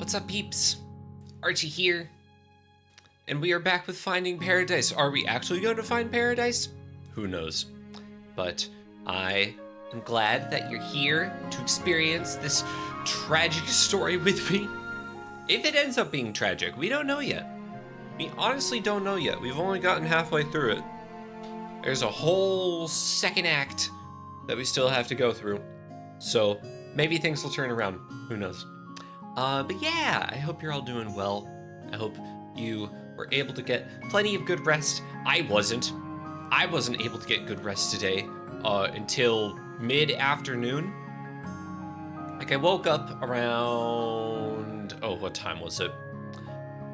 What's up, peeps? Archie here, and we are back with Finding Paradise. Are we actually going to find paradise? Who knows? But I am glad that you're here to experience this tragic story with me. If it ends up being tragic, we don't know yet. We honestly don't know yet. We've only gotten halfway through it. There's a whole second act that we still have to go through. So maybe things will turn around. Who knows? But yeah, I hope you're all doing well. I hope you were able to get plenty of good rest. I wasn't able to get good rest today until mid-afternoon. Like, I woke up around, what time was it?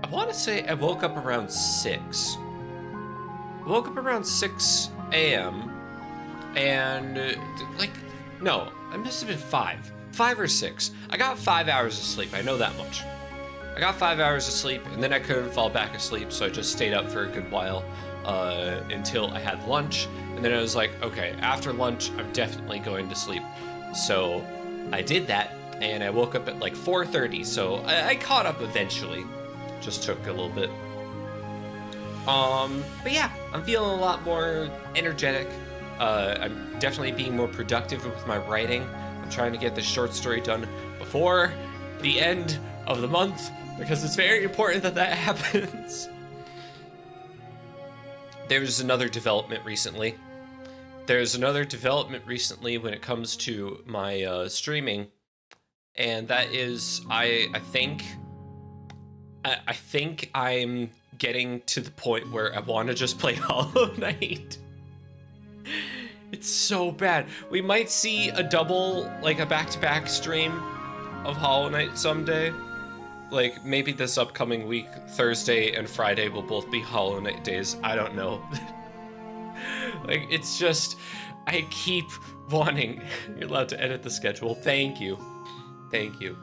I want to say I woke up around 6. I woke up around 6 a.m. and, no, I must have been 5 or 6. I got 5 hours of sleep, I know that much. I got 5 hours of sleep, and then I couldn't fall back asleep, so I just stayed up for a good while until I had lunch, and then I was like, okay, after lunch, I'm definitely going to sleep. So I did that, and I woke up at like 4:30, so I caught up eventually. Just took a little bit. But yeah, I'm feeling a lot more energetic. I'm definitely being more productive with my writing. I'm trying to get this short story done before the end of the month, because it's very important that that happens. There's another development recently. When it comes to my streaming, and that is I think I'm getting to the point where I want to just play Hollow Knight. It's so bad. We might see a double, like a back-to-back stream of Hollow Knight someday. Like, maybe this upcoming week, Thursday and Friday will both be Hollow Knight days. I don't know. Like, it's just, I keep wanting. You're allowed to edit the schedule. Thank you. Thank you.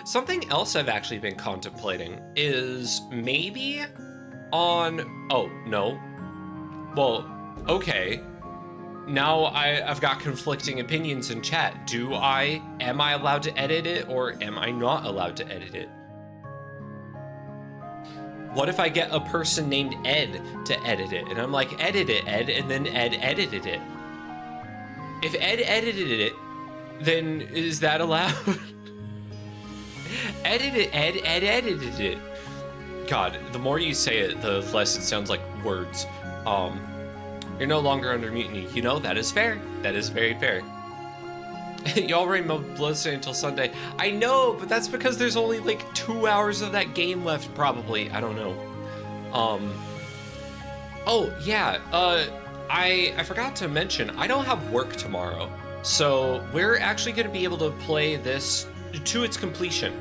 Something else I've actually been contemplating is maybe on, okay. Now I've got conflicting opinions in chat. Am I allowed to edit it, or am I not allowed to edit it? What if I get a person named Ed to edit it, and I'm like, edit it, Ed, and then Ed edited it? If Ed edited it, then is that allowed? Edit it, Ed edited it. God, the more you say it, the less it sounds like words. You're no longer under mutiny. You know, that is fair. That is very fair. You already mowed Bloodstained until Sunday. I know, but that's because there's only like 2 hours of that game left, probably. I don't know. I forgot to mention, I don't have work tomorrow. So we're actually going to be able to play this to its completion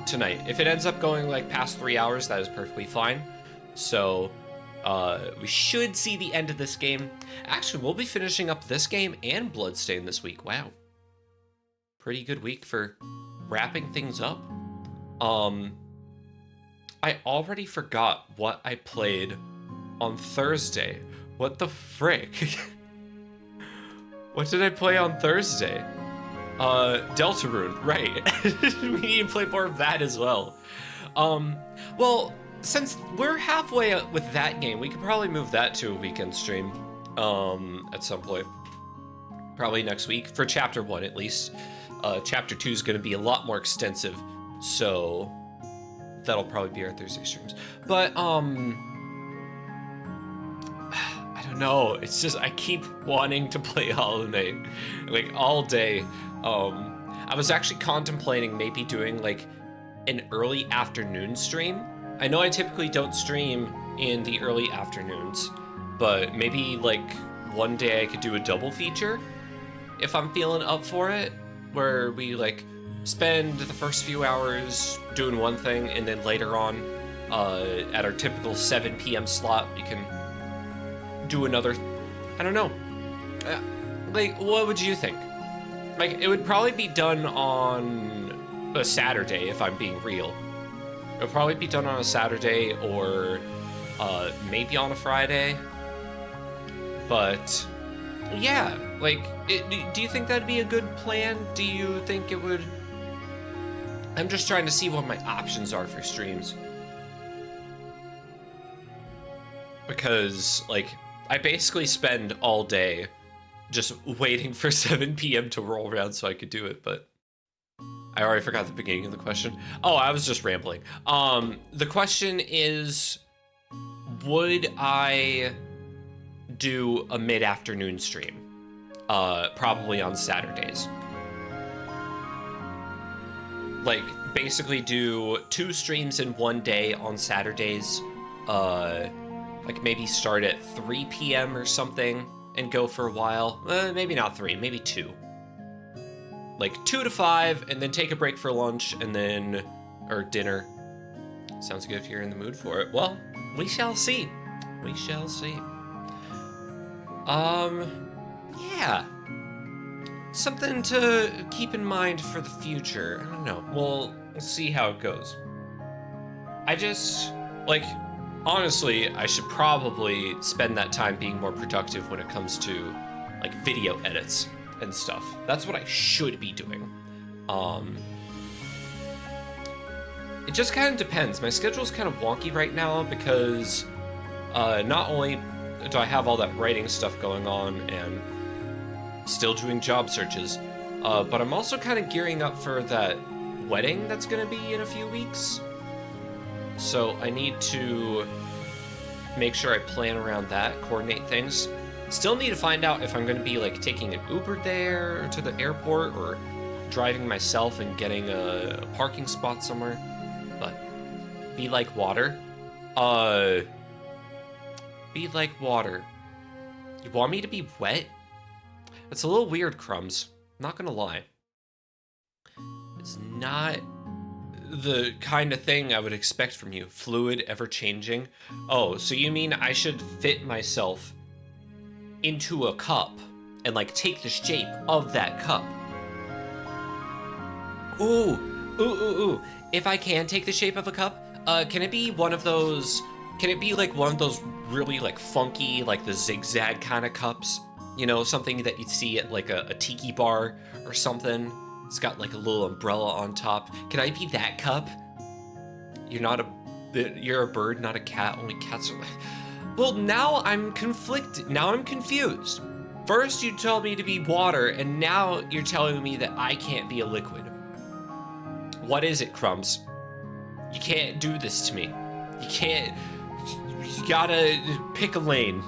tonight. If it ends up going like past 3 hours, that is perfectly fine. So we should see the end of this game. Actually, we'll be finishing up this game and Bloodstained this week. Wow. Pretty good week for wrapping things up. I already forgot what I played on Thursday. What the frick? What did I play on Thursday? Deltarune, right. We need to play more of that as well. Well, since we're halfway with that game, we could probably move that to a weekend stream at some point. Probably next week, for Chapter 1 at least. Chapter 2 is going to be a lot more extensive, so that'll probably be our Thursday streams. But, I don't know, it's just, I keep wanting to play Hollow Knight, like, all day. I was actually contemplating maybe doing, like, an early afternoon stream. I know I typically don't stream in the early afternoons, but maybe like one day I could do a double feature if I'm feeling up for it, where we like spend the first few hours doing one thing, and then later on at our typical 7 p.m. slot, we can do another. I don't know. Like, what would you think? Like, it would probably be done on a Saturday if I'm being real. It'll probably be done on a Saturday or maybe on a Friday. But yeah, like, do you think that'd be a good plan? Do you think it would I'm just trying to see what my options are for streams. Because, like, I basically spend all day just waiting for 7 p.m. to roll around so I could do it, but I already forgot the beginning of the question. Oh, I was just rambling. The question is, would I do a mid-afternoon stream? Probably on Saturdays. Like, basically do 2 streams in one day on Saturdays. Like, maybe start at 3 p.m. or something and go for a while. Maybe not 3, maybe 2. Like 2 to 5, and then take a break for lunch, and then, or dinner. Sounds good if you're in the mood for it. Well, we shall see. We shall see. Yeah. Something to keep in mind for the future. I don't know. We'll see how it goes. I just, like, honestly, I should probably spend that time being more productive when it comes to, like, video edits and stuff. That's what I should be doing. It just kind of depends. My schedule's kind of wonky right now because not only do I have all that writing stuff going on and still doing job searches, but I'm also kind of gearing up for that wedding that's gonna be in a few weeks. So I need to make sure I plan around that, coordinate things. Still need to find out if I'm gonna be like taking an Uber there to the airport or driving myself and getting a parking spot somewhere. But be like water. Be like water. You want me to be wet? It's a little weird, Crumbs. Not gonna lie. It's not the kind of thing I would expect from you. Fluid, ever-changing. Oh, so you mean I should fit myself into a cup and, like, take the shape of that cup? Ooh. If I can take the shape of a cup, can it be one of those... Can it be, like, one of those really, like, funky, like, the zigzag kind of cups? You know, something that you'd see at, like, a tiki bar or something. It's got, like, a little umbrella on top. Can I be that cup? You're a bird, not a cat. Only cats are... Well, now I'm conflicted. Now I'm confused. First, you told me to be water, and now you're telling me that I can't be a liquid. What is it, Crumbs? You can't do this to me. You can't... You gotta pick a lane.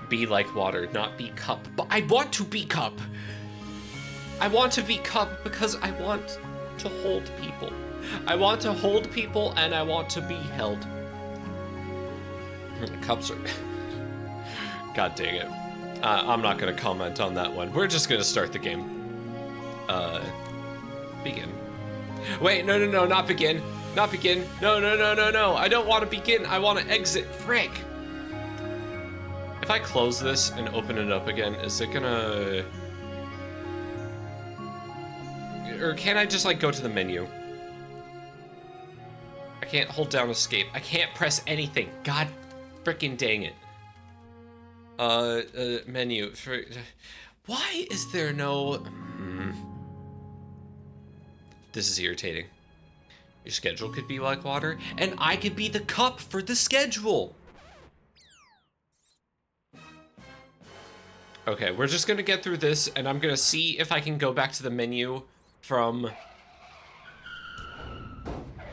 Be like water, not be cup. But I want to be cup. I want to be cup because I want to hold people. I want to hold people and I want to be held. Cups are... God dang it. I'm not gonna comment on that one. We're just gonna start the game. Begin. Wait, no, not begin. Not begin. No. I don't want to begin. I want to exit. Frick. If I close this and open it up again, is it gonna... Or can I just, like, go to the menu? I can't hold down escape. I can't press anything. God frickin' dang it. Menu. Why is there no... This is irritating. Your schedule could be like water, and I could be the cup for the schedule. Okay, we're just gonna get through this, and I'm gonna see if I can go back to the menu from...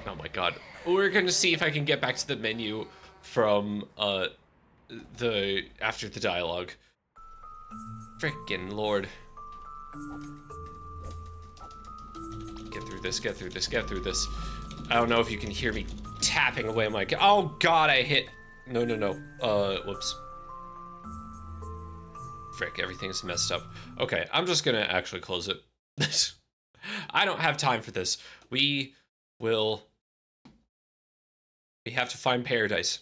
Oh my god. We're gonna see if I can get back to the menu from, after the dialogue. Frickin' lord. Get through this. I don't know if you can hear me tapping away. I'm like, oh god, I hit... No. Whoops. Frick, everything's messed up. Okay, I'm just gonna actually close it. I don't have time for this. We have to find paradise.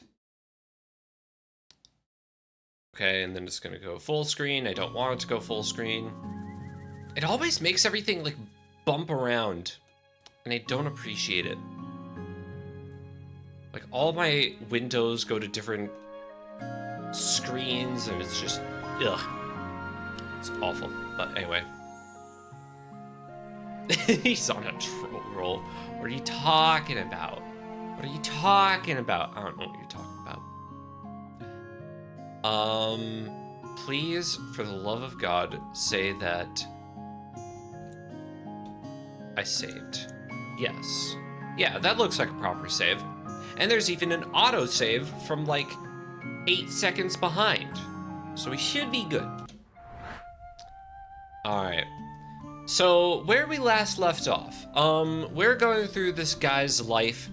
Okay, and then it's gonna go full screen. I don't want it to go full screen. It always makes everything, like, bump around, and I don't appreciate it. Like, all my windows go to different screens, and it's just, ugh. It's awful, but anyway. He's on a troll roll. What are you talking about? What are you talking about? I don't know what you're talking about. Please, for the love of God, say that I saved. Yes. Yeah, that looks like a proper save. And there's even an auto-save from like 8 seconds behind. So we should be good. Alright. So, where we last left off, we're going through this guy's life,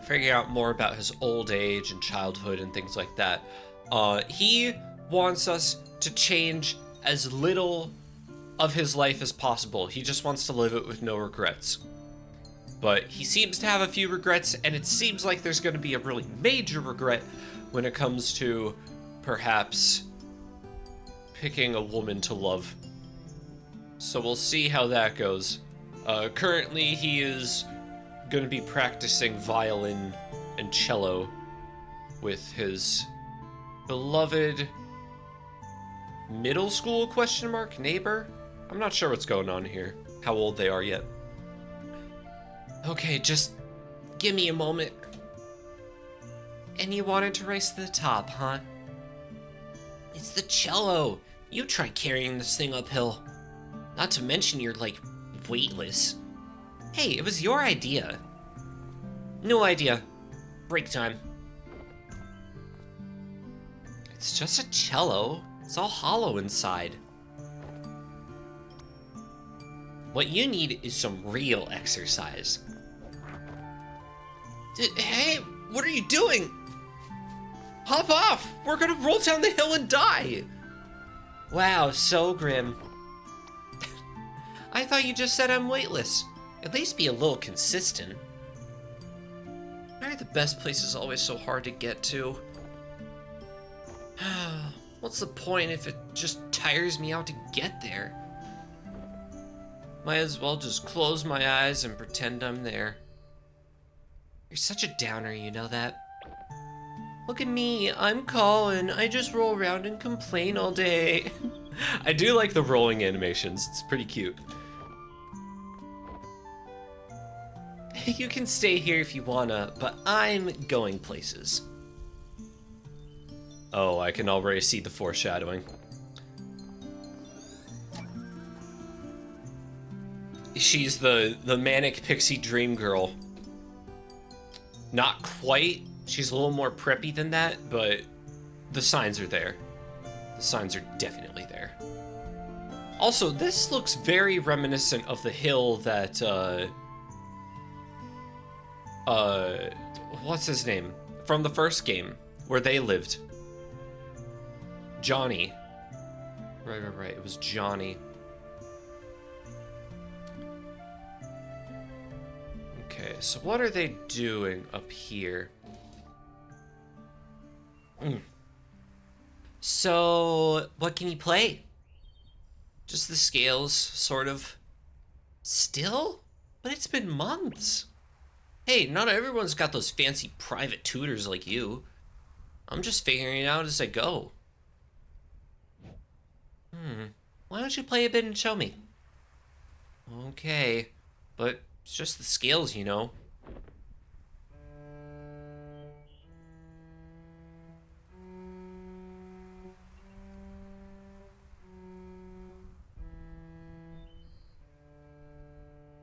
figuring out more about his old age and childhood and things like that. He wants us to change as little of his life as possible. He just wants to live it with no regrets. But he seems to have a few regrets, and it seems like there's going to be a really major regret when it comes to perhaps picking a woman to love. So we'll see how that goes. Currently, he is going to be practicing violin and cello with his beloved middle school ? Neighbor? I'm not sure what's going on here, how old they are yet. Okay, just give me a moment. And you wanted to race to the top, huh? It's the cello. You try carrying this thing uphill. Not to mention you're, like, weightless. Hey, it was your idea. No idea. Break time. It's just a cello. It's all hollow inside. What you need is some real exercise. Hey, what are you doing? Hop off! We're gonna roll down the hill and die! Wow, so grim. I thought you just said I'm weightless. At least be a little consistent. Why are the best places always so hard to get to? What's the point if it just tires me out to get there? Might as well just close my eyes and pretend I'm there. You're such a downer, you know that? Look at me, I'm Colin. I just roll around and complain all day. I do like the rolling animations, it's pretty cute. You can stay here if you wanna, but I'm going places. Oh, I can already see the foreshadowing. She's the manic pixie dream girl. Not quite. She's a little more preppy than that, but the signs are there. The signs are definitely there. Also, this looks very reminiscent of the hill that, what's his name? From the first game, where they lived. Johnny. Right. It was Johnny. Okay, so what are they doing up here? So, what can you play? Just the scales, sort of. Still? But it's been months. Hey, not everyone's got those fancy private tutors like you. I'm just figuring it out as I go. Why don't you play a bit and show me? Okay, but it's just the scales, you know.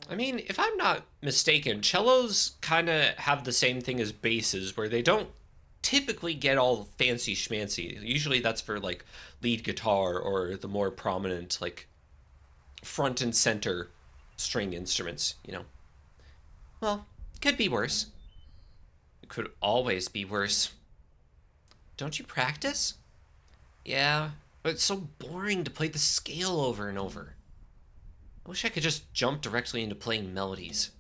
I mean, if I'm not mistaken, cellos kind of have the same thing as basses, where they don't typically get all fancy schmancy. Usually that's for, like, lead guitar or the more prominent, like, front and center string instruments, you know. Well, could be worse. It could always be worse. Don't you practice? Yeah, but it's so boring to play the scale over and over. I wish I could just jump directly into playing melodies.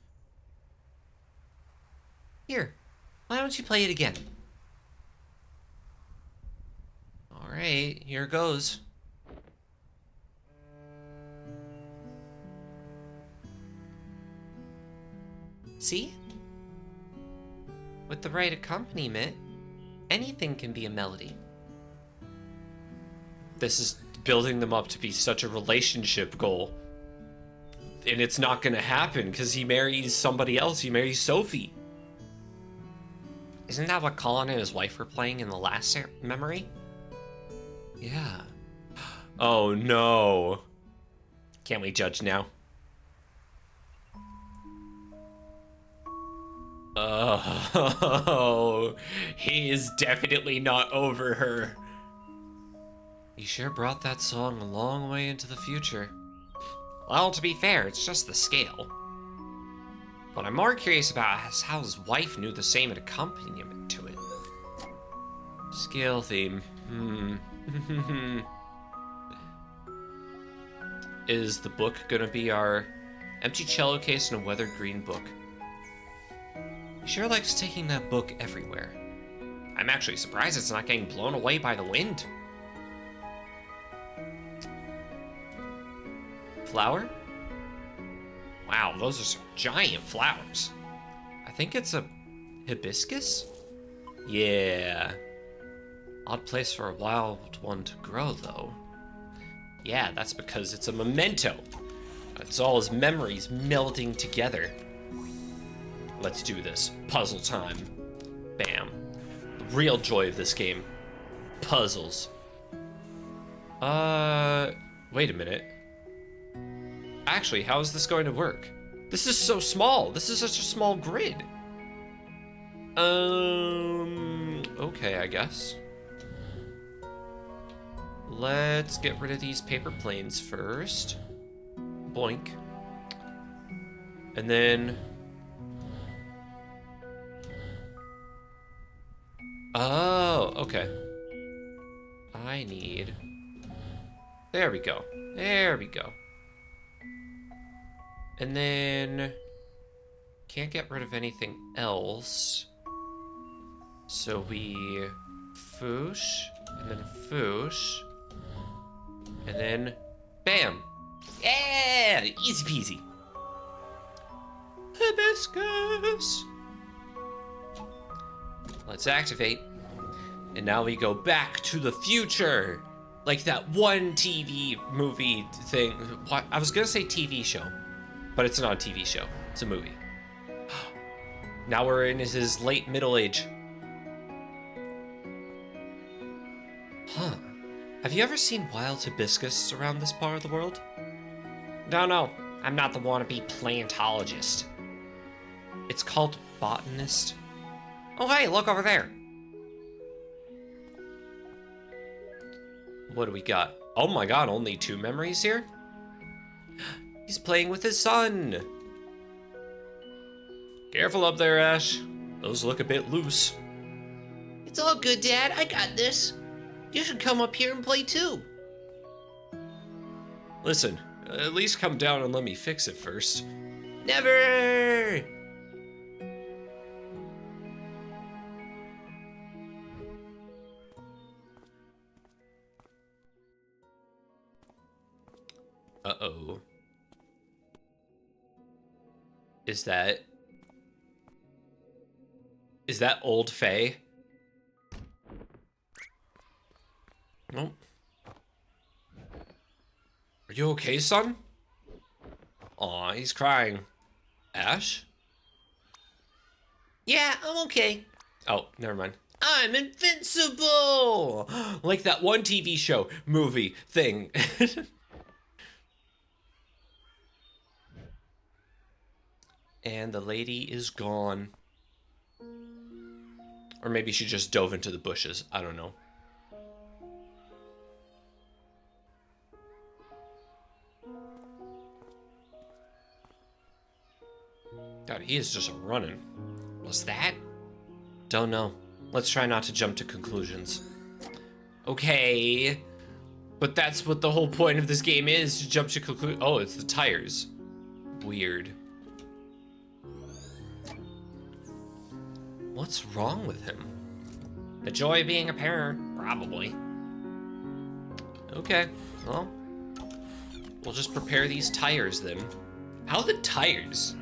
Here, why don't you play it again? Alright, here goes. See? With the right accompaniment, anything can be a melody. This is building them up to be such a relationship goal. And it's not gonna happen because he marries somebody else. He marries Sophie. Isn't that what Colin and his wife were playing in the last memory? Yeah. Oh no. Can't we judge now? Oh, he is definitely not over her. You sure brought that song a long way into the future. Well, to be fair, it's just the scale. What I'm more curious about is how his wife knew the same accompaniment to it. Scale theme. Is the book gonna be our empty cello case and a weathered green book? He sure likes taking that book everywhere. I'm actually surprised it's not getting blown away by the wind. Flower? Wow, those are some giant flowers. I think it's a hibiscus? Yeah. Odd place for a wild one to grow, though. Yeah, that's because it's a memento. It's all his memories melding together. Let's do this. Puzzle time. Bam. The real joy of this game. Puzzles. Wait a minute. Actually, how is this going to work? This is so small. This is such a small grid. Okay, I guess. Let's get rid of these paper planes first. Boink. And then... Oh, okay. I need... There we go. There we go. And then... Can't get rid of anything else. So we... Foosh. And then foosh. And then... Bam! Yeah! Easy peasy. Hibiscus! Let's activate. And now we go back to the future. Like that one TV movie thing. What? I was gonna say TV show, but it's not a TV show. It's a movie. Now we're in his late middle age. Huh. Have you ever seen wild hibiscus around this part of the world? No. I'm not the wannabe plantologist. It's called botanist. Oh, hey, look over there. What do we got? Oh my god, only 2 memories here? He's playing with his son. Careful up there, Ash. Those look a bit loose. It's all good, Dad. I got this. You should come up here and play too. Listen, at least come down and let me fix it first. Never! Uh-oh. Is that old Faye? Nope. Are you okay, son? Aw, he's crying. Ash? Yeah, I'm okay. Oh, never mind. I'm invincible! Like that one TV show, movie, thing. And the lady is gone. Or maybe she just dove into the bushes. I don't know. God, he is just running. Was that? Don't know. Let's try not to jump to conclusions. Okay. But that's what the whole point of this game is, to jump to conclusion. Oh, it's the tires. Weird. What's wrong with him? The joy of being a parent, probably. Okay, well, we'll just prepare these tires then. How are the tires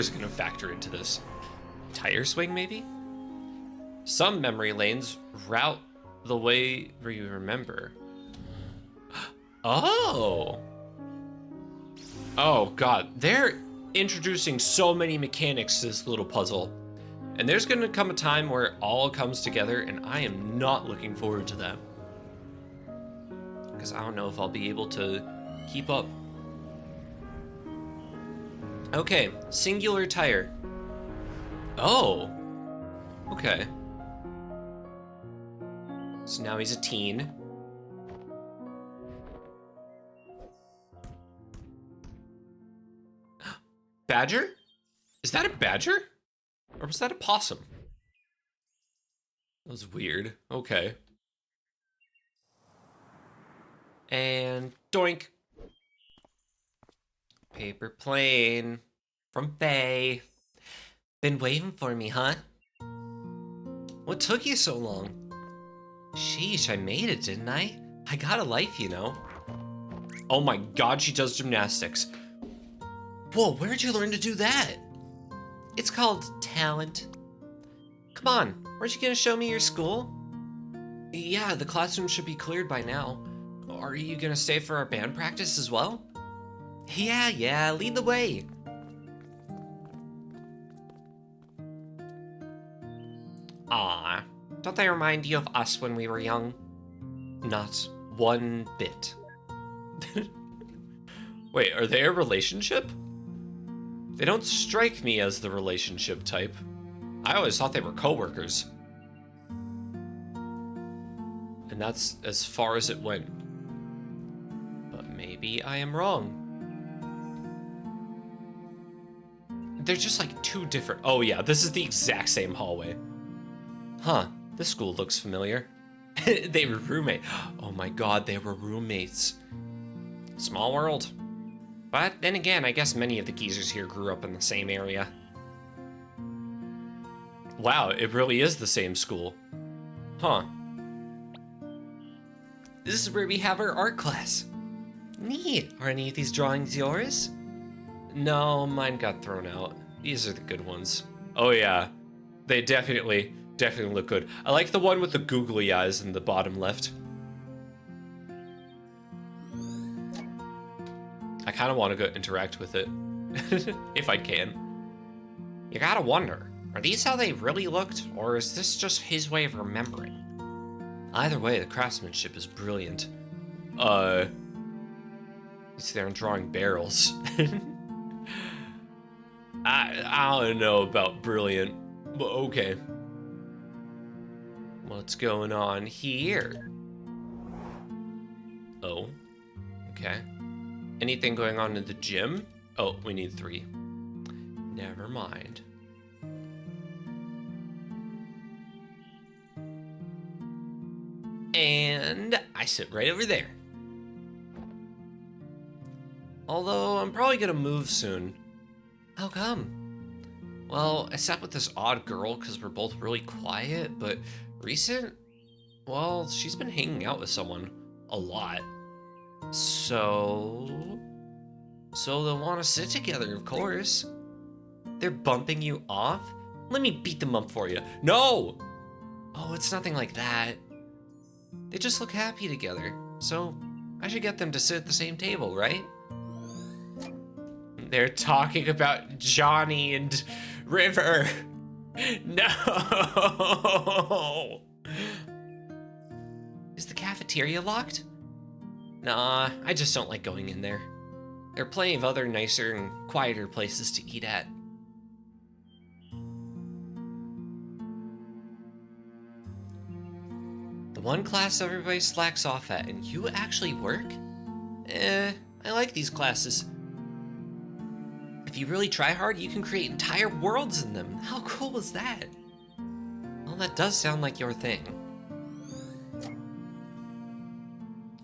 gonna factor into this? Tire swing, maybe? Some memory lanes route the way where you remember. Oh! Oh god, they're introducing so many mechanics to this little puzzle. And there's gonna come a time where it all comes together, and I am not looking forward to that. Because I don't know if I'll be able to keep up. Okay, singular tire. Oh, okay. So now he's a teen. Badger? Is that a badger? Or was that a possum? That was weird. Okay. And doink. Paper plane from Faye. Been waiting for me, huh? What took you so long? Sheesh, I made it, didn't I? I got a life, you know. Oh my god, she does gymnastics. Whoa, where'd you learn to do that? It's called talent. Come on, aren't you gonna show me your school? Yeah, the classroom should be cleared by now. Are you gonna stay for our band practice as well? Yeah, lead the way. Ah, don't they remind you of us when we were young? Not one bit. Wait, are they a relationship? They don't strike me as the relationship type. I always thought they were coworkers. And that's as far as it went. But maybe I am wrong. They're just like two different... Oh yeah, this is the exact same hallway. Huh, this school looks familiar. They were roommates. Oh my god, they were roommates. Small world. But then again, I guess many of the geezers here grew up in the same area. Wow, it really is the same school. Huh. This is where we have our art class. Neat. Are any of these drawings yours? No, mine got thrown out. These are the good ones. Oh yeah, they definitely look good. I like the one with the googly eyes in the bottom left. I kind of want to go interact with it, if I can. You gotta wonder, are these how they really looked, or is this just his way of remembering? Either way, the craftsmanship is brilliant. He's there and drawing barrels. I don't know about brilliant, but okay. What's going on here? Oh, okay. Anything going on in the gym? Oh, we need 3. Never mind. And I sit right over there. Although I'm probably gonna move soon. How come? Well, I sat with this odd girl because we're both really quiet, but recent? Well, she's been hanging out with someone a lot. So they'll want to sit together, of course. They're bumping you off? Let me beat them up for you. No! Oh, it's nothing like that. They just look happy together, so I should get them to sit at the same table, right? They're talking about Johnny and River. No! Is the cafeteria locked? Nah, I just don't like going in there. There are plenty of other nicer and quieter places to eat at. The one class everybody slacks off at, and you actually work? I like these classes. If you really try hard, you can create entire worlds in them. How cool is that? Well, that does sound like your thing.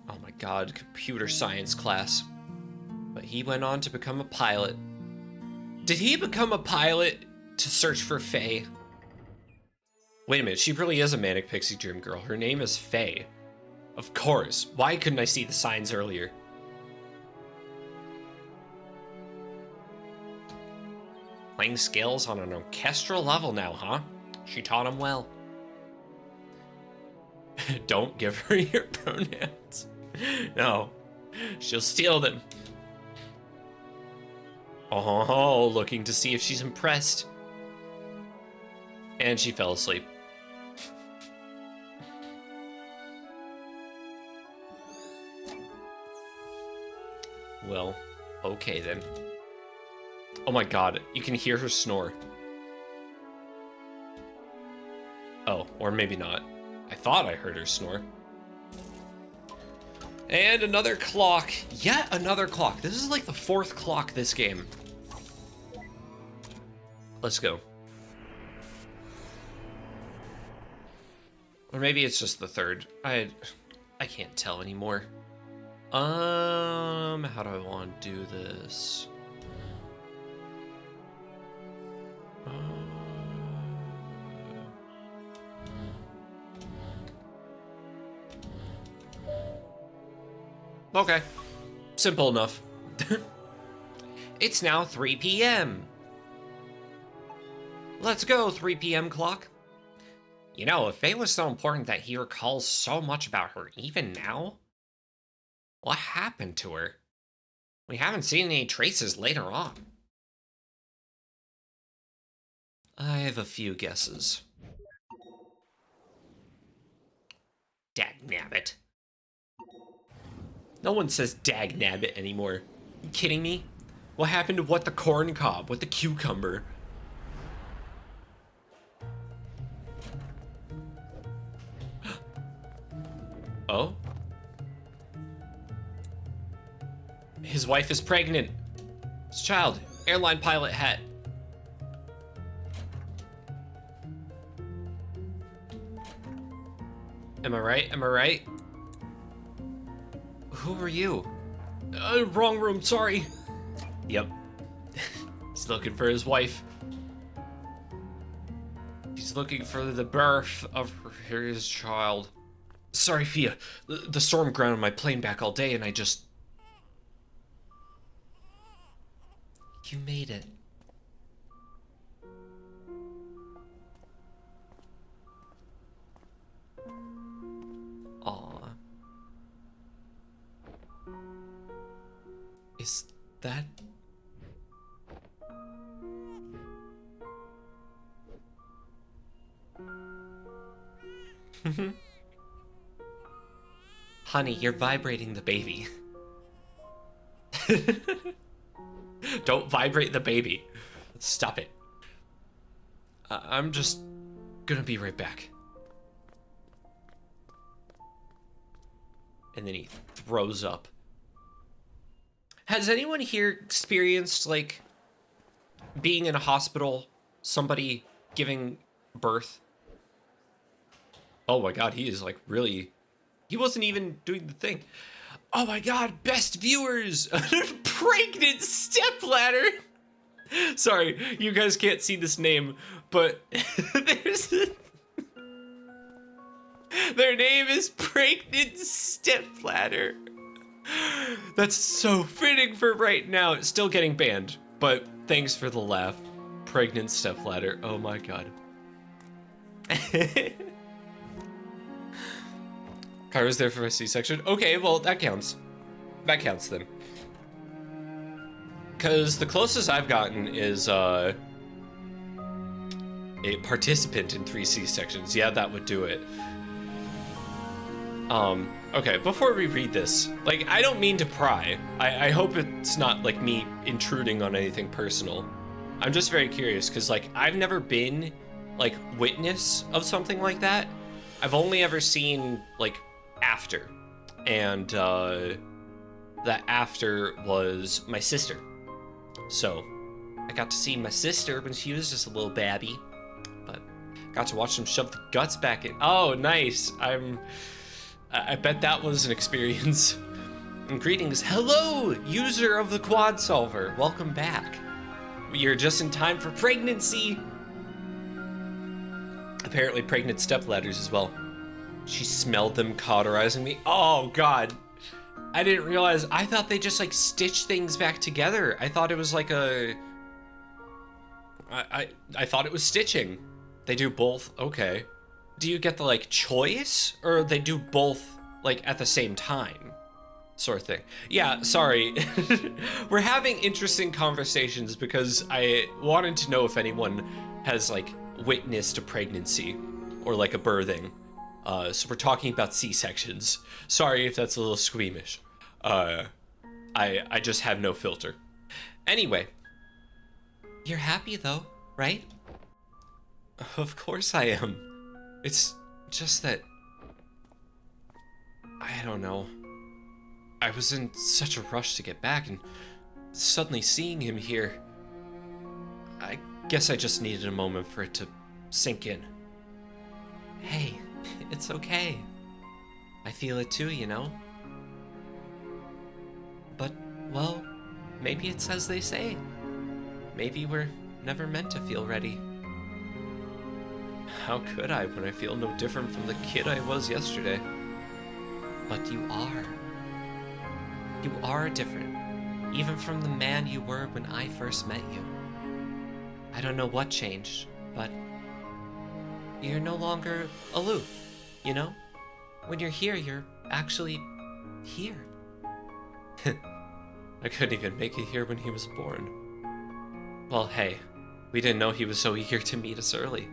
Oh my god, computer science class. But he went on to become a pilot. Did he become a pilot to search for Faye? Wait a minute, she really is a manic pixie dream girl. Her name is Faye. Of course. Why couldn't I see the signs earlier? Playing scales on an orchestral level now, huh? She taught him well. Don't give her your pronouns. No, she'll steal them. Oh, looking to see if she's impressed. And she fell asleep. Well, okay then. Oh my god, you can hear her snore. Oh, or maybe not. I thought I heard her snore. And another clock. Yet another clock. This is like the 4th clock this game. Let's go. Or maybe it's just the 3rd. I can't tell anymore. How do I want to do this? Okay. Simple enough. It's now 3 p.m. Let's go, 3 p.m. clock. You know, if Faye was so important that he recalls so much about her even now, what happened to her? We haven't seen any traces later on. I have a few guesses. Dagnabbit. No one says dagnabbit anymore. Are you kidding me? What happened to what the corn cob? What the cucumber? Oh? His wife is pregnant. His child. Airline pilot hat. Am I right? Am I right? Who are you? Wrong room, sorry. Yep. He's looking for his wife. He's looking for the birth of his child. Sorry, Fia. The storm grounded my plane back all day and I just... You made it. Aw. Is that... Honey, you're vibrating the baby. Don't vibrate the baby. Stop it. I'm just gonna be right back. And then he throws up. Has anyone here experienced, like, being in a hospital, somebody giving birth? Oh my god, he is, like, really... He wasn't even doing the thing. Oh my god, best viewers! Pregnant stepladder! Sorry, you guys can't see this name, but there's... Their name is Pregnant Stepladder. That's so fitting for right now. It's still getting banned, but thanks for the laugh. Pregnant Stepladder. Oh my god. Kyra's there for a C-section. Okay, well, that counts. That counts then. Because the closest I've gotten is a participant in 3 C-sections. Yeah, that would do it. Okay, before we read this, like, I don't mean to pry. I hope it's not, like, me intruding on anything personal. I'm just very curious, because, like, I've never been, like, witness of something like that. I've only ever seen, like, after. And, that after was my sister. So, I got to see my sister when she was just a little babby. But, got to watch them shove the guts back in. Oh, nice. I bet that was an experience. And greetings. Hello, user of the quad solver. Welcome back. You're just in time for pregnancy. Apparently pregnant stepladders as well. She smelled them cauterizing me. Oh, God. I didn't realize. I thought they just, like, stitch things back together. I thought it was like a... I thought it was stitching. They do both? Okay. Do you get the, like, choice? Or they do both, like, at the same time? sort of thing. Yeah, sorry. We're having interesting conversations because I wanted to know if anyone has like witnessed a pregnancy or like a birthing. So we're talking about C-sections. Sorry if that's a little squeamish. I just have no filter. Anyway, you're happy though, right? Of course I am. It's just that I don't know. I was in such a rush to get back, and suddenly seeing him here, I guess I just needed a moment for it to sink in. Hey, it's okay. I feel it too, you know? But, well, maybe it's as they say. Maybe we're never meant to feel ready. How could I when I feel no different from the kid I was yesterday? But you are. You are different, even from the man you were when I first met you. I don't know what changed, but you're no longer aloof, you know? When you're here, you're actually here. I couldn't even make it here when he was born. Well, hey, we didn't know he was so eager to meet us early.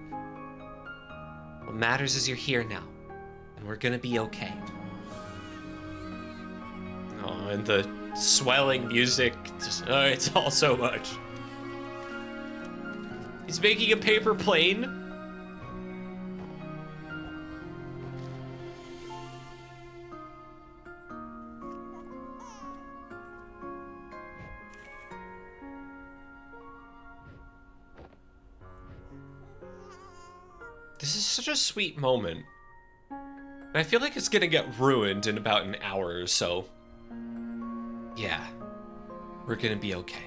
What matters is you're here now, and we're gonna be okay. Oh, and the swelling music, just, it's all so much. He's making a paper plane. This is such a sweet moment. And I feel like it's gonna get ruined in about an hour or so. Yeah, we're gonna be okay.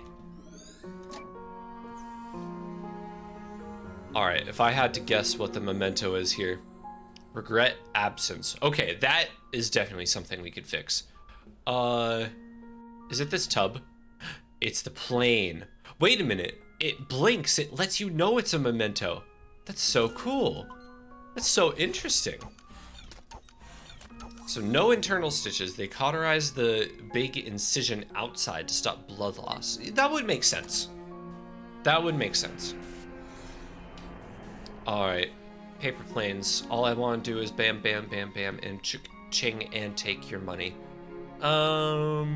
Alright, if I had to guess what the memento is here. Regret absence. Okay, that is definitely something we could fix. Is it this tub? It's the plane. Wait a minute, it blinks, it lets you know it's a memento. That's so cool. That's so interesting. So no internal stitches. They cauterize the big incision outside to stop blood loss. That would make sense. That would make sense. All right, paper planes. All I want to do is bam, bam, bam, bam, and ching and take your money. So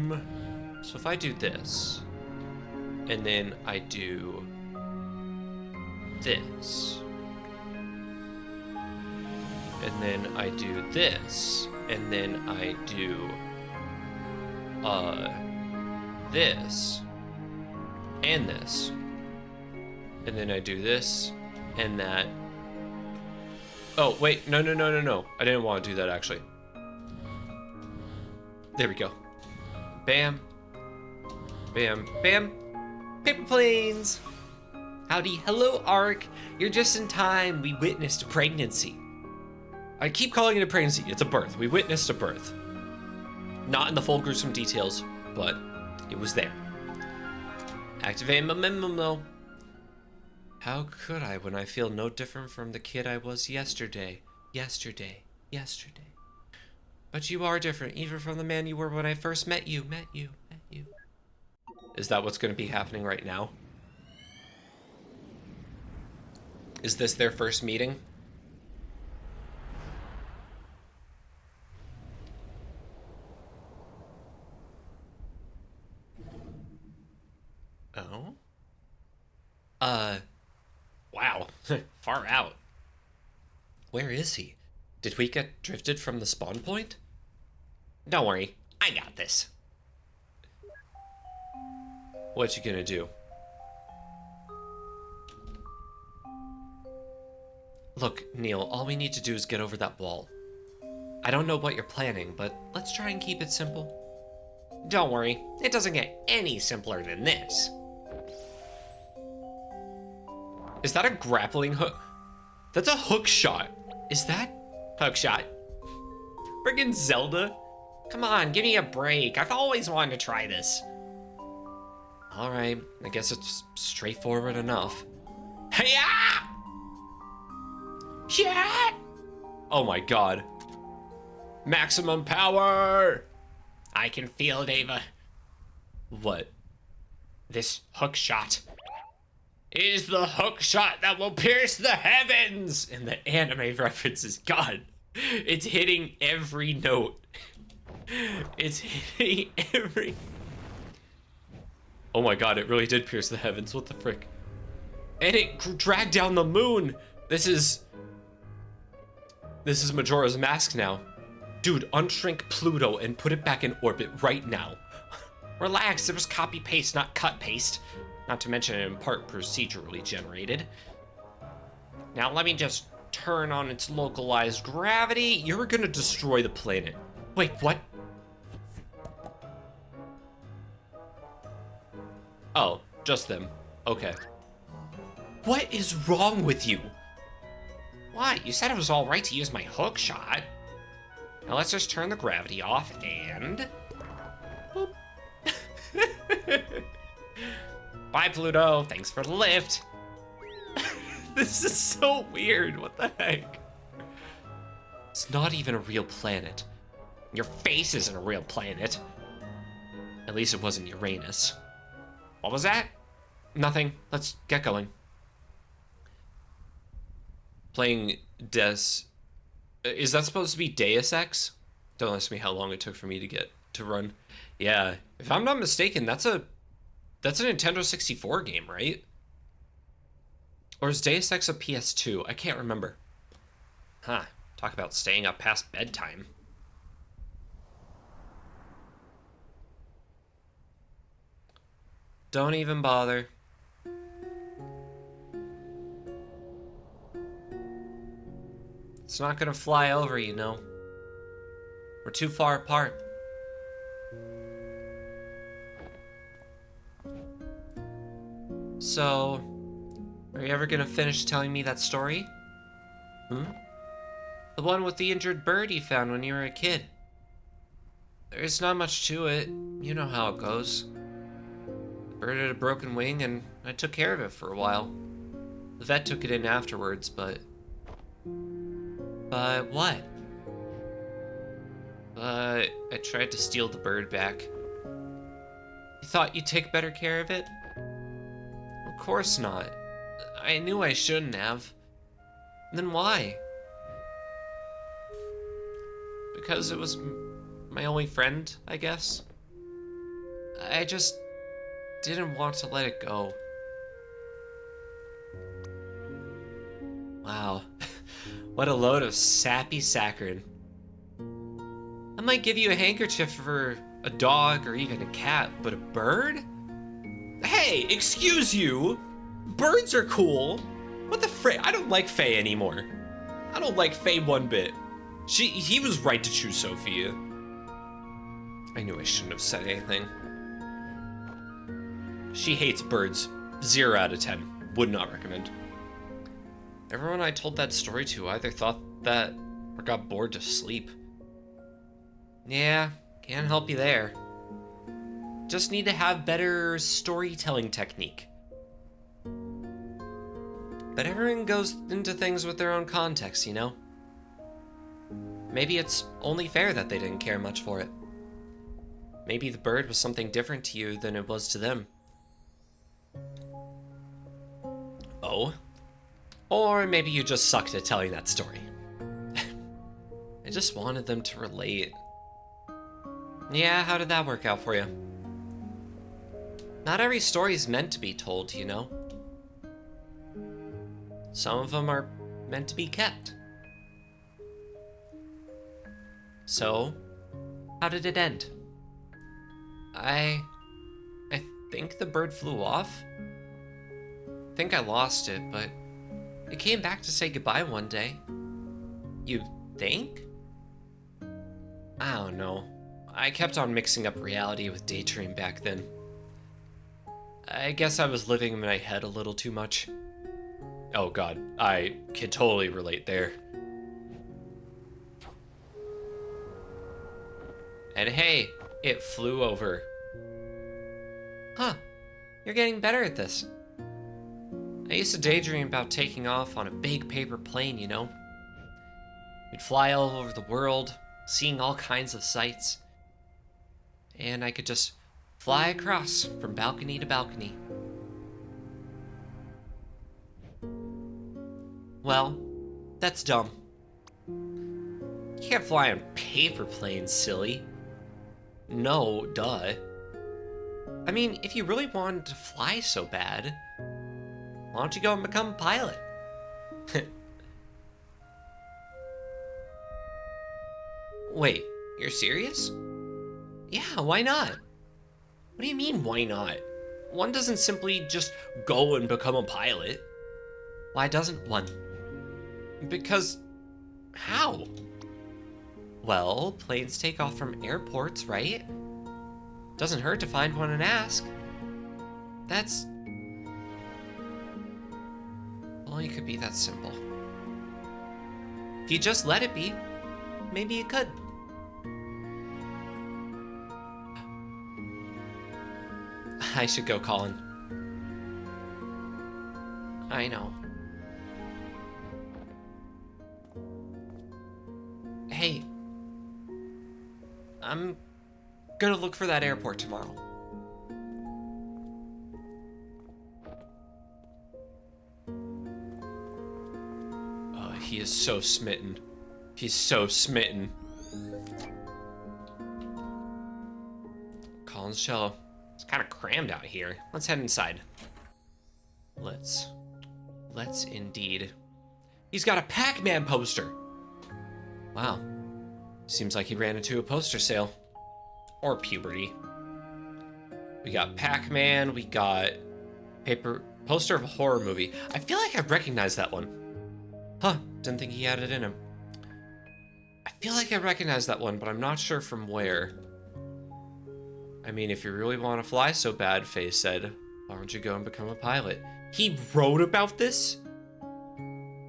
if I do this, and then I do this, and then I do this, and then I do this and this, and then I do this and that. Oh wait, no, I didn't want to do that actually. There we go. Bam, bam, bam. Paper planes. Howdy. Hello, Ark. You're just in time. We witnessed a pregnancy. I keep calling it a pregnancy. It's a birth. We witnessed a birth. Not in the full gruesome details, but it was there. Activate my memo. How could I when I feel no different from the kid I was yesterday? Yesterday. But you are different, even from the man you were when I first met you. Is that what's going to be happening right now? Is this their first meeting? Oh? Wow. Far out. Where is he? Did we get drifted from the spawn point? Don't worry, I got this. What you gonna do? Look, Neil, all we need to do is get over that wall. I don't know what you're planning, but let's try and keep it simple. Don't worry, it doesn't get any simpler than this. Is that a grappling hook? That's a hook shot. Is that hook shot? Friggin' Zelda? Come on, give me a break. I've always wanted to try this. All right, I guess it's straightforward enough. Hiya! Yeah! Oh my god. Maximum power! I can feel it, Ava. What? This hook shot is the hook shot that will pierce the heavens. And the anime reference is gone. It's hitting every note. It's hitting every... Oh my god, it really did pierce the heavens. What the frick? And it dragged down the moon. This is Majora's Mask now. Dude, unshrink Pluto and put it back in orbit right now. Relax, it was copy paste, not cut paste. Not to mention in part procedurally generated. Now let me just turn on its localized gravity. You're gonna destroy the planet. Wait, what? Oh, just them. Okay. What is wrong with you? What? You said it was alright to use my hook shot. Now let's just turn the gravity off and... Boop. Bye, Pluto. Thanks for the lift. This is so weird. What the heck? It's not even a real planet. Your face isn't a real planet. At least it wasn't Uranus. What was that? Nothing. Let's get going. Playing Des... Is that supposed to be Deus Ex? Don't ask me how long it took for me to get to run. Yeah, if I'm not mistaken, that's a Nintendo 64 game, right? Or is Deus Ex a PS2? I can't remember. Huh. Talk about staying up past bedtime. Don't even bother. It's not gonna fly over, you know. We're too far apart. So, are you ever gonna finish telling me that story? The one with the injured bird you found when you were a kid. There's not much to it. You know how it goes. The bird had a broken wing, and I took care of it for a while. The vet took it in afterwards, but... But what? I tried to steal the bird back. You thought you'd take better care of it? Of course not. I knew I shouldn't have. Then why? Because it was my only friend, I guess. I just didn't want to let it go. Wow. What a load of sappy saccharine. I might give you a handkerchief for a dog or even a cat, but a bird? Hey, excuse you! Birds are cool! What the frick? I don't like Faye anymore. I don't like Faye one bit. He was right to choose Sophia. I knew I shouldn't have said anything. She hates birds. 0 out of 10. Would not recommend. Everyone I told that story to either thought that or got bored to sleep. Yeah, can't help you there. Just need to have better storytelling technique. But everyone goes into things with their own context, you know? Maybe it's only fair that they didn't care much for it. Maybe the bird was something different to you than it was to them. Oh? Or maybe you just sucked at telling that story. I just wanted them to relate. Yeah, how did that work out for you? Not every story's meant to be told, you know? Some of them are meant to be kept. So, how did it end? I think the bird flew off. I think I lost it, but it came back to say goodbye one day. You think? I don't know. I kept on mixing up reality with daydream back then. I guess I was living in my head a little too much. Oh god, I can totally relate there. And hey, it flew over. Huh, you're getting better at this. I used to daydream about taking off on a big paper plane, you know? We'd fly all over the world, seeing all kinds of sights. and I could just fly across from balcony to balcony. Well, that's dumb. You can't fly on paper planes, silly. No, duh. I mean, if you really wanted to fly so bad, why don't you go and become a pilot? Wait, you're serious? Yeah, why not? What do you mean, why not? One doesn't simply just go and become a pilot. Why doesn't one? Because... how? Well, planes take off from airports, right? Doesn't hurt to find one and ask. That's... only could be that simple. If you just let it be, maybe it could. I should go, Colin. I know. Hey, I'm gonna look for that airport tomorrow. Oh, he is so smitten. He's so smitten. Colin's cello. It's kind of crammed out here. Let's head inside. Let's indeed. He's got a Pac-Man poster. Wow. Seems like he ran into a poster sale. Or puberty. We got Pac-Man, we got poster of a horror movie. I feel like I recognize that one. Huh, didn't think he had it in him. I feel like I recognize that one, but I'm not sure from where. I mean, if you really want to fly so bad, Faye said, why don't you go and become a pilot? He wrote about this?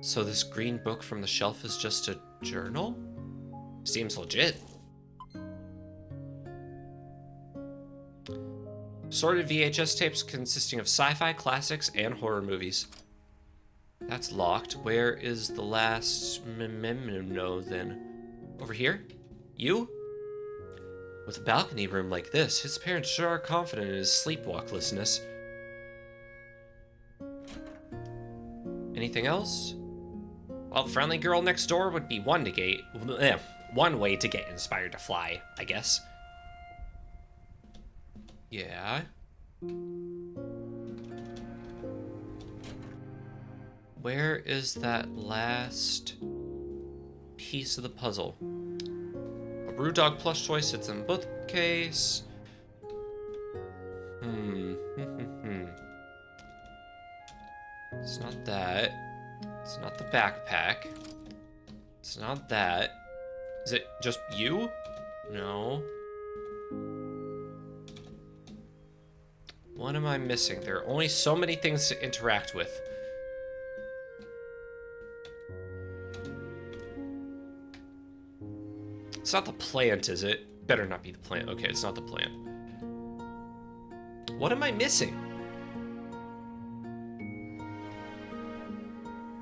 So this green book from the shelf is just a journal? Seems legit. Sorted VHS tapes consisting of sci-fi classics and horror movies. That's locked. Where is the last memo then? Over here? You? With a balcony room like this, his parents sure are confident in his sleepwalklessness. Anything else? Well, the friendly girl next door would be one way to get inspired to fly, I guess. Yeah. Where is that last piece of the puzzle? A Brewdog plush toy sits in bookcase. It's not that. It's not the backpack. It's not that. Is it just you? No. What am I missing? There are only so many things to interact with. It's not the plant, is it? Better not be the plant. Okay, it's not the plant. What am I missing?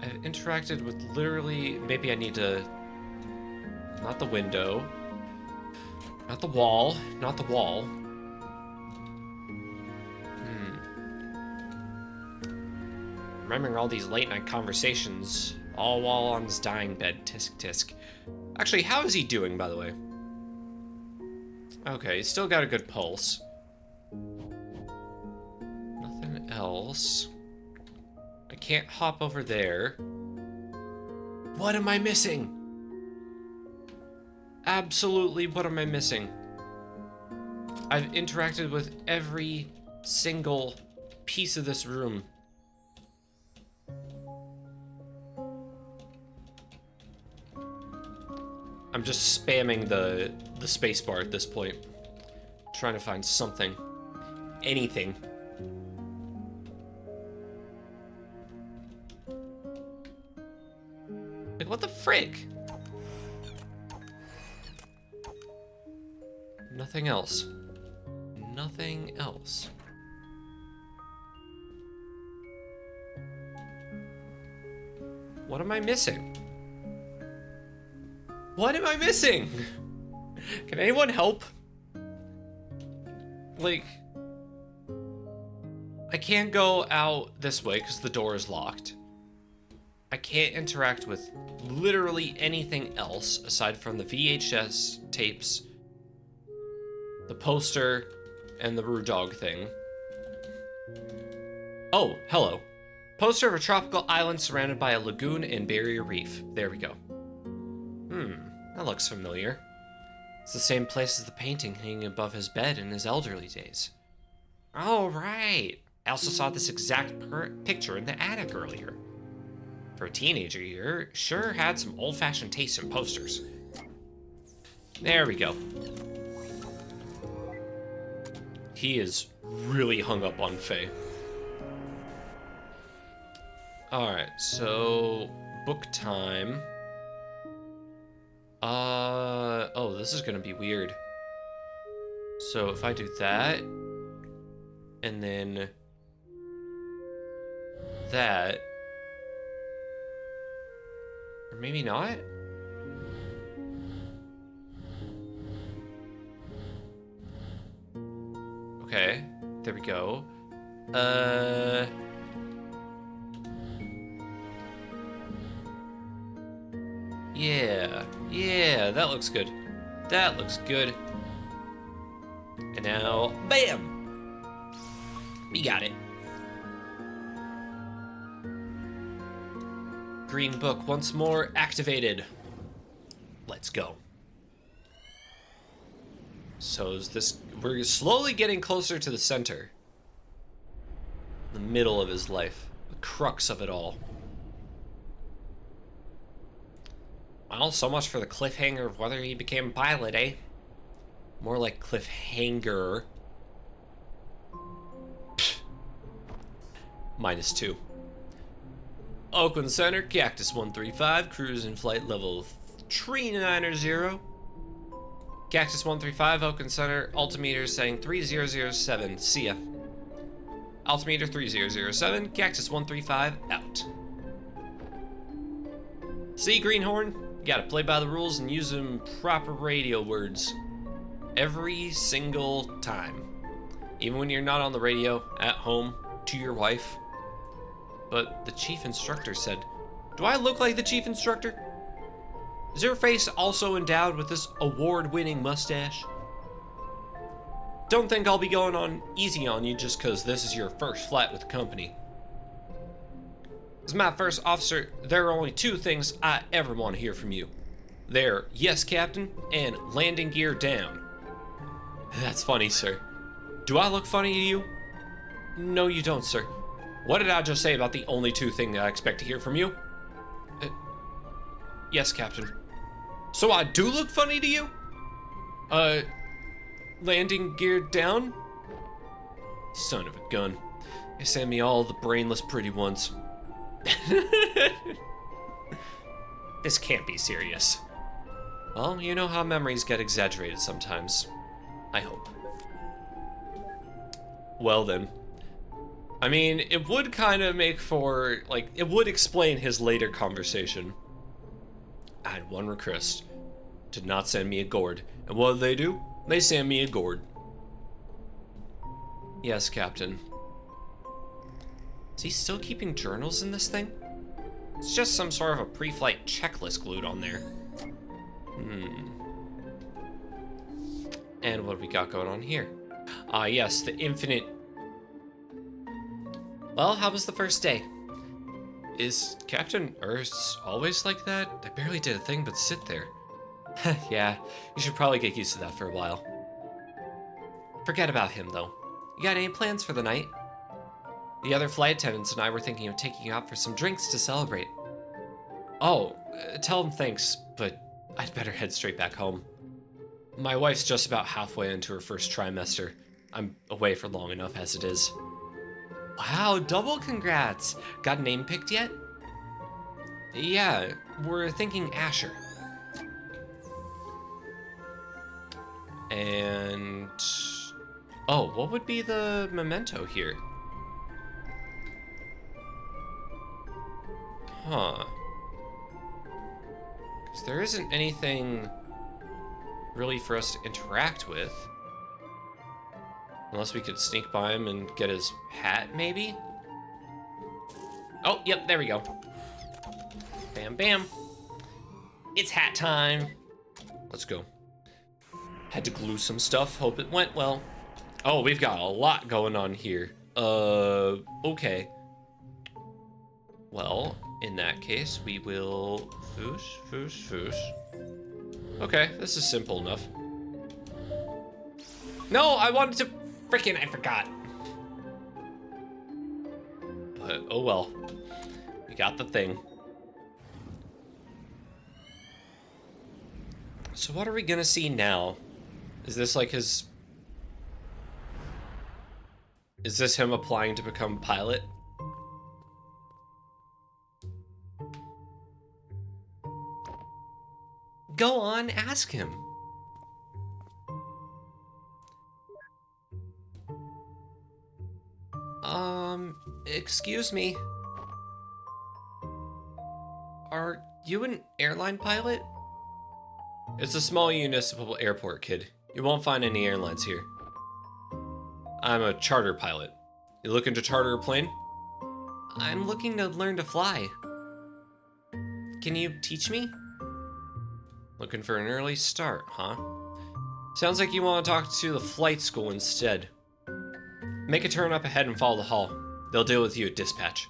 I've interacted with literally... Maybe I need to... Not the window. Not the wall. Not the wall. Remembering all these late night conversations, all while on his dying bed. Tisk tisk. Actually, how is he doing, by the way? Okay, he's still got a good pulse. Nothing else. I can't hop over there. What am I missing? Absolutely, what am I missing? I've interacted with every single piece of this room. I'm just spamming the space bar at this point. Trying to find something. Anything. Like, what the frick? Nothing else. Nothing else. What am I missing? What am I missing? Can anyone help? like, I can't go out this way because the door is locked. I can't interact with literally anything else aside from the VHS tapes, the poster, and the Rue Dog thing. Oh, hello. Poster of a tropical island surrounded by a lagoon and barrier reef. There we go. That looks familiar. It's the same place as the painting hanging above his bed in his elderly days. Oh, right. I also saw this exact picture in the attic earlier. For a teenager, you sure had some old-fashioned taste in posters. There we go. He is really hung up on Faye. Alright, so book time. Oh, this is gonna be weird. So if I do that, and then that, or maybe not? Okay, there we go. Yeah, that looks good. That looks good. And now, bam! We got it. Green book once more activated. Let's go. So is this, we're slowly getting closer to the center. The middle of his life. The crux of it all. Well, so much for the cliffhanger of whether he became a pilot, eh? More like cliffhanger. -2. Oakland Center, Cactus 135, cruising flight level 390. Cactus 135, Oakland Center, altimeter setting 3007. See ya. Altimeter 3007, Cactus 135, out. See, Greenhorn? You gotta play by the rules and use them proper radio words. Every single time. Even when you're not on the radio, at home, to your wife. But the chief instructor said, do I look like the chief instructor? Is your face also endowed with this award-winning mustache? Don't think I'll be going on easy on you just because this is your first flight with the company. As my first officer, there are only 2 things I ever want to hear from you. They're yes, Captain, and landing gear down. That's funny, sir. Do I look funny to you? No, you don't, sir. What did I just say about the only 2 things I expect to hear from you? Yes, Captain. So I do look funny to you? Landing gear down? Son of a gun. They send me all the brainless pretty ones. This can't be serious. Well, you know how memories get exaggerated sometimes. I hope. Well then. I mean, it would kind of make for, like, it would explain his later conversation. I had one request. Did not send me a gourd. And what did they do? They sent me a gourd. Yes, Captain. Is he still keeping journals in this thing? It's just some sort of a pre-flight checklist glued on there. And what do we got going on here? Yes, the infinite... Well, how was the first day? Is Captain Earth always like that? I barely did a thing but sit there. Yeah, you should probably get used to that for a while. Forget about him, though. You got any plans for the night? The other flight attendants and I were thinking of taking you out for some drinks to celebrate. Oh, tell them thanks, but I'd better head straight back home. My wife's just about halfway into her first trimester. I'm away for long enough as it is. Wow, double congrats! Got a name picked yet? Yeah, we're thinking Asher. And... oh, what would be the memento here? Huh. Because there isn't anything really for us to interact with. Unless we could sneak by him and get his hat, maybe? Oh, yep, there we go. Bam, bam. It's hat time. Let's go. Had to glue some stuff. Hope it went well. Oh, we've got a lot going on here. Okay. Well, in that case, we will... Foosh. Okay, this is simple enough. No, I wanted to... I forgot. But, oh well. We got the thing. So what are we gonna see now? Is this like his... Is this him applying to become pilot? Go on, ask him. Excuse me. Are you an airline pilot? It's a small municipal airport, kid. You won't find any airlines here. I'm a charter pilot. You looking to charter a plane? I'm looking to learn to fly. Can you teach me? Looking for an early start, huh? Sounds like you want to talk to the flight school instead. Make a turn up ahead and follow the hall. They'll deal with you at dispatch.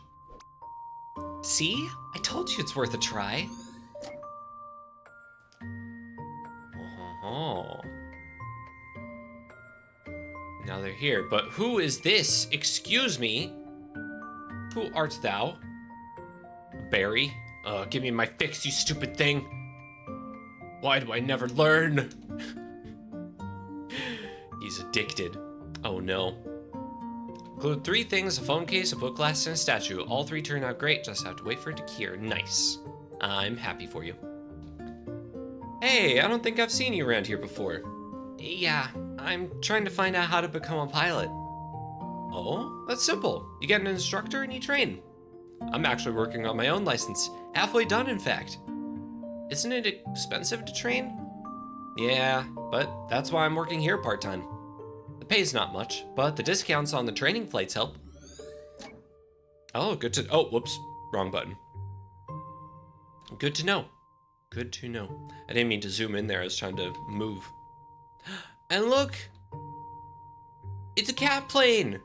See? I told you it's worth a try. Oh. Now they're here, but who is this? Excuse me? Who art thou? Barry? Give me my fix, you stupid thing. Why do I never learn? He's addicted. Oh no. Include 3 things: a phone case, a book glass, and a statue. All 3 turned out great, just have to wait for it to cure. Nice. I'm happy for you. Hey, I don't think I've seen you around here before. Yeah, I'm trying to find out how to become a pilot. Oh, that's simple. You get an instructor and you train. I'm actually working on my own license. Halfway done, in fact. Isn't it expensive to train? Yeah, but that's why I'm working here part-time. The pay's not much, but the discounts on the training flights help. Oh, good to... Oh, whoops. Wrong button. Good to know. Good to know. I didn't mean to zoom in there. I was trying to move. And look! It's a cat plane!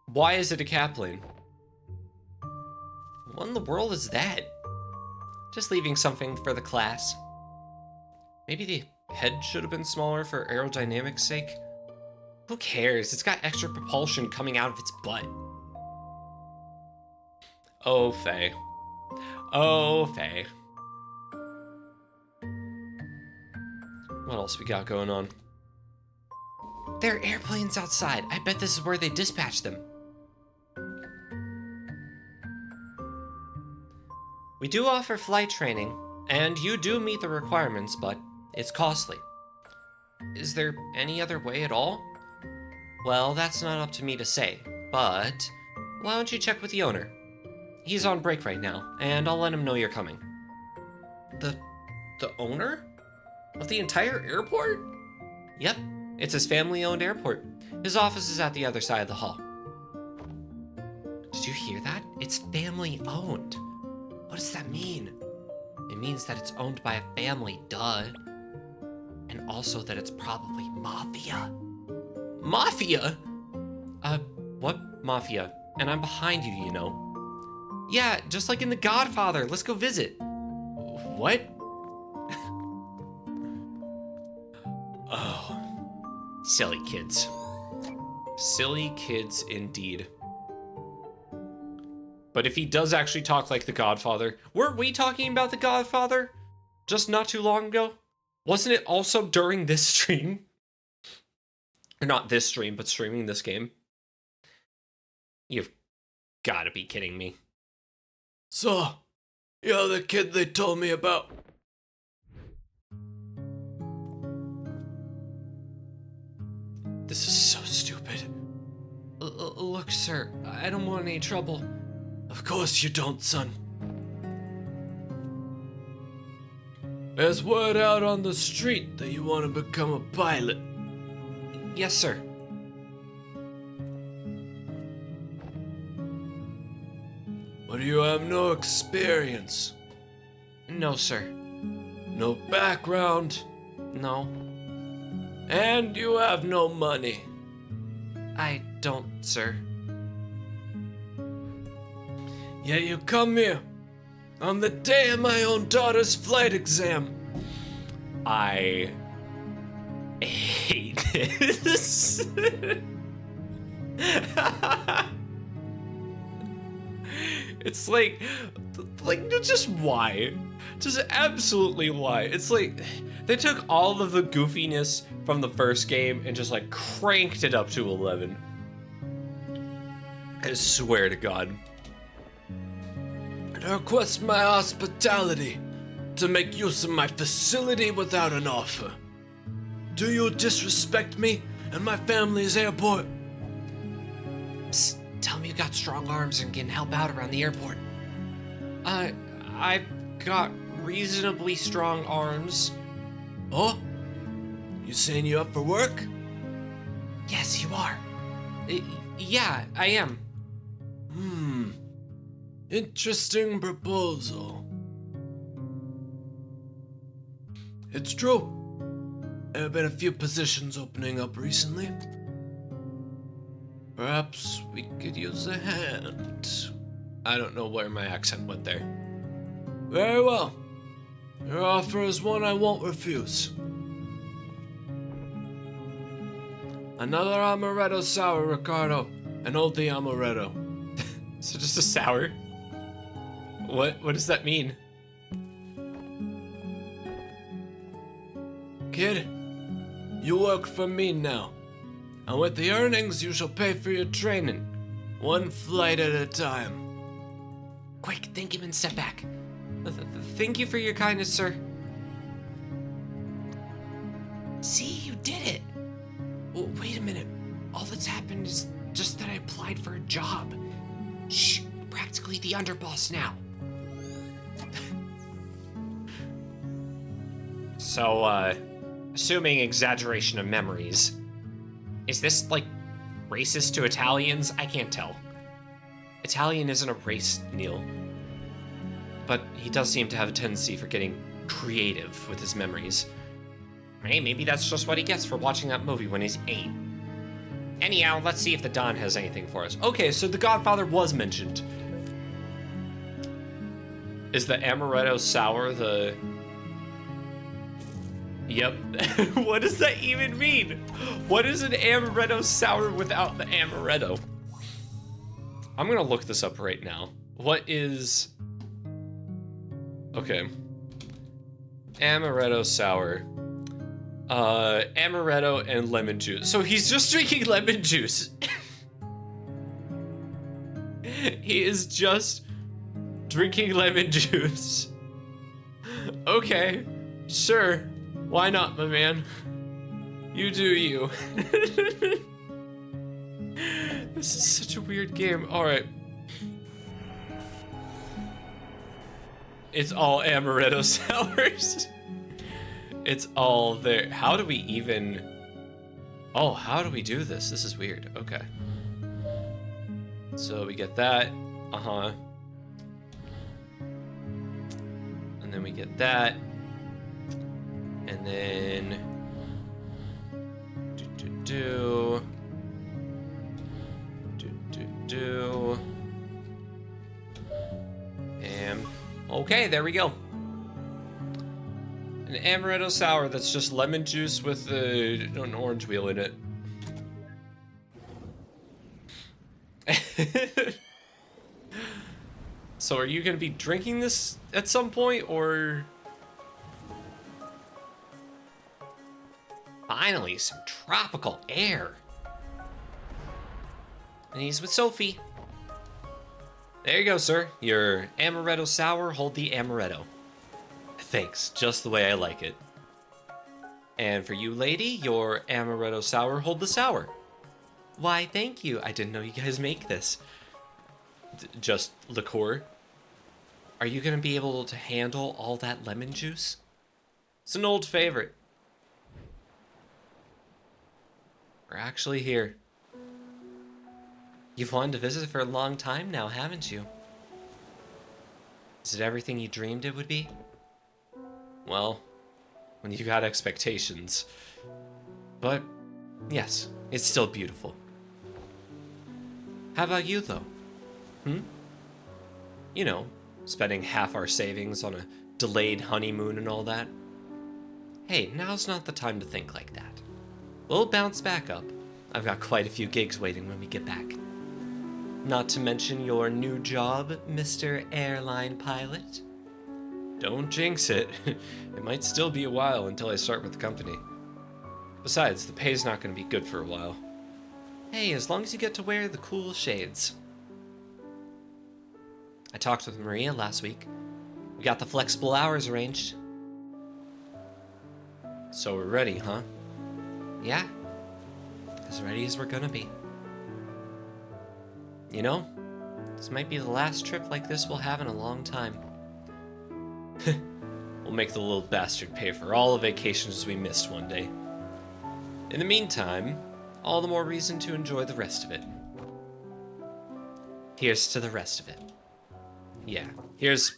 Why is it a cat plane? What in the world is that? Just leaving something for the class. Maybe the head should have been smaller for aerodynamics' sake. Who cares? It's got extra propulsion coming out of its butt. Oh, Faye. Oh, Faye. What else we got going on? There are airplanes outside. I bet this is where they dispatch them. We do offer flight training, and you do meet the requirements, but it's costly. Is there any other way at all? Well, that's not up to me to say, but why don't you check with the owner? He's on break right now, and I'll let him know you're coming. The owner? Of the entire airport? Yep, it's his family-owned airport. His office is at the other side of the hall. Did you hear that? It's family-owned. What does that mean? It means that it's owned by a family, duh. And also that it's probably mafia. Mafia? What mafia? And I'm behind you, you know. Yeah, just like in The Godfather. Let's go visit. What? Oh. Silly kids. Silly kids indeed. But if he does actually talk like The Godfather, weren't we talking about The Godfather just not too long ago? Wasn't it also during this stream? Or not this stream, but streaming this game? You've gotta be kidding me. So, you're the kid they told me about. This is so stupid. Look, sir, I don't want any trouble. Of course you don't, son. There's word out on the street that you want to become a pilot. Yes, sir. But you have no experience, No, sir. no background, No, and you have no money. I don't, sir. Yet you come here on the day of my own daughter's flight exam. I hate this. It's like just why? Just absolutely why? It's like they took all of the goofiness from the first game and just like cranked it up to 11. I swear to God. And I request my hospitality to make use of my facility without an offer. Do you disrespect me and my family's airport? Psst, tell me you got strong arms and can help out around the airport. I've got reasonably strong arms. Oh? You saying you up for work? Yes, you are. Yeah, I am. Interesting proposal. It's true. There have been a few positions opening up recently. Perhaps we could use a hand. I don't know where my accent went there. Very well. Your offer is one I won't refuse. Another amaretto sour, Ricardo. An oldie amaretto. So just a sour? What does that mean? Kid, you work for me now. And with the earnings, you shall pay for your training. One flight at a time. Quick, thank him and step back. Thank you for your kindness, sir. See, you did it. Oh, wait a minute. All that's happened is just that I applied for a job. Shh, practically the underboss now. So, assuming exaggeration of memories, is this, like, racist to Italians? I can't tell. Italian isn't a race, Neil. But he does seem to have a tendency for getting creative with his memories. Hey, maybe that's just what he gets for watching that movie when he's 8. Anyhow, let's see if the Don has anything for us. Okay, so The Godfather was mentioned. Is the amaretto sour the... Yep. What does that even mean? What is an amaretto sour without the amaretto? I'm gonna look this up right now. What is... Okay. Amaretto sour. Amaretto and lemon juice. So he's just drinking lemon juice. He is just drinking lemon juice. Okay, sure. Why not, my man? You do you. This is such a weird game. Alright. It's all amaretto sours. It's all there. How do we even... Oh, how do we do this? This is weird. Okay. So we get that. Uh-huh. And then we get that. And then... Do. And... Okay, there we go. An amaretto sour that's just lemon juice with an orange wheel in it. So are you gonna be drinking this at some point, or? Finally, some tropical air. And he's with Sophie. There you go, sir. Your amaretto sour, hold the amaretto. Thanks, just the way I like it. And for you, lady, your amaretto sour, hold the sour. Why, thank you. I didn't know you guys make this. Just liqueur. Are you gonna be able to handle all that lemon juice? It's an old favorite. We're actually here. You've wanted to visit for a long time now, haven't you? Is it everything you dreamed it would be? Well, when you got expectations. But, yes, it's still beautiful. How about you, though? You know, spending half our savings on a delayed honeymoon and all that. Hey, now's not the time to think like that. We'll bounce back up. I've got quite a few gigs waiting when we get back. Not to mention your new job, Mr. Airline Pilot. Don't jinx it. It might still be a while until I start with the company. Besides, the pay's not going to be good for a while. Hey, as long as you get to wear the cool shades. I talked with Maria last week. We got the flexible hours arranged. So we're ready, huh? Yeah. As ready as we're gonna be. You know, this might be the last trip like this we'll have in a long time. We'll make the little bastard pay for all the vacations we missed one day. In the meantime, all the more reason to enjoy the rest of it. Here's to the rest of it. Yeah, here's...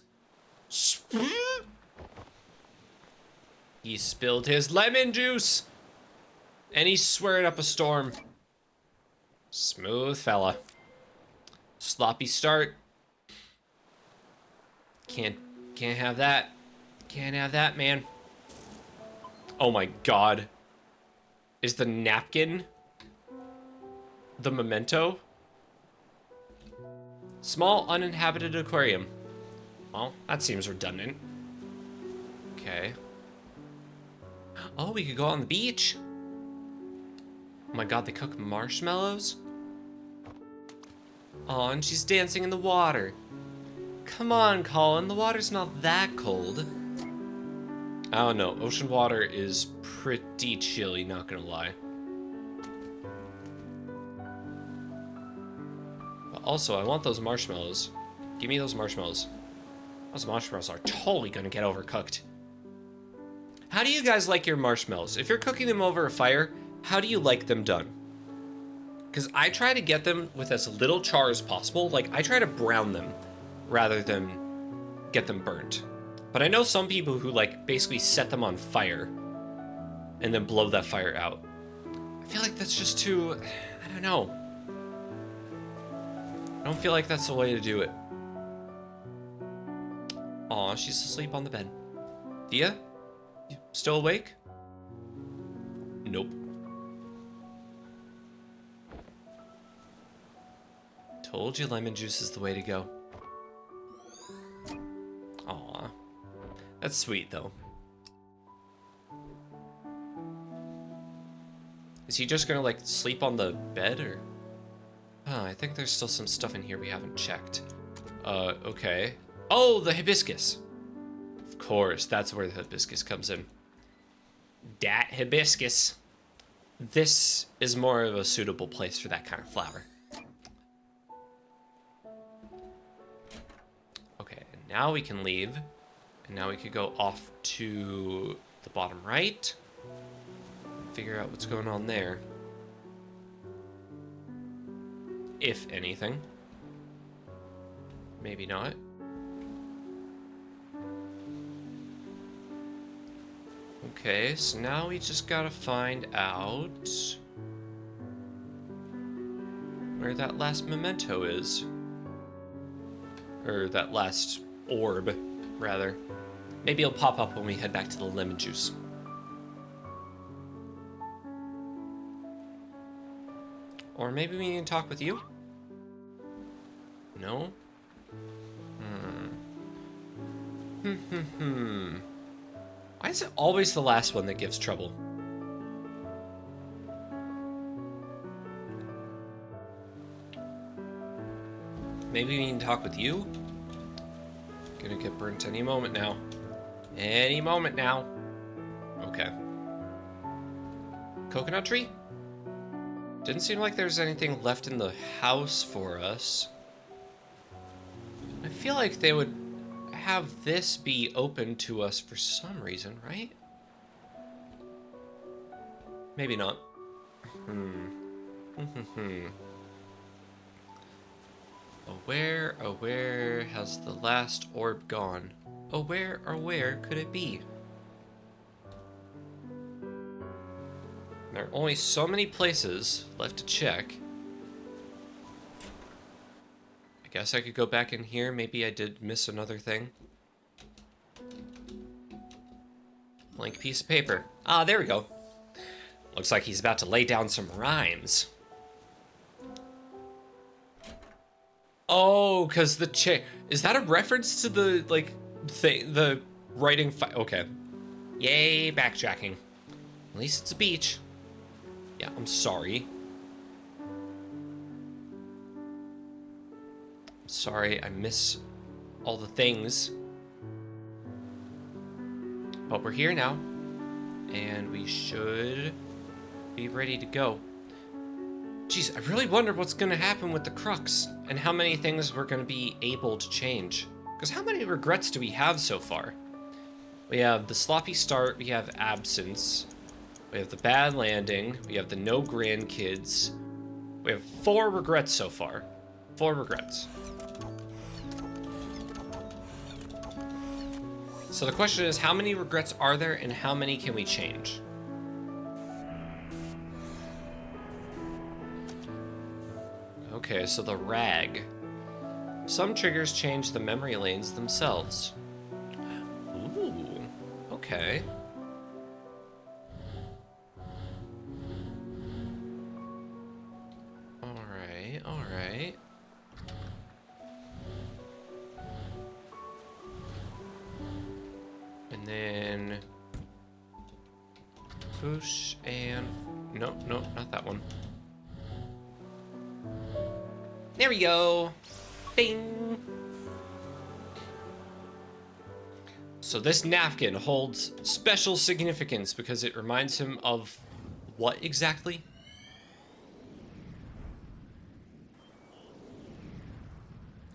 He spilled his lemon juice! And he's swearing up a storm. Smooth fella. Sloppy start. Can't have that. Can't have that, man. Oh my god. Is the napkin the memento? Small uninhabited aquarium. Well, that seems redundant. Okay. Oh, we could go on the beach. Oh my god, they cook marshmallows? Oh, and she's dancing in the water. Come on, Colin, the water's not that cold. I don't know, ocean water is pretty chilly, not gonna lie. But also, I want those marshmallows. Give me those marshmallows. Those marshmallows are totally gonna get overcooked. How do you guys like your marshmallows? If you're cooking them over a fire, how do you like them done? Because I try to get them with as little char as possible. Like, I try to brown them rather than get them burnt. But I know some people who, like, basically set them on fire and then blow that fire out. I feel like that's just too... I don't know. I don't feel like that's the way to do it. Aw, she's asleep on the bed. Thea? You still awake? Nope. Told you lemon juice is the way to go. Aw. That's sweet, though. Is he just gonna, like, sleep on the bed, or...? Oh, I think there's still some stuff in here we haven't checked. Okay. Oh, the hibiscus! Of course, that's where the hibiscus comes in. Dat hibiscus. This is more of a suitable place for that kind of flower. Okay, and now we can leave. And now we could go off to the bottom right. Figure out what's going on there. If anything. Maybe not. Okay, so now we just gotta find out where that last memento is. Or that last orb, rather. Maybe it'll pop up when we head back to the lemon juice. Or maybe we need to talk with you? No? Why is it always the last one that gives trouble? Maybe we need to talk with you? Gonna get burnt any moment now. Any moment now. Okay. Coconut tree? Didn't seem like there's anything left in the house for us. I feel like they would have this be open to us for some reason, right? Maybe not. Oh, where has the last orb gone? Oh, where could it be? There are only so many places left to check. I guess I could go back in here. Maybe I did miss another thing. Blank piece of paper. Ah, there we go. Looks like he's about to lay down some rhymes. Oh, because the chair. Is that a reference to the, like, thing, the writing? Okay. Yay, backtracking. At least it's a beach. Yeah, I'm sorry. I'm sorry, I miss all the things. But we're here now. And we should be ready to go. Jeez, I really wonder what's going to happen with the crux and how many things we're going to be able to change. Because how many regrets do we have so far? We have the sloppy start, we have absence, we have the bad landing, we have the no grandkids. We have 4 regrets so far. 4 regrets. So the question is, how many regrets are there and how many can we change? Okay, so the rag. Some triggers change the memory lanes themselves. Ooh, okay. Alright, alright. And then... push and... Nope, nope, not that one. There we go. Bing. So this napkin holds special significance because it reminds him of what exactly?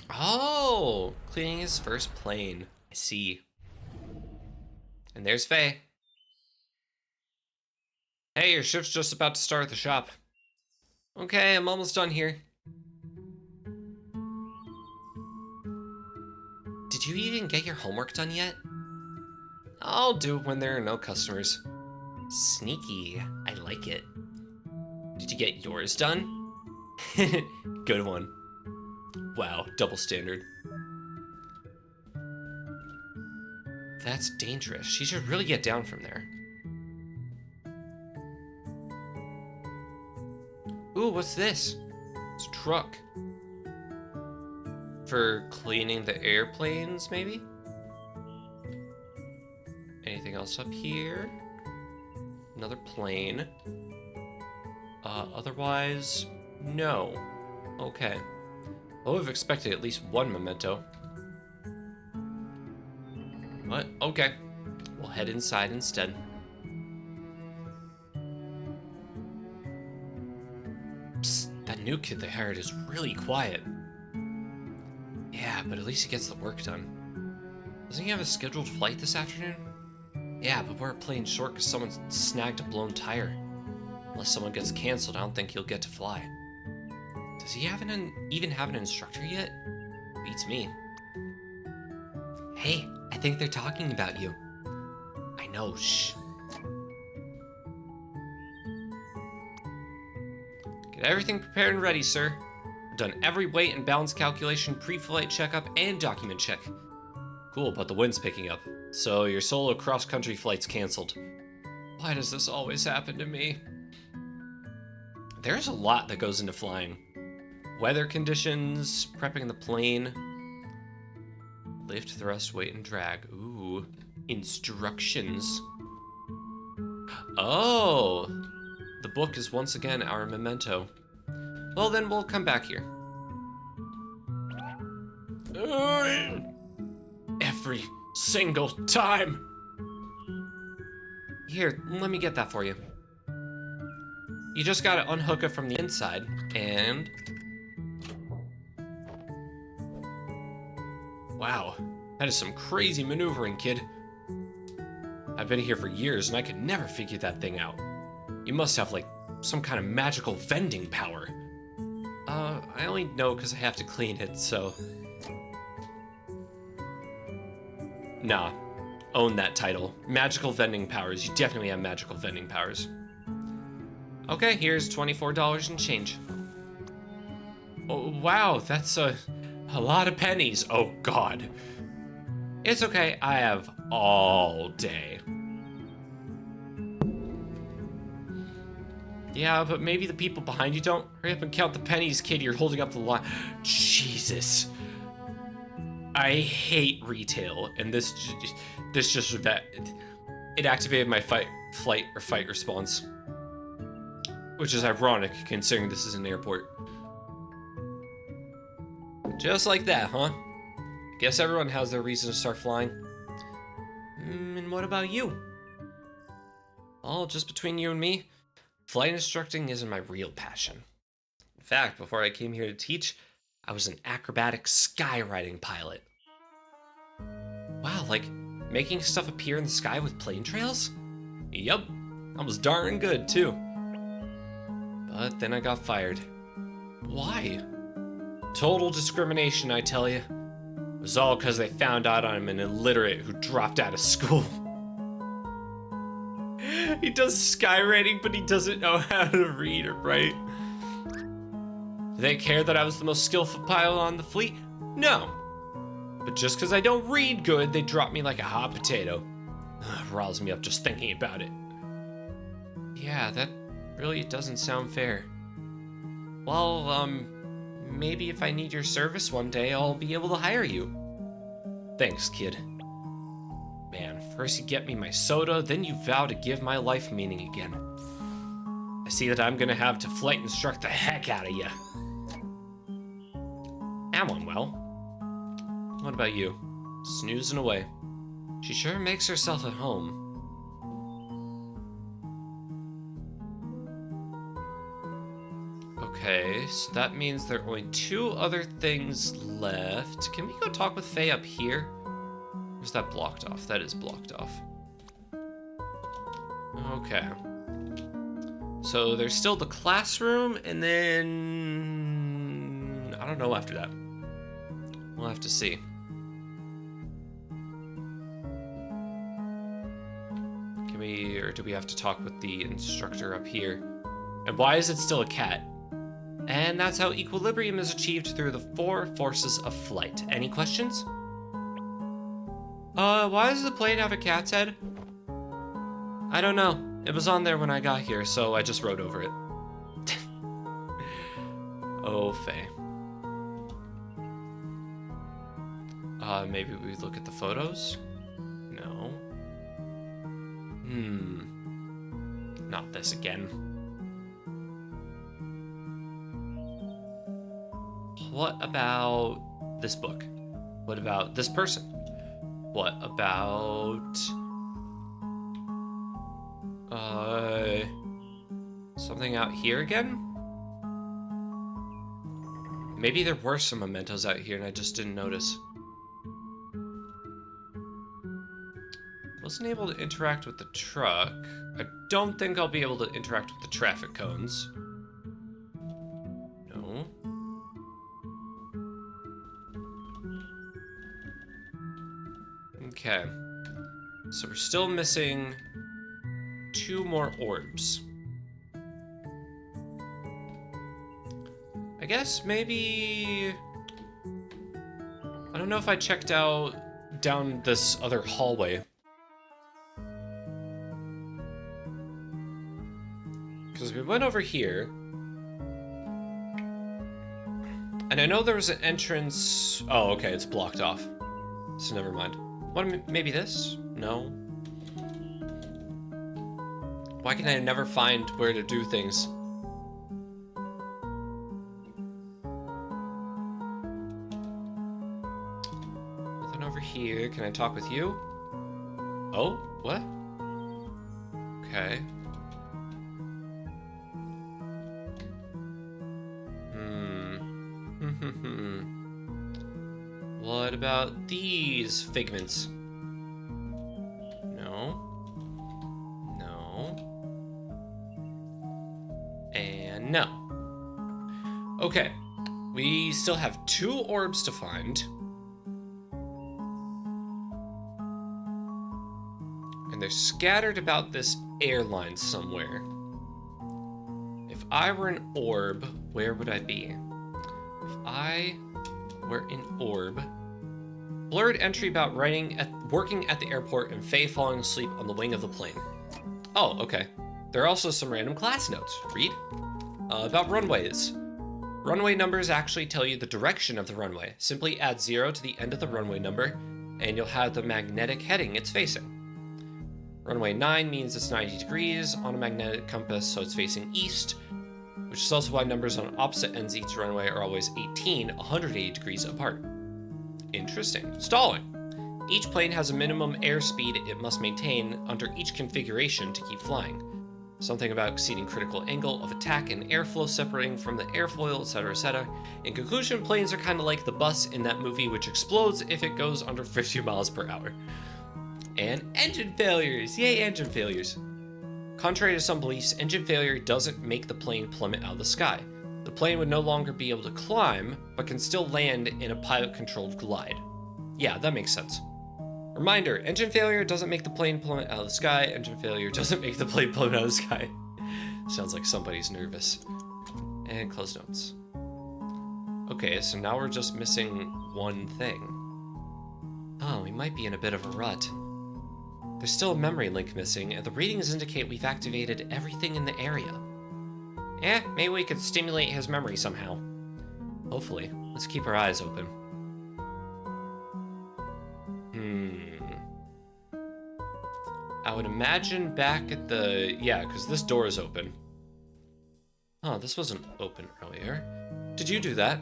Oh, cleaning his first plane. I see. And there's Faye. Hey, your shift's just about to start at the shop. Okay, I'm almost done here. Did you even get your homework done yet? I'll do it when there are no customers. Sneaky. I like it. Did you get yours done? Good one. Wow, double standard. That's dangerous. She should really get down from there. Ooh, what's this? It's a truck. For cleaning the airplanes, maybe? Anything else up here? Another plane. Otherwise, no. Okay. I would have expected at least one memento. What? Okay. We'll head inside instead. Psst, that new kid they hired is really quiet. Yeah, but at least he gets the work done. Doesn't he have a scheduled flight this afternoon? Yeah, but we're playing short because someone snagged a blown tire. Unless someone gets canceled, I don't think he'll get to fly. Does he even have an instructor yet? Beats me. Hey, I think they're talking about you. I know, shh. Get everything prepared and ready, sir. I've done every weight and balance calculation, pre-flight checkup, and document check. Cool, but the wind's picking up. So your solo cross-country flight's canceled. Why does this always happen to me? There's a lot that goes into flying. Weather conditions, prepping the plane. Lift, thrust, weight, and drag. Ooh, instructions. Oh, the book is once again our memento. Well, then we'll come back here. Every single time. Here, let me get that for you. You just gotta unhook it from the inside, and... Wow, that is some crazy maneuvering, kid. I've been here for years, and I could never figure that thing out. You must have, like, some kind of magical vending power. I only know because I have to clean it, so... Nah. Own that title. Magical vending powers. You definitely have magical vending powers. Okay, here's $24 and change. Oh, wow, that's a lot of pennies. Oh, God. It's okay, I have all day. Yeah, but maybe the people behind you don't. Hurry up and count the pennies, kid. You're holding up the line. Jesus. I hate retail, and this just that it activated my flight or fight response, which is ironic considering this is an airport. Just like that, huh? Guess everyone has their reason to start flying. And what about you? Well, just between you and me, flight instructing isn't my real passion. In fact, before I came here to teach, I was an acrobatic skywriting pilot. Wow, like making stuff appear in the sky with plane trails? Yup, I was darn good too. But then I got fired. Why? Total discrimination, I tell you. It was all because they found out I'm an illiterate who dropped out of school. He does skywriting, but he doesn't know how to read or write. Do they care that I was the most skillful pilot on the fleet? No. But just because I don't read good, they drop me like a hot potato. Riles me up just thinking about it. Yeah, that really doesn't sound fair. Well, maybe if I need your service one day, I'll be able to hire you. Thanks, kid. Man, first you get me my soda, then you vow to give my life meaning again. I see that I'm gonna have to flight instruct the heck out of you. That went well. What about you? Snoozing away. She sure makes herself at home. Okay, so that means there are only 2 other things left. Can we go talk with Faye up here? Or is that blocked off? That is blocked off. Okay. So there's still the classroom, and then... I don't know after that. We'll have to see. Can we, or do we have to talk with the instructor up here? And why is it still a cat? And that's how equilibrium is achieved through the 4 forces of flight. Any questions? Why does the plane have a cat's head? I don't know. It was on there when I got here, so I just wrote over it. Oh, Faye. Maybe we look at the photos? No. Not this again. What about this book? What about this person? What about... something out here again? Maybe there were some mementos out here and I just didn't notice. Wasn't able to interact with the truck. I don't think I'll be able to interact with the traffic cones. No. Okay. So we're still missing 2 more orbs. I guess maybe... I don't know if I checked out down this other hallway. Because we went over here. And I know there was an entrance... Oh, okay, it's blocked off. So never mind. What, maybe this? No. Why can I never find where to do things? Nothing over here. Can I talk with you? Oh, what? Okay. What about these figments? No. No. And no. Okay. We still have 2 orbs to find. And they're scattered about this airline somewhere. If I were an orb, where would I be? If I were an orb... Blurred entry about working at the airport and Faye falling asleep on the wing of the plane. Oh, okay. There are also some random class notes. Read. About runways. Runway numbers actually tell you the direction of the runway. Simply add 0 to the end of the runway number, and you'll have the magnetic heading it's facing. Runway 9 means it's 90 degrees on a magnetic compass, so it's facing east, which is also why numbers on opposite ends of each runway are always 180 degrees apart. Interesting. Stalling. Each plane has a minimum airspeed it must maintain under each configuration to keep flying. Something about exceeding critical angle of attack and airflow separating from the airfoil, etc., etc. In conclusion, planes are kind of like the bus in that movie, which explodes if it goes under 50 miles per hour. And engine failures! Yay, engine failures! Contrary to some beliefs, engine failure doesn't make the plane plummet out of the sky. The plane would no longer be able to climb, but can still land in a pilot-controlled glide. Yeah, that makes sense. Reminder, engine failure doesn't make the plane plummet out of the sky. Engine failure doesn't make the plane plummet out of the sky. Sounds like somebody's nervous. And close notes. Okay, so now we're just missing one thing. Oh, we might be in a bit of a rut. There's still a memory link missing, and the readings indicate we've activated everything in the area. Maybe we could stimulate his memory somehow. Hopefully. Let's keep our eyes open. I would imagine back at the... Yeah, because this door is open. Oh, this wasn't open earlier. Did you do that?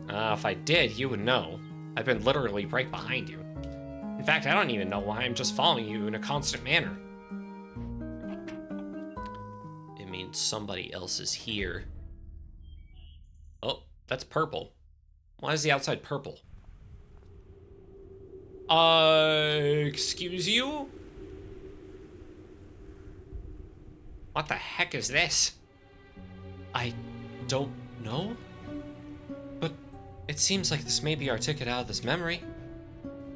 If I did, you would know. I've been literally right behind you. In fact, I don't even know why I'm just following you in a constant manner. It means somebody else is here. Oh, that's purple. Why is the outside purple? Excuse you? What the heck is this? I don't know, but it seems like this may be our ticket out of this memory.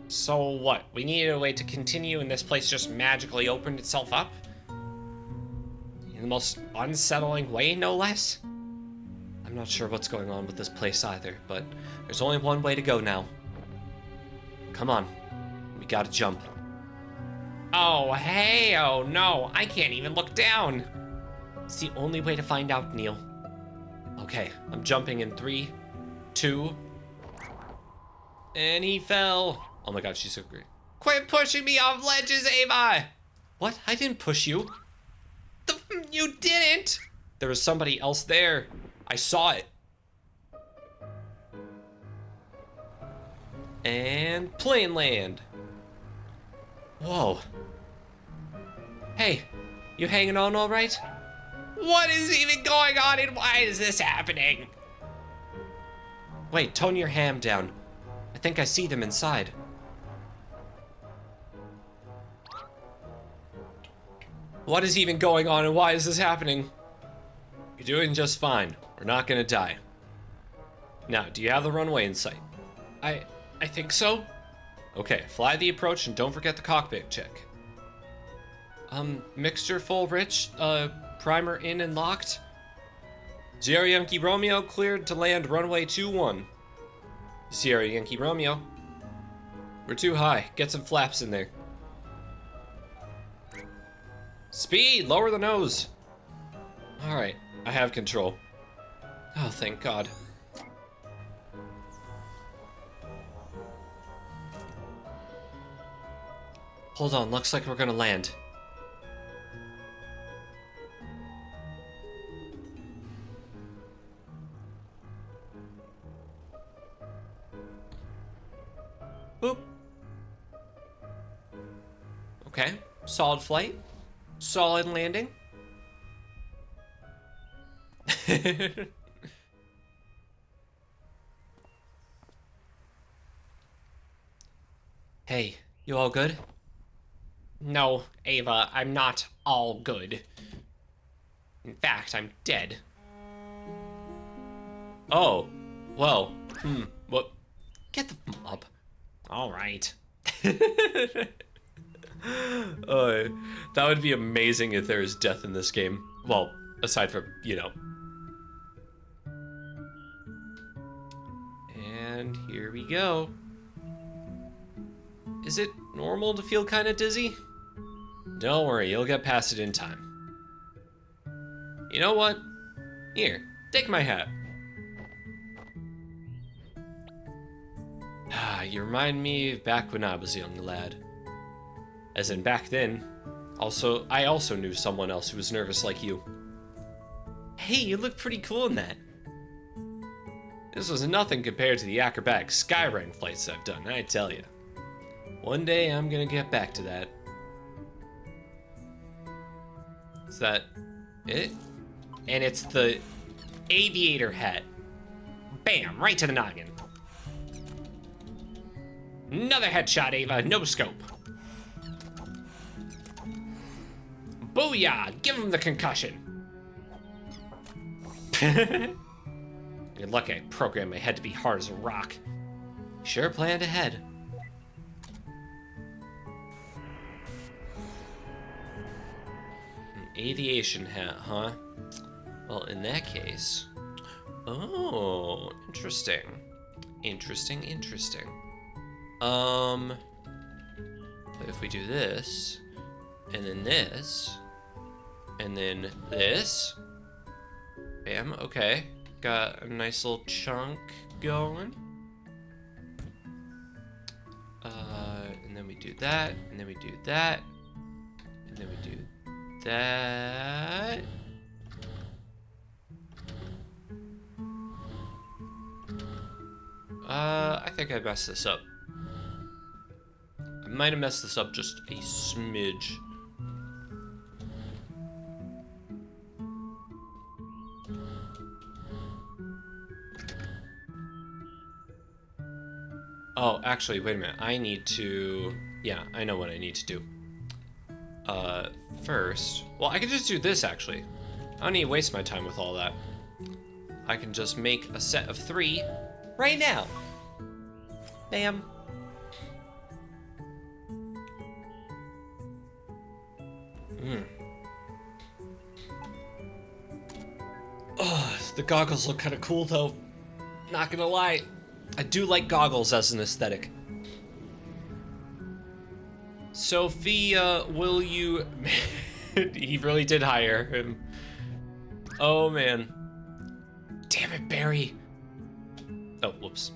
So what? We needed a way to continue and this place just magically opened itself up? In the most unsettling way, no less? I'm not sure what's going on with this place either, but there's only one way to go now. Come on, we gotta jump. Oh, hey, oh no, I can't even look down. It's the only way to find out, Neil. Okay, I'm jumping in 3, 2, and he fell. Oh my god, she's so great. Quit pushing me off ledges, Ava! What? I didn't push you. You didn't! There was somebody else there. I saw it. And plane land. Whoa. Hey, you hanging on all right? What is even going on and why is this happening? Wait, tone your ham down. I think I see them inside. What is even going on and why is this happening? You're doing just fine. We're not gonna die. Now, do you have the runway in sight? I think so. Okay, fly the approach and don't forget the cockpit check. Mixture full rich, primer in and locked. Sierra Yankee Romeo cleared to land runway 21. Sierra Yankee Romeo. We're too high. Get some flaps in there. Speed! Lower the nose! Alright, I have control. Oh, thank God. Hold on, looks like we're gonna land. Boop. Okay, solid flight. Solid landing. Hey, you all good? No, Ava, I'm not all good. In fact, I'm dead. Oh, Well, what? Get the up. All right. That would be amazing if there is death in this game. Well, aside from, you know. And here we go. Is it normal to feel kind of dizzy? Don't worry, you'll get past it in time. You know what? Here, take my hat. You remind me of back when I was a young lad. As in back then, I also knew someone else who was nervous like you. Hey, you look pretty cool in that. This was nothing compared to the acrobatic skyride flights I've done, I tell you. One day I'm gonna get back to that. Is that it? And it's the aviator hat. Bam, right to the noggin. Another headshot, Ava, no scope. Booyah, give him the concussion. You're lucky I programmed my head to be hard as a rock. Sure planned ahead. An aviation hat, huh? Well, in that case... Oh, interesting. Interesting. If we do this, and then this, and then this... Bam, okay. Got a nice little chunk going. And then we do that, and then we do that, and then we do that. I think I messed this up. I might have messed this up just a smidge. Oh, actually, wait a minute. I need to... Yeah, I know what I need to do. First... Well, I can just do this, actually. I don't need to waste my time with all that. I can just make a set of 3 right now. Bam. Oh, the goggles look kind of cool, though. Not gonna lie. I do like goggles as an aesthetic. Sophia, will you... He really did hire him. Oh, man. Damn it, Barry. Oh, whoops.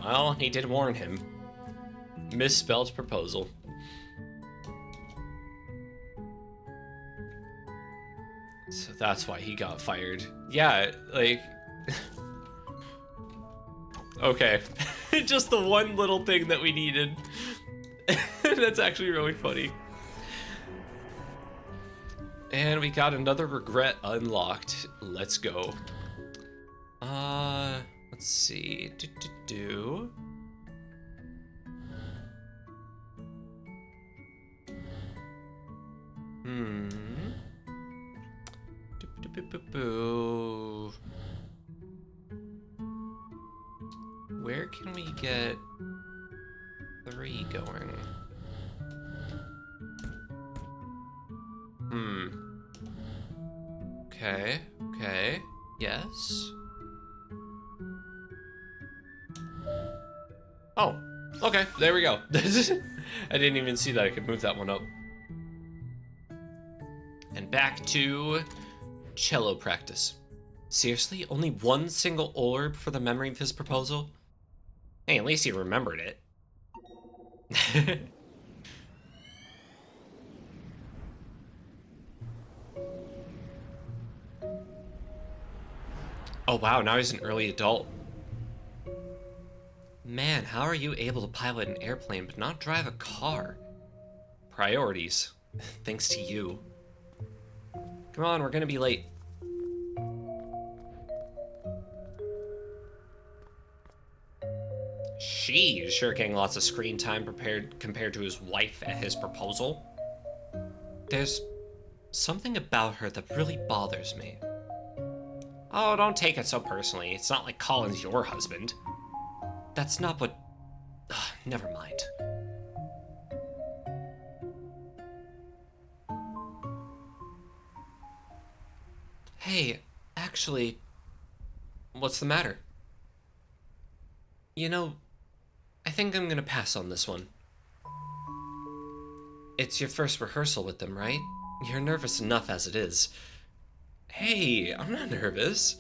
Well, he did warn him. Misspelled proposal. So that's why he got fired. Yeah, like... Okay. Just the one little thing that we needed. That's actually really funny. And we got another regret unlocked. Let's go. Let's see. Where can we get 3 going? Okay, yes. Oh, okay, there we go. I didn't even see that I could move that one up. And back to cello practice. Seriously, only one single orb for the memory of his proposal? Hey, at least he remembered it. Oh wow, now he's an early adult. Man, how are you able to pilot an airplane but not drive a car? Priorities. Thanks to you. Come on, we're gonna be late. She's sure getting lots of screen time compared to his wife at his proposal. There's something about her that really bothers me. Oh, don't take it so personally. It's not like Colin's your husband. That's not what... Ugh, never mind. Hey, actually, what's the matter? You know, I think I'm gonna pass on this one. It's your first rehearsal with them, right? You're nervous enough as it is. Hey, I'm not nervous.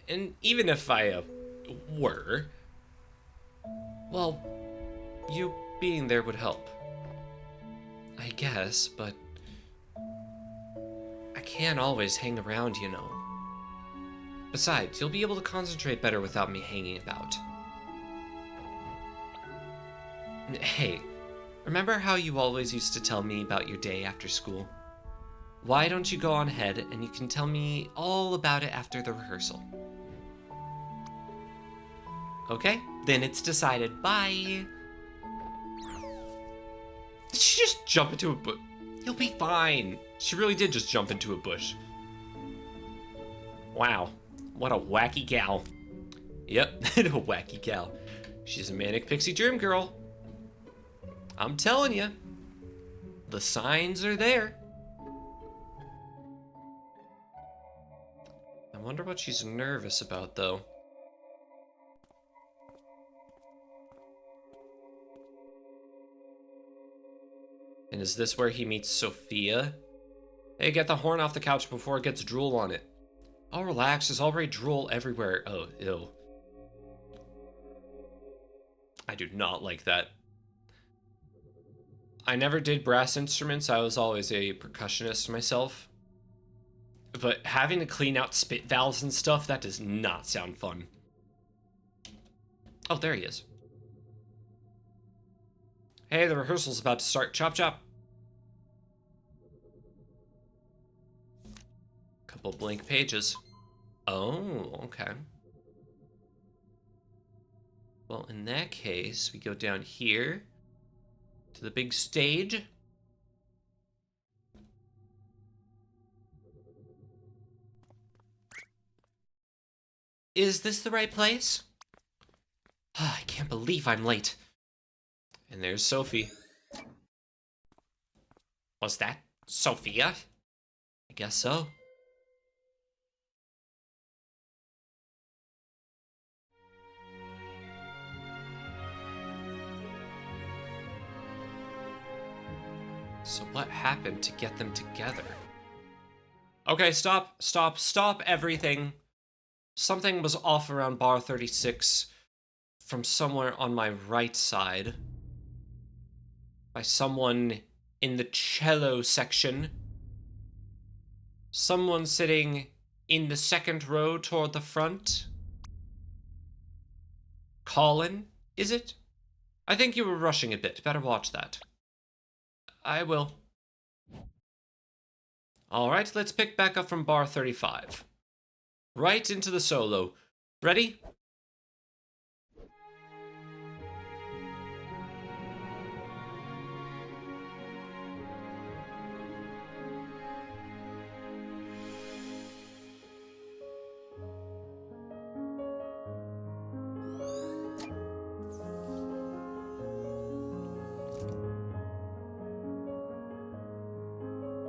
And even if I were, well, you being there would help. I guess, but I can't always hang around, you know. Besides, you'll be able to concentrate better without me hanging about. Hey, remember how you always used to tell me about your day after school? Why don't you go on ahead and you can tell me all about it after the rehearsal? Okay, then it's decided. Bye. Did she just jump into a bush? You'll be fine. She really did just jump into a bush. Wow, what a wacky gal. Yep, a wacky gal. She's a manic pixie dream girl. I'm telling you, the signs are there. I wonder what she's nervous about, though. And is this where he meets Sophia? Hey, get the horn off the couch before it gets drool on it. Oh, relax, there's already drool everywhere. Oh, ew. I do not like that. I never did brass instruments. I was always a percussionist myself. But having to clean out spit valves and stuff, that does not sound fun. Oh, there he is. Hey, the rehearsal's about to start. Chop, chop. Couple blank pages. Oh, okay. Well, in that case, we go down here to the big stage. Is this the right place? I can't believe I'm late. And there's Sophie. Was that Sophia? I guess so. So what happened to get them together? Okay, stop everything. Something was off around bar 36 from somewhere on my right side. By someone in the cello section. Someone sitting in the second row toward the front. Colin, is it? I think you were rushing a bit. Better watch that. I will. Alright, let's pick back up from bar 35. Right into the solo. Ready?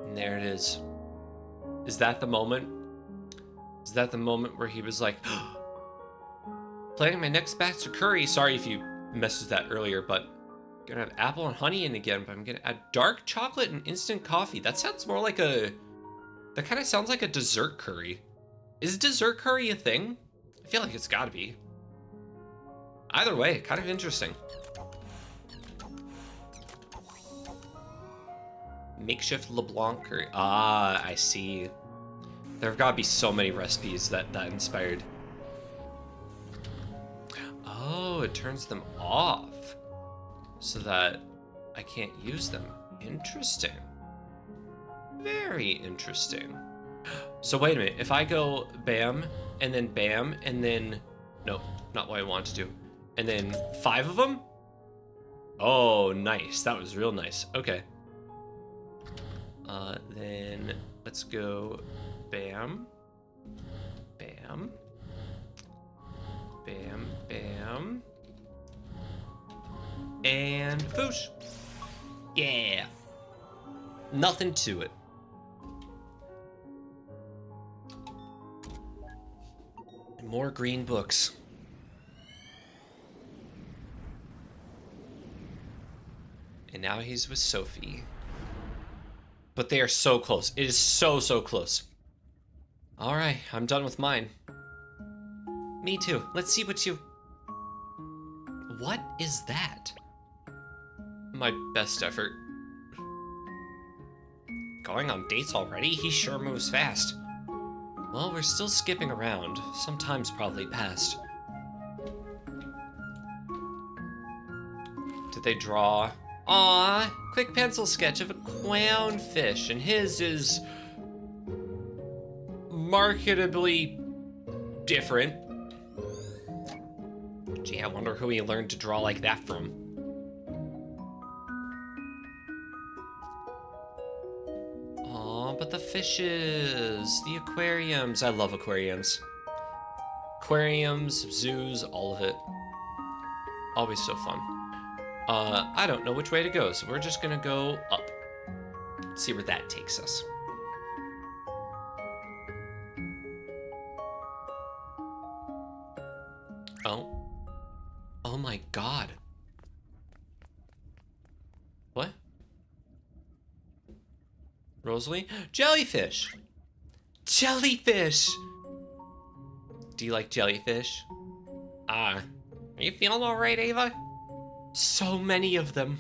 And there it is. Is that the moment? Is that the moment where he was like, planning my next batch of curry? Sorry if you messaged that earlier, but gonna have apple and honey in again, but I'm gonna add dark chocolate and instant coffee. That sounds more like that kind of sounds like a dessert curry. Is dessert curry a thing? I feel like it's gotta be. Either way, kind of interesting. Makeshift LeBlanc curry. Ah, I see. There have got to be so many recipes that inspired. Oh, it turns them off so that I can't use them. Interesting. Very interesting. So wait a minute. If I go bam, and then... No, not what I want to do. And then 5 of them? Oh, nice. That was real nice. Okay. Then let's go bam, bam, bam, bam, and foosh. Yeah. Nothing to it. And more green books. And now he's with Sophie. But they are so close. It is so, so close. All right, I'm done with mine. Me too. Let's see what you... What is that? My best effort. Going on dates already? He sure moves fast. Well, we're still skipping around. Some time's probably passed. Did they draw? Aw, quick pencil sketch of a clownfish, and his is marketably different. Gee, I wonder who he learned to draw like that from. Aw, but the fishes, the aquariums. I love aquariums. Aquariums, zoos, all of it. Always so fun. I don't know which way to go, so we're just gonna go up. Let's see where that takes us. Oh. Oh my god. What? Rosalie? Jellyfish! Jellyfish! Do you like jellyfish? Are you feeling alright, Ava? So many of them.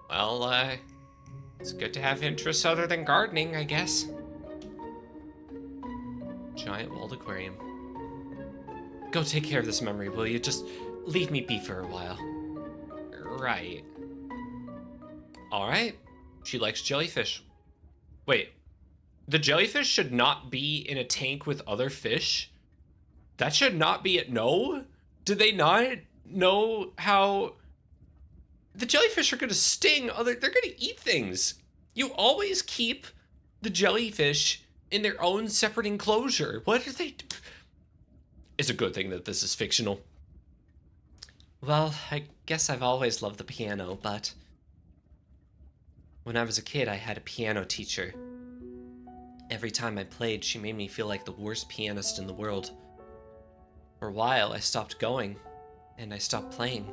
Well, it's good to have interests other than gardening, I guess. Giant walled aquarium. Go take care of this memory, will you? Just leave me be for a while. Right. Alright. She likes jellyfish. Wait. The jellyfish should not be in a tank with other fish? That should not be it. No? Did they not know how... The jellyfish are going to sting other... They're going to eat things. You always keep the jellyfish in their own separate enclosure. What are they... It's a good thing that this is fictional. Well, I guess I've always loved the piano, but... When I was a kid, I had a piano teacher. Every time I played, she made me feel like the worst pianist in the world. For a while, I stopped going, and I stopped playing.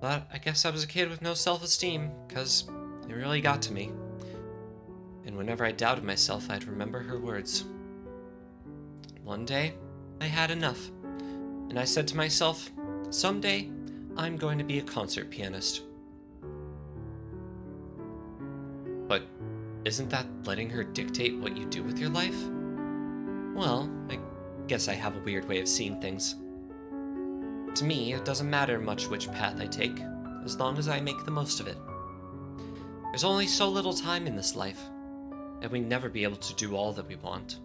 But I guess I was a kid with no self-esteem, because it really got to me. And whenever I doubted myself, I'd remember her words. One day, I had enough, and I said to myself, someday, I'm going to be a concert pianist. But isn't that letting her dictate what you do with your life? Well, I guess I have a weird way of seeing things. To me, it doesn't matter much which path I take, as long as I make the most of it. There's only so little time in this life, and we never be able to do all that we want.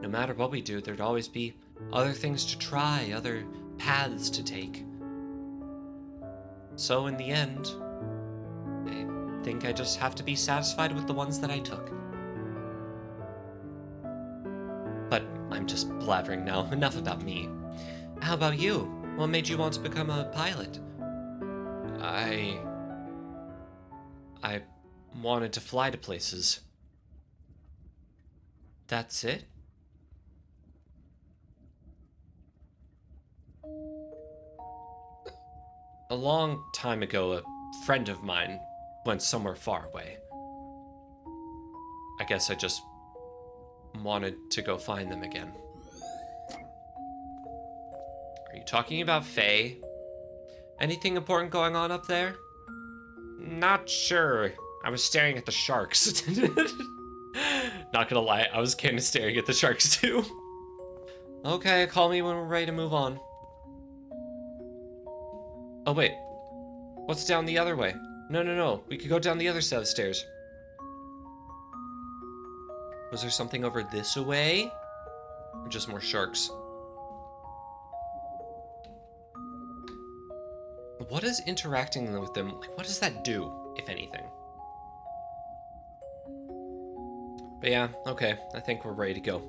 No matter what we do, there'd always be other things to try, other paths to take. So in the end, I think I just have to be satisfied with the ones that I took. But I'm just blabbering now. Enough about me. How about you? What made you want to become a pilot? I wanted to fly to places. That's it? A long time ago, a friend of mine went somewhere far away. I guess I just wanted to go find them again. Are you talking about Faye? Anything important going on up there? Not sure. I was staring at the sharks. Not gonna lie, I was kind of staring at the sharks too. Okay, call me when we're ready to move on. Oh wait, what's down the other way? No, we could go down the other set of stairs. Was there something over this way? Or just more sharks? What is interacting with them, like, what does that do, if anything? But yeah, okay. I think we're ready to go.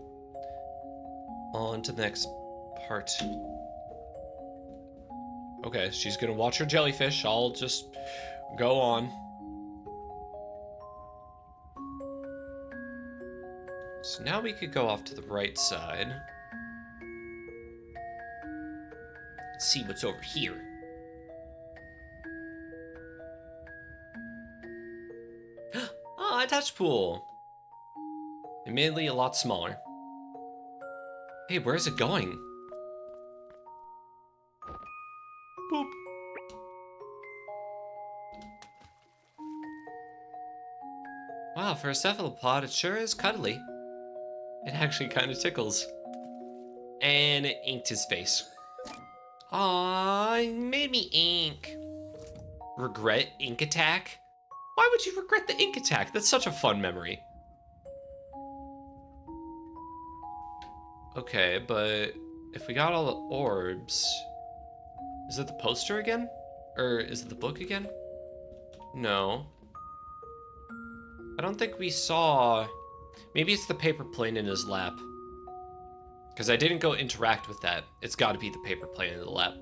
On to the next part. Okay, she's gonna watch her jellyfish. I'll just go on. So now we could go off to the right side. Let's see what's over here. Ah, a touch pool. Admittedly, a lot smaller. Hey, where's it going? Boop. Wow, for a cephalopod, it sure is cuddly. It actually kind of tickles. And it inked his face. Aw, it made me ink. Regret ink attack? Why would you regret the ink attack? That's such a fun memory. Okay, but if we got all the orbs... Is it the poster again? Or is it the book again? No. I don't think we saw... Maybe it's the paper plane in his lap. Because I didn't go interact with that. It's got to be the paper plane in the lap.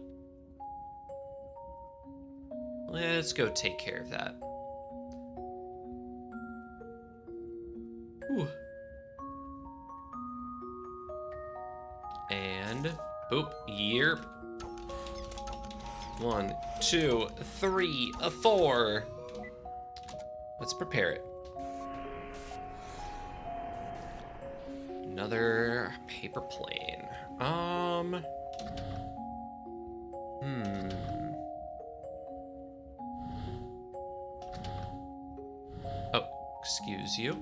Let's go take care of that. Ooh. And boop, yerp. 1, 2, 3, 4. Let's prepare it. Another paper plane. Oh, excuse you.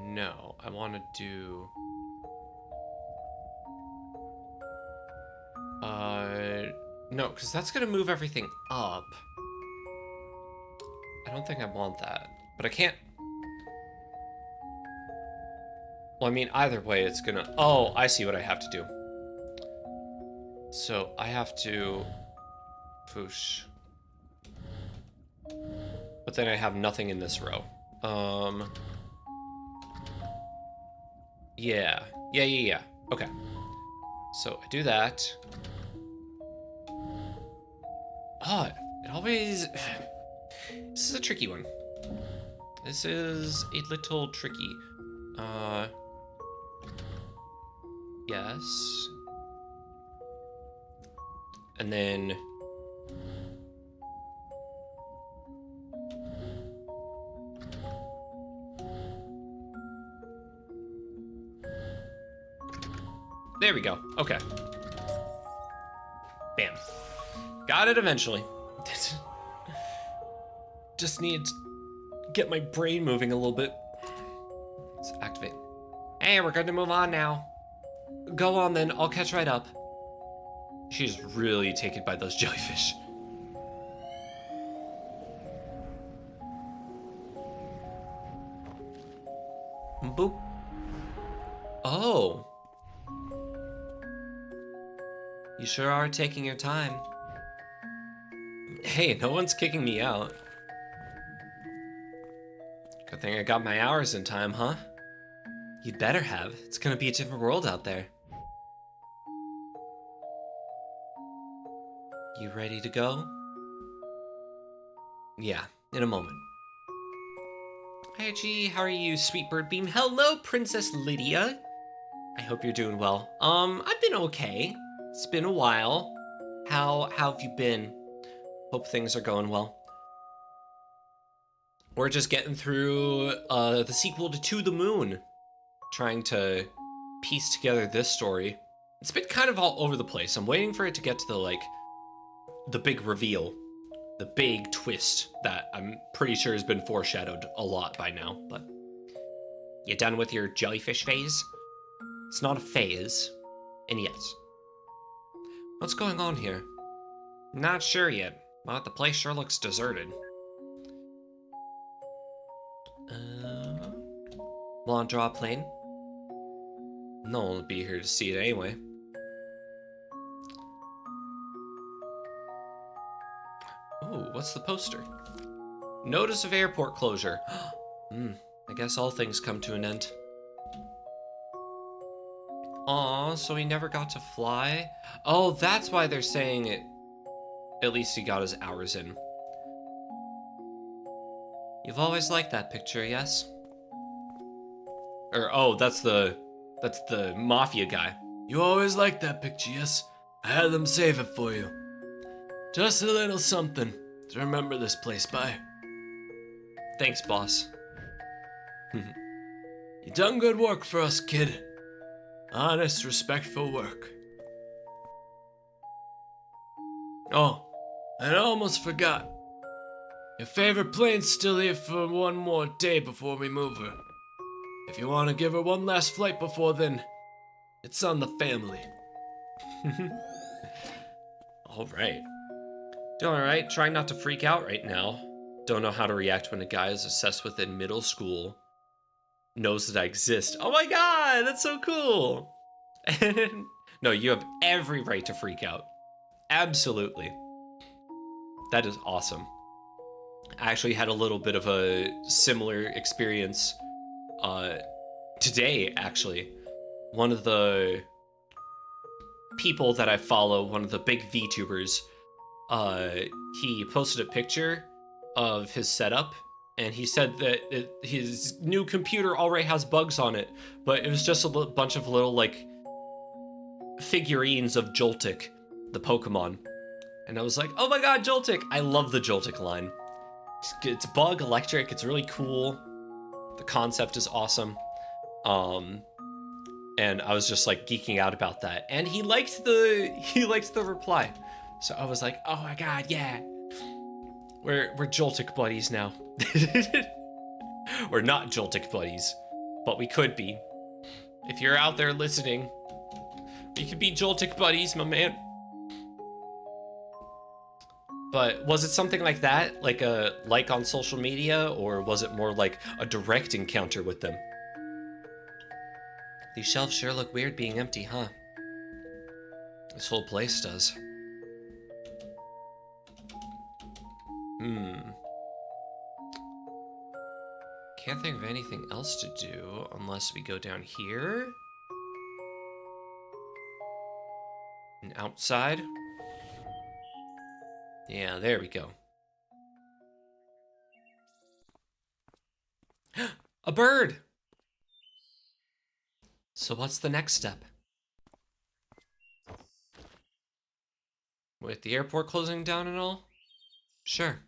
No, I want to do... No, because that's going to move everything up. I don't think I want that, but I can't... Well, I mean, either way, it's going to... Oh, I see what I have to do. So, I have to... Poosh. But then I have nothing in this row. Yeah. Yeah. Okay. So I do that. Oh, it always... This is a tricky one. This is a little tricky. Yes. And then... There we go. Okay. Bam. Got it eventually. Just need to get my brain moving a little bit. Let's activate. Hey, we're good to move on now. Go on then, I'll catch right up. She's really taken by those jellyfish. Boop. Oh. You sure are taking your time. Hey, no one's kicking me out. Good thing I got my hours in time, huh? You'd better have. It's gonna be a different world out there. You ready to go? Yeah, in a moment. Hi, G. How are you, sweet bird beam? Hello, Princess Lydia. I hope you're doing well. I've been okay. It's been a while. How have you been? Hope things are going well. We're just getting through the sequel to the Moon. Trying to piece together this story. It's been kind of all over the place. I'm waiting for it to get to the big reveal. The big twist that I'm pretty sure has been foreshadowed a lot by now, but... You done with your jellyfish phase? It's not a phase. And yes. What's going on here? Not sure yet, but the place sure looks deserted. Want to draw a plane? No one will be here to see it anyway. Ooh, what's the poster? Notice of airport closure. I guess all things come to an end. Aw, so he never got to fly? Oh, that's why they're saying it. At least he got his hours in. You've always liked that picture, yes? Or, oh, that's the mafia guy. You always liked that picture, yes? I had them save it for you. Just a little something to remember this place by. Thanks, boss. You done good work for us, kid. Honest, respectful work. Oh, and I almost forgot. Your favorite plane's still here for one more day before we move her. If you want to give her one last flight before then, it's on the family. Alright. Doing alright, trying not to freak out right now. Don't know how to react when a guy is assessed within middle school knows that I exist. Oh my god, that's so cool! No, you have every right to freak out. Absolutely. That is awesome. I actually had a little bit of a similar experience today, actually. One of the people that I follow, one of the big VTubers, he posted a picture of his setup, and he said that his new computer already has bugs on it, but it was just a bunch of little, like, figurines of Joltik, the Pokemon. And I was like, oh my god, Joltik! I love the Joltik line. It's bug electric, it's really cool. The concept is awesome. And I was just like geeking out about that. And he liked the reply. So I was like, oh my god, yeah. We're Joltik buddies now. We're not Joltik buddies, but we could be. If you're out there listening, we could be Joltik buddies, my man. But was it something like that? Like a like on social media? Or was it more like a direct encounter with them? These shelves sure look weird being empty, huh? This whole place does. Can't think of anything else to do unless we go down here. And outside. Yeah, there we go. A bird! So what's the next step? With the airport closing down and all? Sure.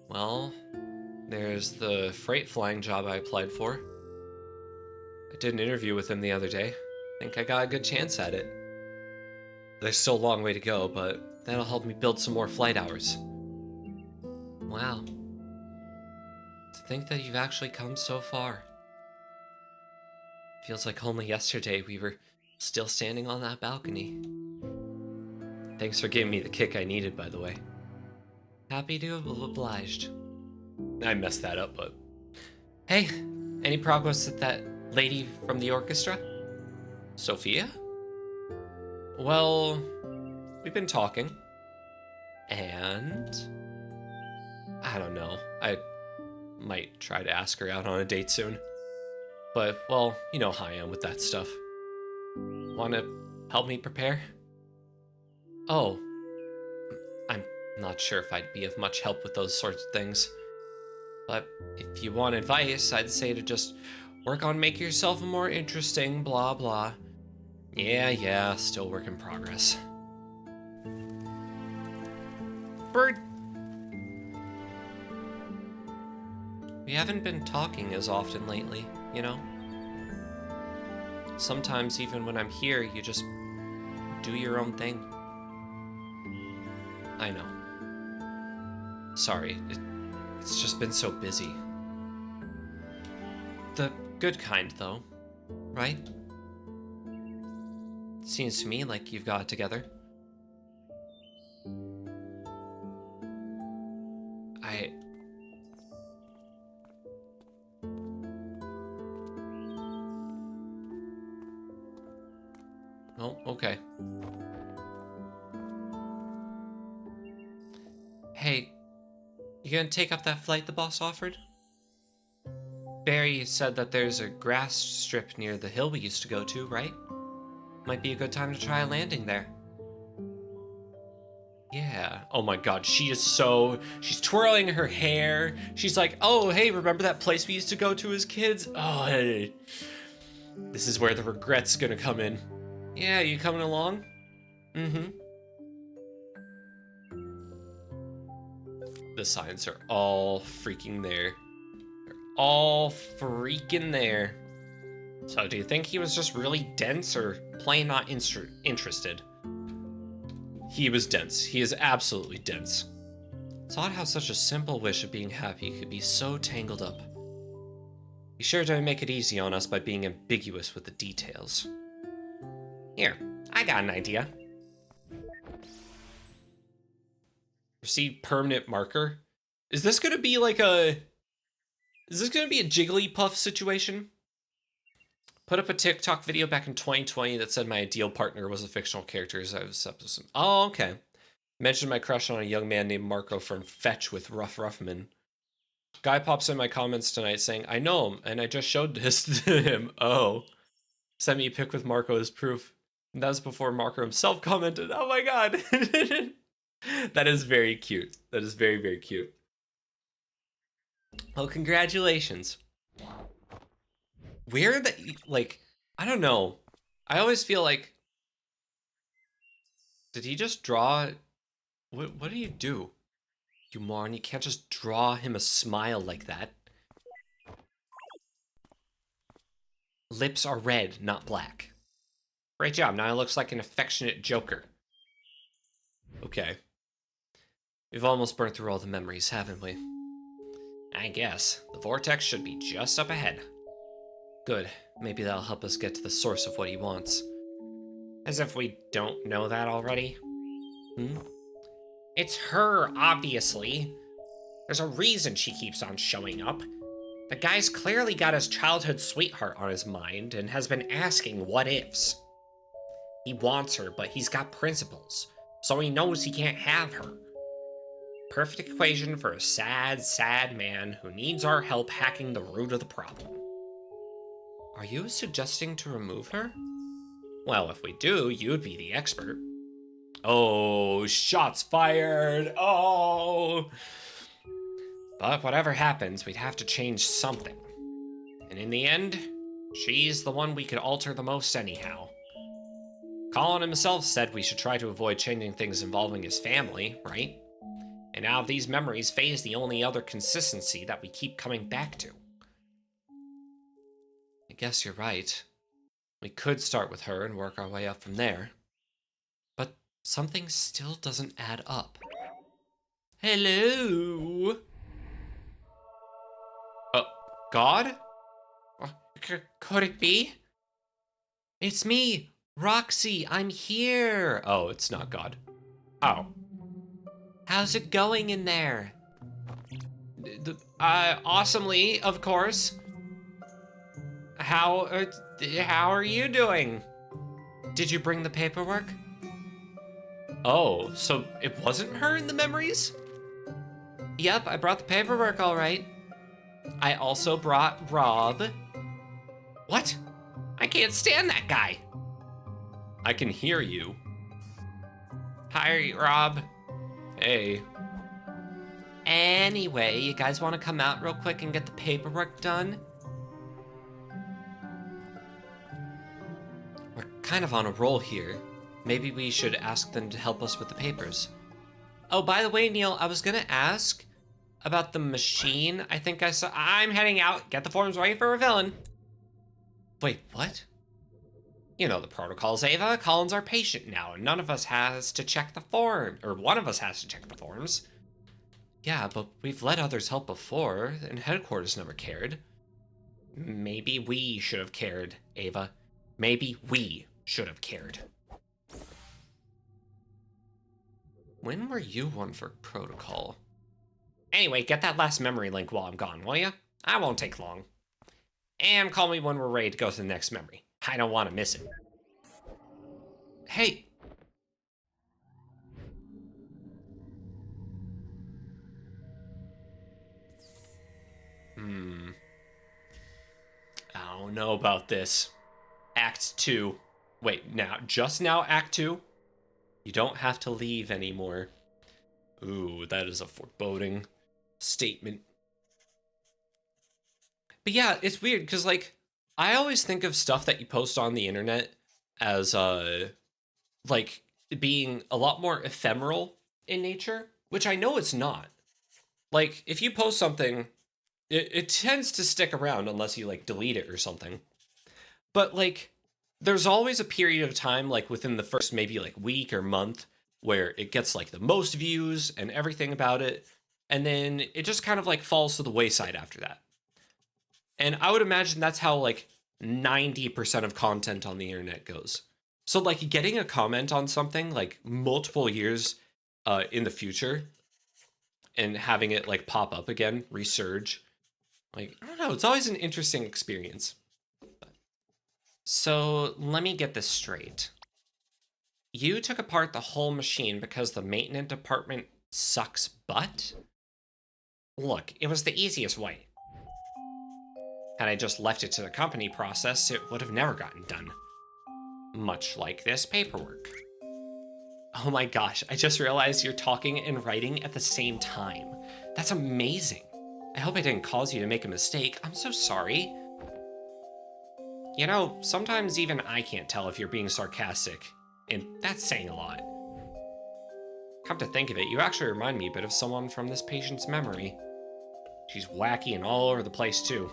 Well, there's the freight flying job I applied for. I did an interview with him the other day. Think I got a good chance at it. There's still a long way to go, but that'll help me build some more flight hours. Wow. To think that you've actually come so far. Feels like only yesterday we were still standing on that balcony. Thanks for giving me the kick I needed, by the way. Happy to have obliged. I messed that up, but... Hey, any progress with that lady from the orchestra? Sophia? Well, we've been talking. And... I don't know. I might try to ask her out on a date soon. But, well, you know how I am with that stuff. Wanna help me prepare? Oh. I'm not sure if I'd be of much help with those sorts of things. But if you want advice, I'd say to just work on making yourself more interesting, blah blah. Yeah, still work in progress. Bird! We haven't been talking as often lately, you know? Sometimes even when I'm here, you just do your own thing. I know. Sorry, it's just been so busy. The good kind, though, right? Seems to me like you've got it together. Oh, okay. Hey, you gonna take up that flight the boss offered? Barry said that there's a grass strip near the hill we used to go to, right? Might be a good time to try a landing there. Yeah. Oh my god, she's twirling her hair. She's like, oh, hey, remember that place we used to go to as kids? Oh, hey. This is where the regret's gonna come in. Yeah, you coming along? Mm-hmm. The signs are all freaking there. They're all freaking there. So do you think he was just really dense or plain not interested? He was dense. He is absolutely dense. It's odd how such a simple wish of being happy could be so tangled up. He sure didn't make it easy on us by being ambiguous with the details. Here, I got an idea. Receive permanent marker. Is this gonna be like a... Is this gonna be a Jigglypuff situation? Put up a TikTok video back in 2020 that said my ideal partner was a fictional character as I was up to some... Oh, okay. Mentioned my crush on a young man named Marco from Fetch with Ruff Ruffman. Guy pops in my comments tonight saying, I know him, and I just showed this to him. Oh. Sent me a pic with Marco as proof. And that was before Marco himself commented. Oh my god. That is very cute. That is very, very cute. Well, congratulations. Weird that, like, I don't know. I always feel like... Did he just draw... What do you do? You moron, you can't just draw him a smile like that. Lips are red, not black. Great job, now he looks like an affectionate Joker. Okay. We've almost burned through all the memories, haven't we? I guess. The vortex should be just up ahead. Good. Maybe that'll help us get to the source of what he wants. As if we don't know that already. Hmm? It's her, obviously. There's a reason she keeps on showing up. The guy's clearly got his childhood sweetheart on his mind and has been asking what ifs. He wants her, but he's got principles, so he knows he can't have her. Perfect equation for a sad, sad man who needs our help hacking the root of the problem. Are you suggesting to remove her? Well, if we do, you'd be the expert. Oh, shots fired. Oh. But whatever happens, we'd have to change something. And in the end, she's the one we could alter the most anyhow. Colin himself said we should try to avoid changing things involving his family, right? And out of these memories, Faye is the only other consistency that we keep coming back to. I guess you're right. We could start with her and work our way up from there. But something still doesn't add up. Hello? God? Could it be? It's me, Roxy, I'm here. Oh, it's not God. Oh. How's it going in there? Awesomely, of course. How are you doing? Did you bring the paperwork? Oh, so it wasn't her in the memories? Yep, I brought the paperwork all right. I also brought Rob. What? I can't stand that guy. I can hear you. Hi, Rob. Hey. Anyway, you guys want to come out real quick and get the paperwork done? We're kind of on a roll here. Maybe we should ask them to help us with the papers. Oh, by the way, Neil, I was gonna ask about the machine. I think I saw... I'm heading out. Get the forms ready for a villain. Wait, what? You know the protocols, Ava. Colin's our patient now, and none of us has to check the form. Or one of us has to check the forms. Yeah, but we've let others help before, and headquarters never cared. Maybe we should have cared, Ava. Maybe we should have cared. When were you one for protocol? Anyway, get that last memory link while I'm gone, will ya? I won't take long. And call me when we're ready to go to the next memory. I don't want to miss it. Hey. I don't know about this. Act 2. Wait, just now Act 2? You don't have to leave anymore. Ooh, that is a foreboding statement. But yeah, it's weird because like I always think of stuff that you post on the internet as like being a lot more ephemeral in nature, which I know it's not. Like if you post something, it tends to stick around unless you like delete it or something. But like there's always a period of time like within the first maybe like week or month where it gets like the most views and everything about it, and then it just kind of like falls to the wayside after that. And I would imagine that's how like 90% of content on the internet goes. So like getting a comment on something like multiple years in the future and having it like pop up again, resurge, like I don't know, it's always an interesting experience. So let me get this straight. You took apart the whole machine because the maintenance department sucks butt? Look, it was the easiest way. Had I just left it to the company process, it would have never gotten done. Much like this paperwork. Oh my gosh, I just realized you're talking and writing at the same time. That's amazing. I hope I didn't cause you to make a mistake. I'm so sorry. You know, sometimes even I can't tell if you're being sarcastic, and that's saying a lot. Come to think of it, you actually remind me a bit of someone from this patient's memory. She's wacky and all over the place too.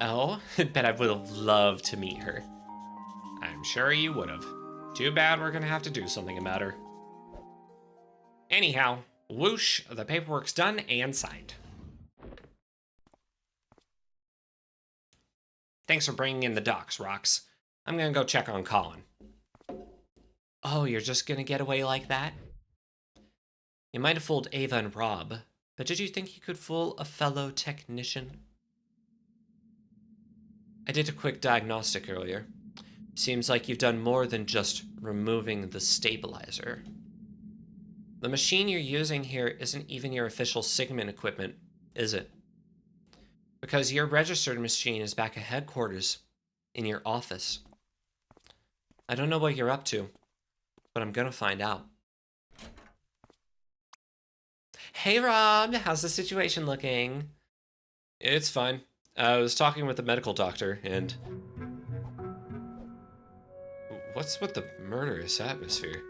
Oh, bet I would have loved to meet her. I'm sure you would have. Too bad we're gonna have to do something about her. Anyhow, whoosh, the paperwork's done and signed. Thanks for bringing in the docs, Rox. I'm gonna go check on Colin. Oh, you're just gonna get away like that? You might have fooled Ava and Rob, but did you think you could fool a fellow technician? I did a quick diagnostic earlier. Seems like you've done more than just removing the stabilizer. The machine you're using here isn't even your official Sigmund equipment, is it? Because your registered machine is back at headquarters, in your office. I don't know what you're up to, but I'm gonna find out. Hey Rob, how's the situation looking? It's fine. I was talking with the medical doctor, and... What's with the murderous atmosphere?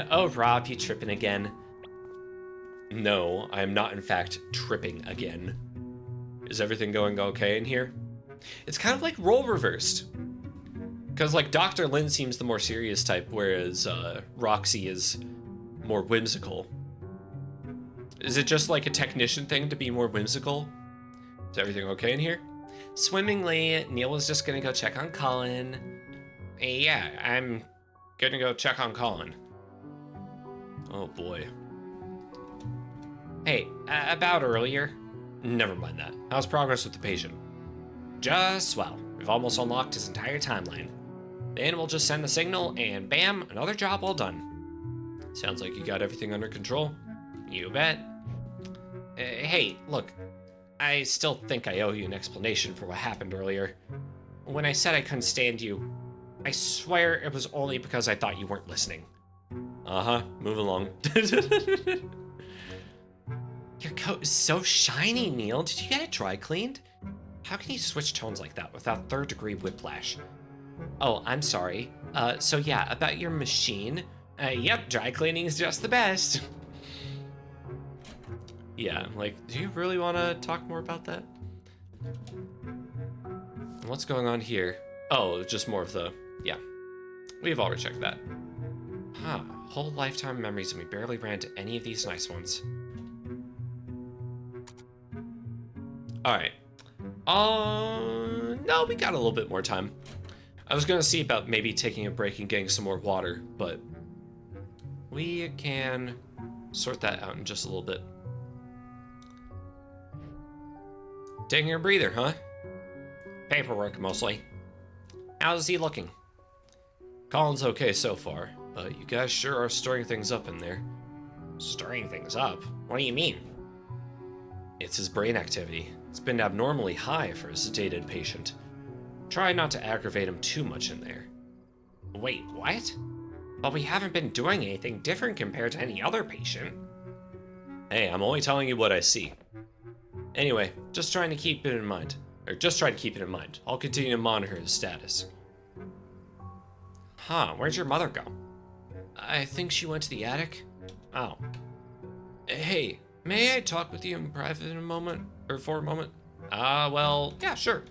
Oh, Rob, you tripping again? No, I am not in fact tripping again. Is everything going okay in here? It's kind of like role reversed. Because like Dr. Lin seems the more serious type, whereas Roxy is more whimsical. Is it just like a technician thing to be more whimsical? Is everything okay in here? Swimmingly. Neil was just gonna go check on Colin. Yeah, I'm gonna go check on Colin. Oh boy. Hey, about earlier. Never mind that. How's progress with the patient? Just swell. We've almost unlocked his entire timeline. Then we'll just send the signal and bam, another job well done. Sounds like you got everything under control. You bet. Hey, look. I still think I owe you an explanation for what happened earlier. When I said I couldn't stand you, I swear it was only because I thought you weren't listening. Uh-huh, move along. Your coat is so shiny, Neil. Did you get it dry cleaned? How can you switch tones like that without third-degree whiplash? Oh, I'm sorry. So yeah, about your machine. Yep, dry cleaning is just the best. Yeah, like, do you really want to talk more about that? What's going on here? Oh, just more of the... Yeah, we've already checked that. Huh, whole lifetime memories and we barely ran to any of these nice ones. Alright. No, we got a little bit more time. I was gonna see about maybe taking a break and getting some more water, but we can sort that out in just a little bit. Taking a breather, huh? Paperwork, mostly. How's he looking? Colin's okay so far, but you guys sure are stirring things up in there. Stirring things up? What do you mean? It's his brain activity. It's been abnormally high for a sedated patient. Try not to aggravate him too much in there. Wait, what? But we haven't been doing anything different compared to any other patient. Hey, I'm only telling you what I see. Anyway, just trying to keep it in mind. Or just try to keep it in mind. I'll continue to monitor his status. Huh, where'd your mother go? I think she went to the attic. Oh. Hey, may I talk with you in private in a moment? Or for a moment? Well, yeah, sure.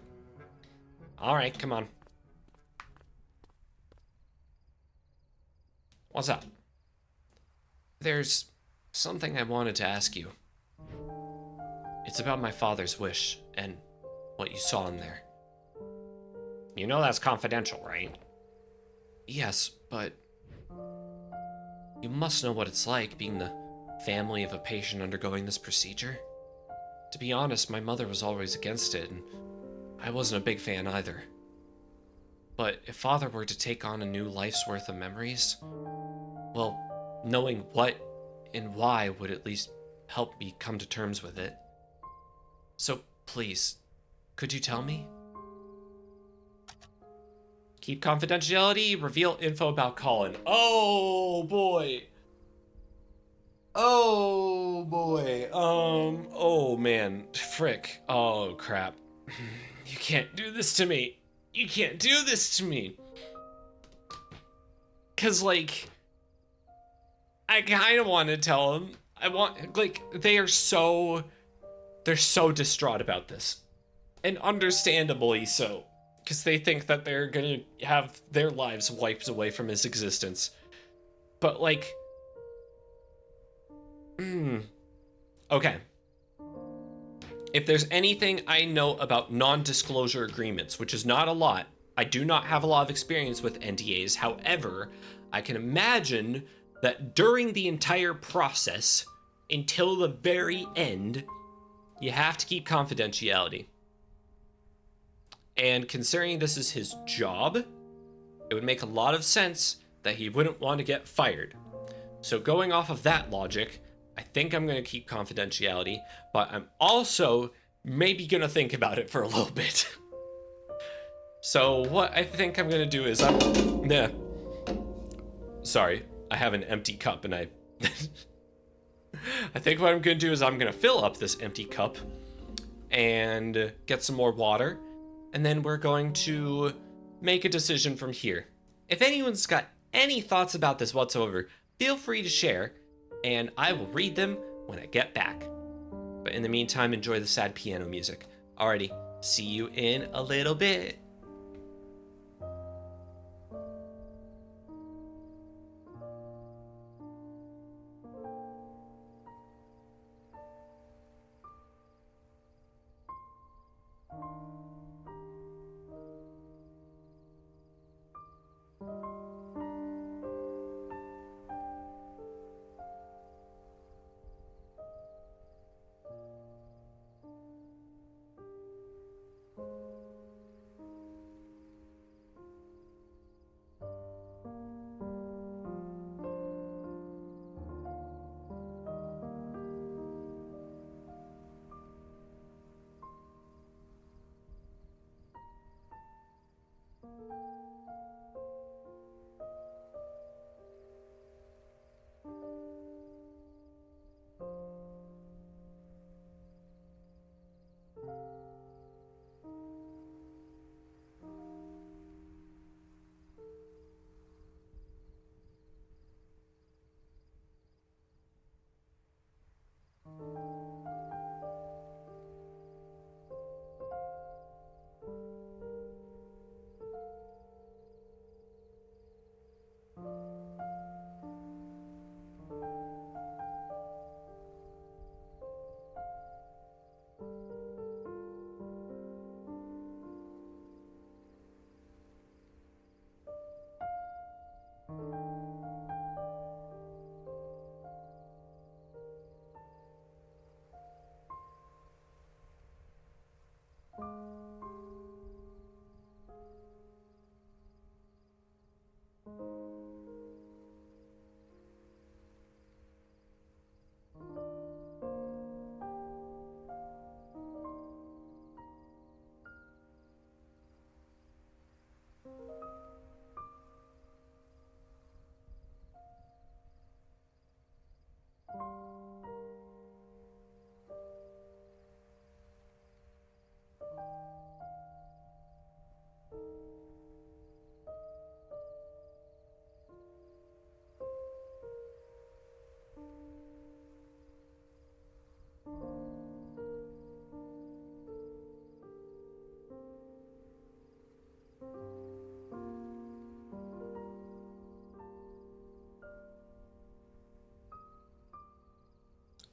Alright, come on. What's up? There's something I wanted to ask you. It's about my father's wish and what you saw in there. You know that's confidential, right? Yes, but you must know what it's like being the family of a patient undergoing this procedure. To be honest, my mother was always against it, and I wasn't a big fan either. But if father were to take on a new life's worth of memories, well, knowing what and why would at least help me come to terms with it. So please, could you tell me? Keep confidentiality, reveal info about Colin. Oh boy. Oh boy. Oh man. Frick. Oh crap. You can't do this to me. You can't do this to me. 'Cause like, I kind of want to tell him. They're so distraught about this. And understandably so. Because they think that they're gonna have their lives wiped away from his existence. But like, okay. If there's anything I know about non-disclosure agreements, which is not a lot, I do not have a lot of experience with NDAs. However, I can imagine that during the entire process, until the very end, you have to keep confidentiality. And considering this is his job, it would make a lot of sense that he wouldn't want to get fired. So going off of that logic, I think I'm going to keep confidentiality, but I'm also maybe going to think about it for a little bit. So what I think I'm going to do is Sorry, I have an empty cup and I think what I'm going to do is I'm going to fill up this empty cup and get some more water. And then we're going to make a decision from here. If anyone's got any thoughts about this whatsoever, feel free to share, and I will read them when I get back. But in the meantime, enjoy the sad piano music. Alrighty, see you in a little bit.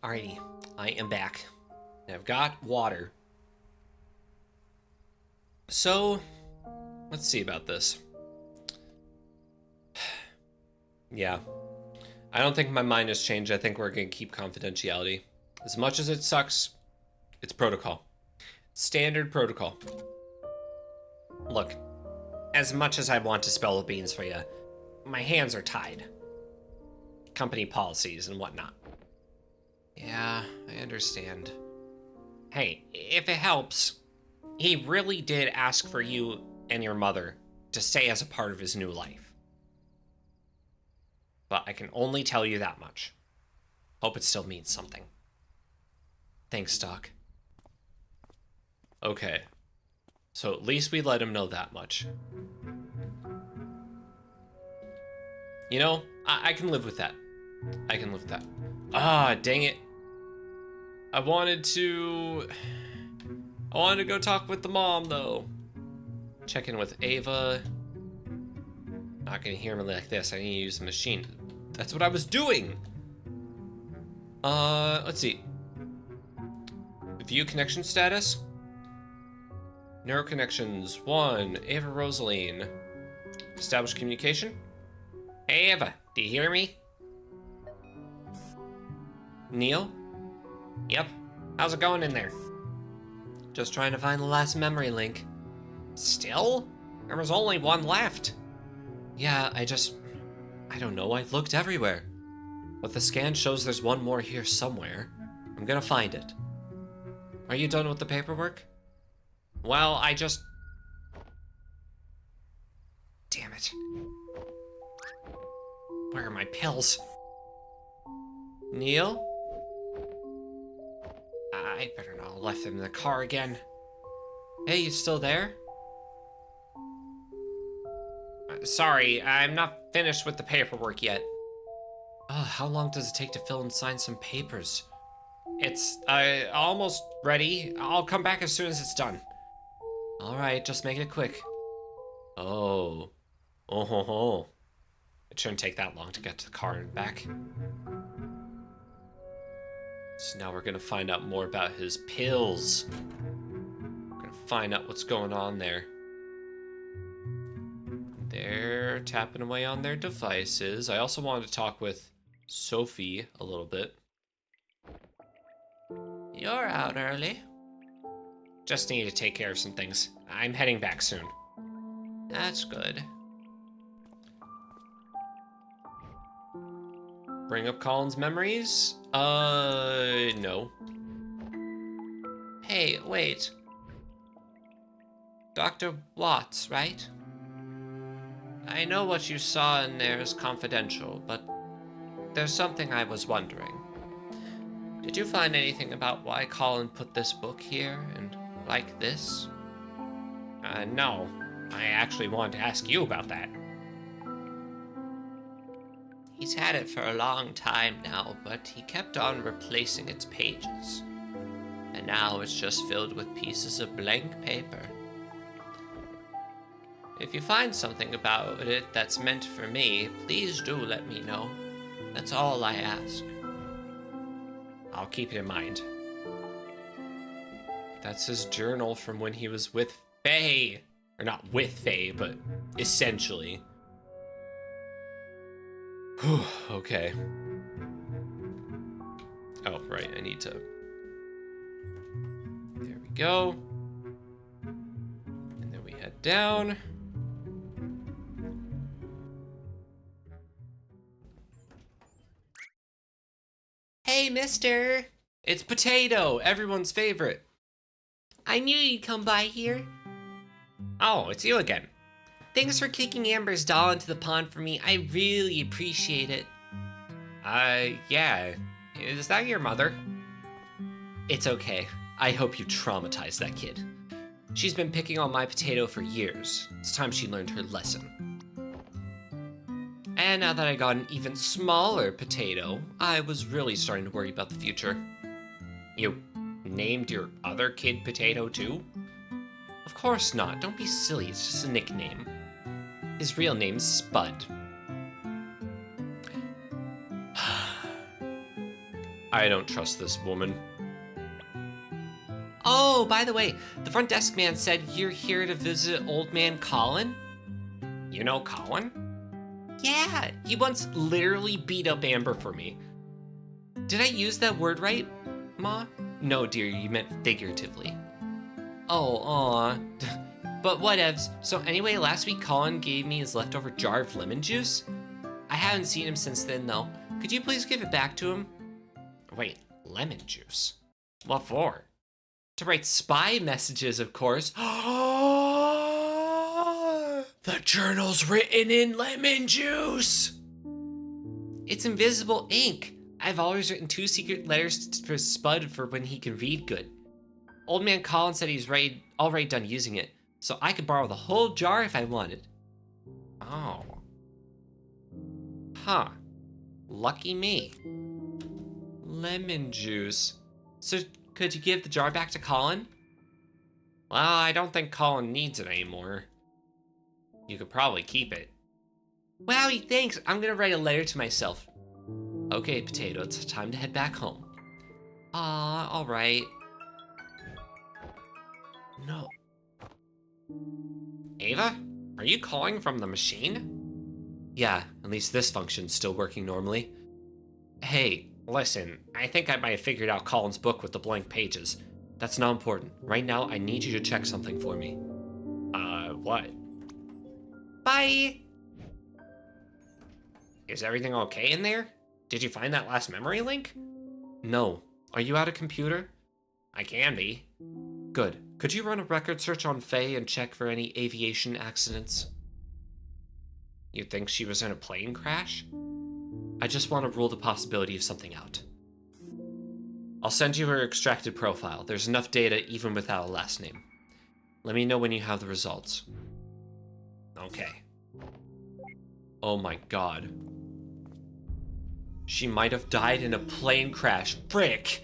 Alrighty, I am back. And I've got water. So, let's see about this. Yeah. I don't think my mind has changed. I think we're going to keep confidentiality. As much as it sucks, it's protocol. Standard protocol. Look, as much as I want to spill the beans for you, my hands are tied. Company policies and whatnot. Yeah, I understand. Hey, if it helps, he really did ask for you and your mother to stay as a part of his new life. But I can only tell you that much. Hope it still means something. Thanks, Doc. Okay. So at least we let him know that much. You know, I can live with that. I can live with that. Ah, dang it. I wanted to go talk with the mom, though. Check in with Ava. Not gonna hear me like this. I need to use the machine. That's what I was doing. Let's see. View connection status. Neuro connections 1. Ava Rosaline. Establish communication. Hey Ava, do you hear me? Neil? Yep. How's it going in there? Just trying to find the last memory link. Still? There was only one left. Yeah, I don't know. I've looked everywhere. But the scan shows there's one more here somewhere. I'm gonna find it. Are you done with the paperwork? Well, damn it. Where are my pills? Neil? I better not have left them in the car again. Hey, you still there? Sorry, I'm not finished with the paperwork yet. How long does it take to fill and sign some papers? It's almost ready. I'll come back as soon as it's done. Alright, just make it quick. Oh. Oh ho ho. It shouldn't take that long to get to the car and back. So now we're gonna find out more about his pills. We're gonna find out what's going on there. They're tapping away on their devices. I also wanted to talk with Sophie a little bit. You're out early. Just need to take care of some things. I'm heading back soon. That's good. Bring up Colin's memories? No. Hey, wait. Dr. Watts, right? I know what you saw in there is confidential, but there's something I was wondering. Did you find anything about why Colin put this book here and like this? No. I actually wanted to ask you about that. He's had it for a long time now, but he kept on replacing its pages. And now it's just filled with pieces of blank paper. If you find something about it that's meant for me, please do let me know. That's all I ask. I'll keep it in mind. That's his journal from when he was with Faye. Or not with Faye, but essentially. Whew, okay. Oh, right, I need to... There we go. And then we head down. Hey, mister! It's Potato, everyone's favorite. I knew you'd come by here. Oh, it's you again. Thanks for kicking Amber's doll into the pond for me. I really appreciate it. Yeah. Is that your mother? It's okay. I hope you traumatized that kid. She's been picking on my Potato for years. It's time she learned her lesson. And now that I got an even smaller Potato, I was really starting to worry about the future. You named your other kid Potato too? Of course not. Don't be silly. It's just a nickname. His real name's Spud. I don't trust this woman. Oh, by the way, the front desk man said you're here to visit old man Colin? You know Colin? Yeah, he once literally beat up Amber for me. Did I use that word right, Ma? No, dear, you meant figuratively. Oh, aw. But whatevs. So anyway, last week Colin gave me his leftover jar of lemon juice. I haven't seen him since then, though. Could you please give it back to him? Wait, lemon juice? What for? To write spy messages, of course. The journal's written in lemon juice. It's invisible ink. I've always written 2 secret letters for Spud for when he can read good. Old man Colin said he's already done using it, so I could borrow the whole jar if I wanted. Oh. Huh. Lucky me. Lemon juice. So could you give the jar back to Colin? Well, I don't think Colin needs it anymore. You could probably keep it. Wowie, thanks. I'm gonna write a letter to myself. Okay, Potato, it's time to head back home. Alright. No. Ava? Are you calling from the machine? Yeah, at least this function's still working normally. Hey, listen, I think I might have figured out Colin's book with the blank pages. That's not important. Right now, I need you to check something for me. What? Bye! Is everything okay in there? Did you find that last memory link? No. Are you out of computer? I can be. Good. Could you run a record search on Faye and check for any aviation accidents? You think she was in a plane crash? I just want to rule the possibility of something out. I'll send you her extracted profile. There's enough data even without a last name. Let me know when you have the results. Okay. Oh my god. She might have died in a plane crash. Frick!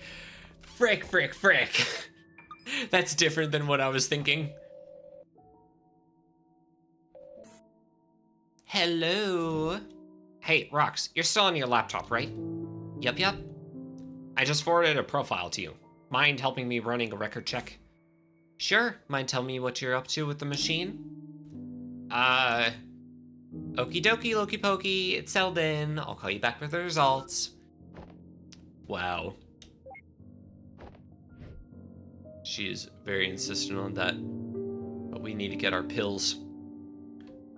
Frick, frick, frick! That's different than what I was thinking. Hello? Hey, Rox, you're still on your laptop, right? Yup. I just forwarded a profile to you. Mind helping me running a record check? Sure. Mind telling me what you're up to with the machine? Okie dokie, Loki Pokey. It's settled in. I'll call you back with the results. Wow. She's very insistent on that. But we need to get our pills.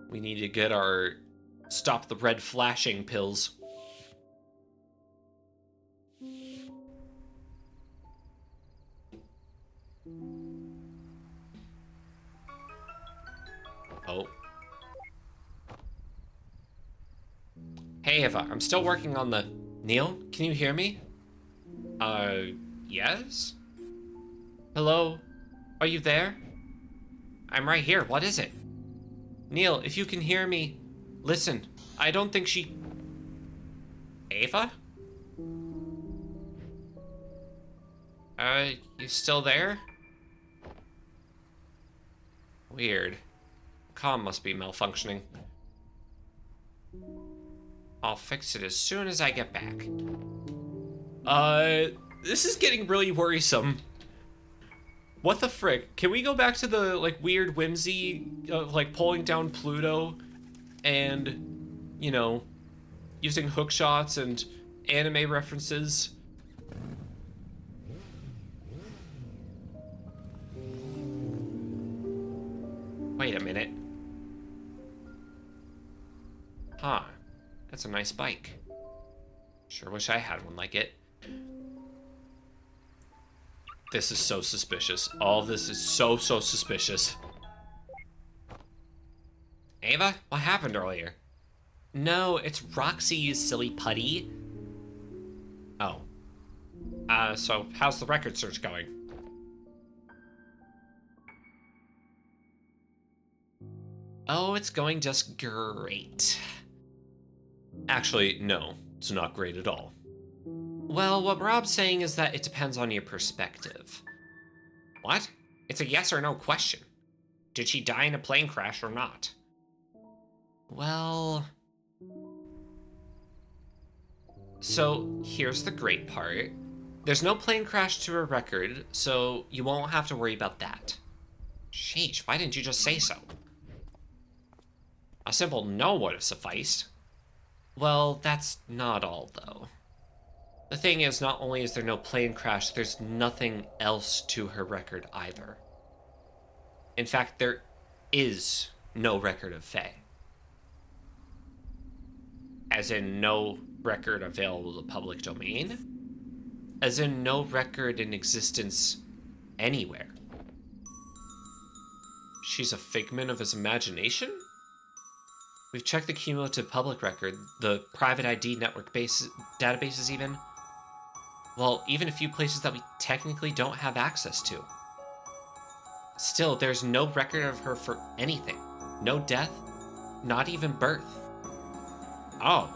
We need to get our stop the red flashing pills. Oh. Hey, Eva, I'm still working on the... Neil, can you hear me? Yes? Hello? Are you there? I'm right here. What is it? Neil, if you can hear me, listen. I don't think she... Ava? You still there? Weird. Comm must be malfunctioning. I'll fix it as soon as I get back. This is getting really worrisome. What the frick? Can we go back to the, like, weird whimsy of, like, pulling down Pluto and, you know, using hook shots and anime references? Wait a minute. Huh. That's a nice bike. Sure wish I had one like it. This is so suspicious. All of this is so suspicious. Ava, what happened earlier? No, it's Roxy, you silly putty. Oh. So how's the record search going? Oh, it's going just great. Actually, no, it's not great at all. Well, what Rob's saying is that it depends on your perspective. What? It's a yes or no question. Did she die in a plane crash or not? Well... So, here's the great part. There's no plane crash to her record, so you won't have to worry about that. Sheesh, why didn't you just say so? A simple no would have sufficed. Well, that's not all, though. The thing is, not only is there no plane crash, there's nothing else to her record either. In fact, there is no record of Faye. As in, no record available to the public domain? As in, no record in existence anywhere. She's a figment of his imagination? We've checked the cumulative public record, the private ID network databases even. Well, even a few places that we technically don't have access to. Still, there's no record of her for anything. No death, not even birth. Oh.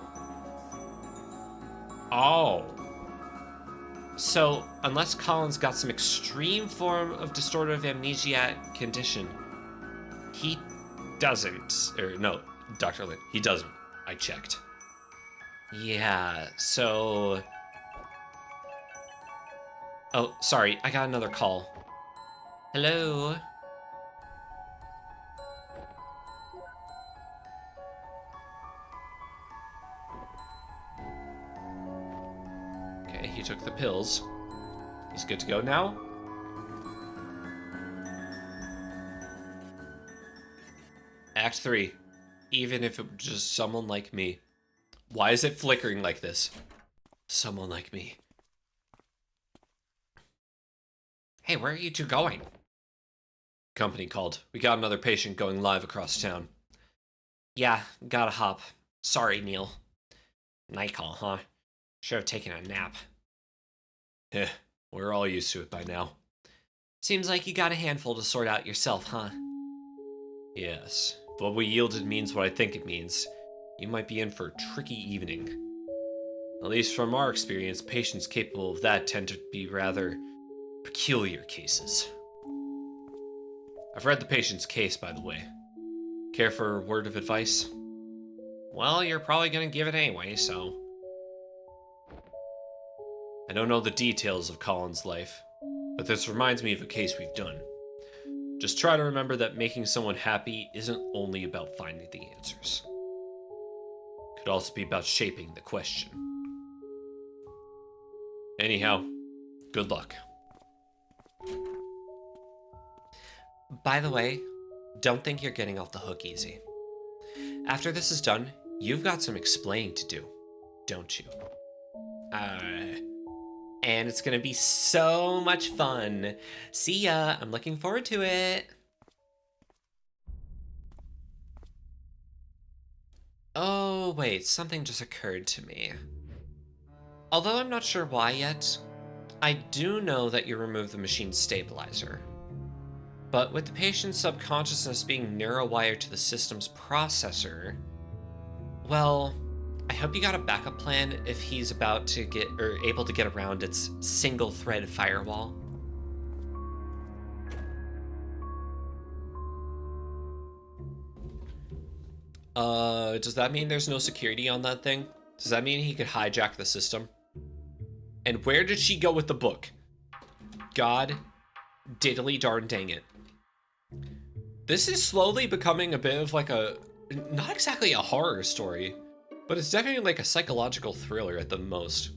Oh. So, unless Colin's got some extreme form of distortive amnesia condition, he doesn't. Or, no, Dr. Lin, he doesn't. I checked. Yeah, so... Oh, sorry, I got another call. Hello? Okay, he took the pills. He's good to go now? Act 3. Even if it was just someone like me. Why is it flickering like this? Someone like me. Hey, where are you two going? Company called. We got another patient going live across town. Yeah, gotta hop. Sorry, Neil. Night call, huh? Should have taken a nap. Eh, we're all used to it by now. Seems like you got a handful to sort out yourself, huh? Yes. If what we yielded means what I think it means, you might be in for a tricky evening. At least from our experience, patients capable of that tend to be rather peculiar cases. I've read the patient's case, by the way. Care for a word of advice? Well, you're probably gonna give it anyway, so... I don't know the details of Colin's life, but this reminds me of a case we've done. Just try to remember that making someone happy isn't only about finding the answers. Could also be about shaping the question. Anyhow, good luck. By the way, don't think you're getting off the hook easy. After this is done, you've got some explaining to do, don't you? And it's gonna be so much fun. See ya, I'm looking forward to it. Oh, wait, something just occurred to me. Although I'm not sure why yet, I do know that you removed the machine's stabilizer. But with the patient's subconsciousness being neurowired to the system's processor, well, I hope you got a backup plan if he's about to get, or able to get around its single thread firewall. Does that mean there's no security on that thing? Does that mean he could hijack the system? And where did she go with the book? God diddly darn dang it. This is slowly becoming a bit of like a, not exactly a horror story, but it's definitely like a psychological thriller at the most.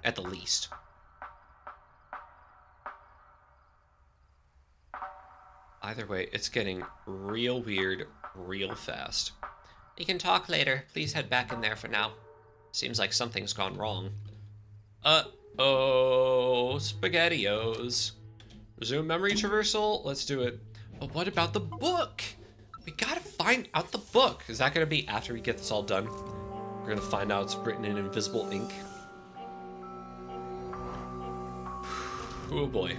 At the least. Either way, it's getting real weird, real fast. You can talk later. Please head back in there for now. Seems like something's gone wrong. Uh-oh, SpaghettiOs. Resume memory traversal? Let's do it. But what about the book? We gotta find out the book. Is that gonna be after we get this all done? We're gonna find out it's written in invisible ink. Oh boy.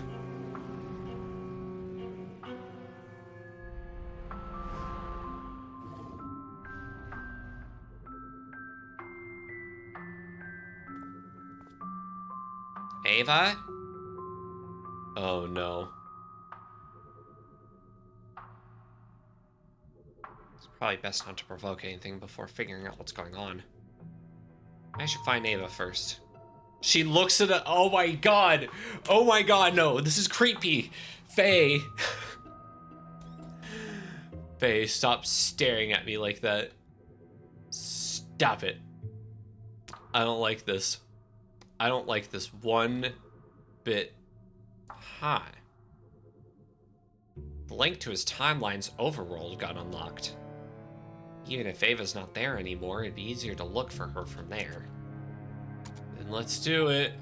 Ava? Oh no. It's probably best not to provoke anything before figuring out what's going on. I should find Ava first. She looks at a— oh my god! Oh my god, no, this is creepy! Faye! Faye, stop staring at me like that. Stop it. I don't like this. I don't like this one bit. Huh. The link to his timeline's overworld got unlocked. Even if Ava's not there anymore, it'd be easier to look for her from there. Then let's do it.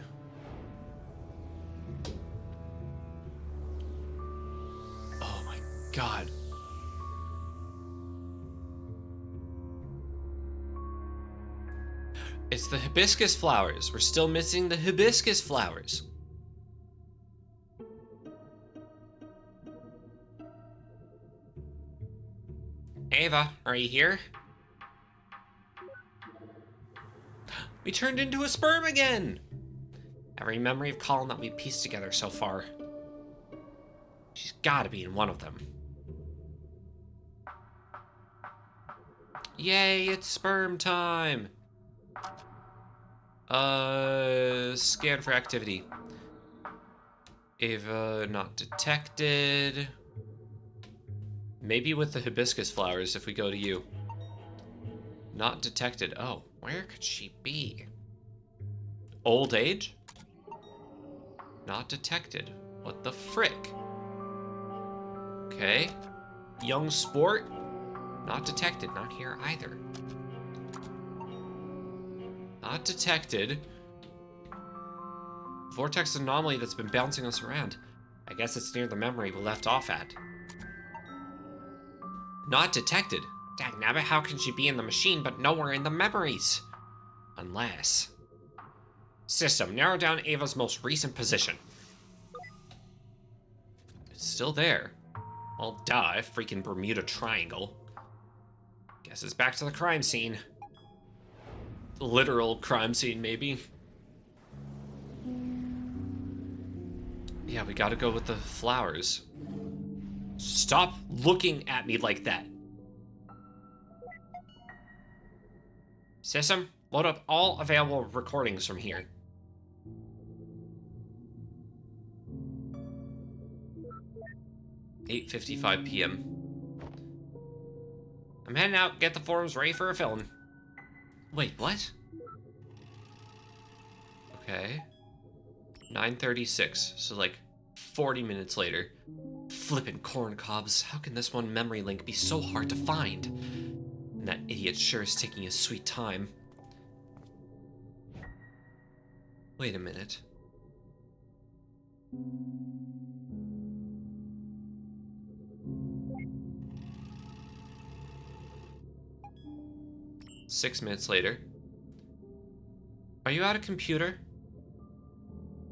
Oh my god. It's the hibiscus flowers. We're still missing the hibiscus flowers. Ava, are you here? We turned into a sperm again! Every memory of Colin that we've pieced together so far. She's gotta be in one of them. Yay, it's sperm time! Scan for activity. Ava not detected. Maybe with the hibiscus flowers if we go to you. Not detected. Oh, where could she be? Old age? Not detected. What the frick? Okay. Young sport? Not detected. Not here either. Not detected. Vortex anomaly that's been bouncing us around. I guess it's near the memory we left off at. Not detected. Dagnabbit, how can she be in the machine but nowhere in the memories? Unless... System, narrow down Ava's most recent position. It's still there. Well, duh, freaking Bermuda Triangle. Guess it's back to the crime scene. Literal crime scene, maybe. Yeah, we gotta go with the flowers. Stop looking at me like that. System, load up all available recordings from here. (8:55 p.m.) I'm heading out, get the forums ready for a film. Wait, what? Okay. 9:36, so like 40 minutes later. Flippin' corn cobs, how can this one memory link be so hard to find? And that idiot sure is taking his sweet time. Wait a minute. Six minutes later. Are you at a computer?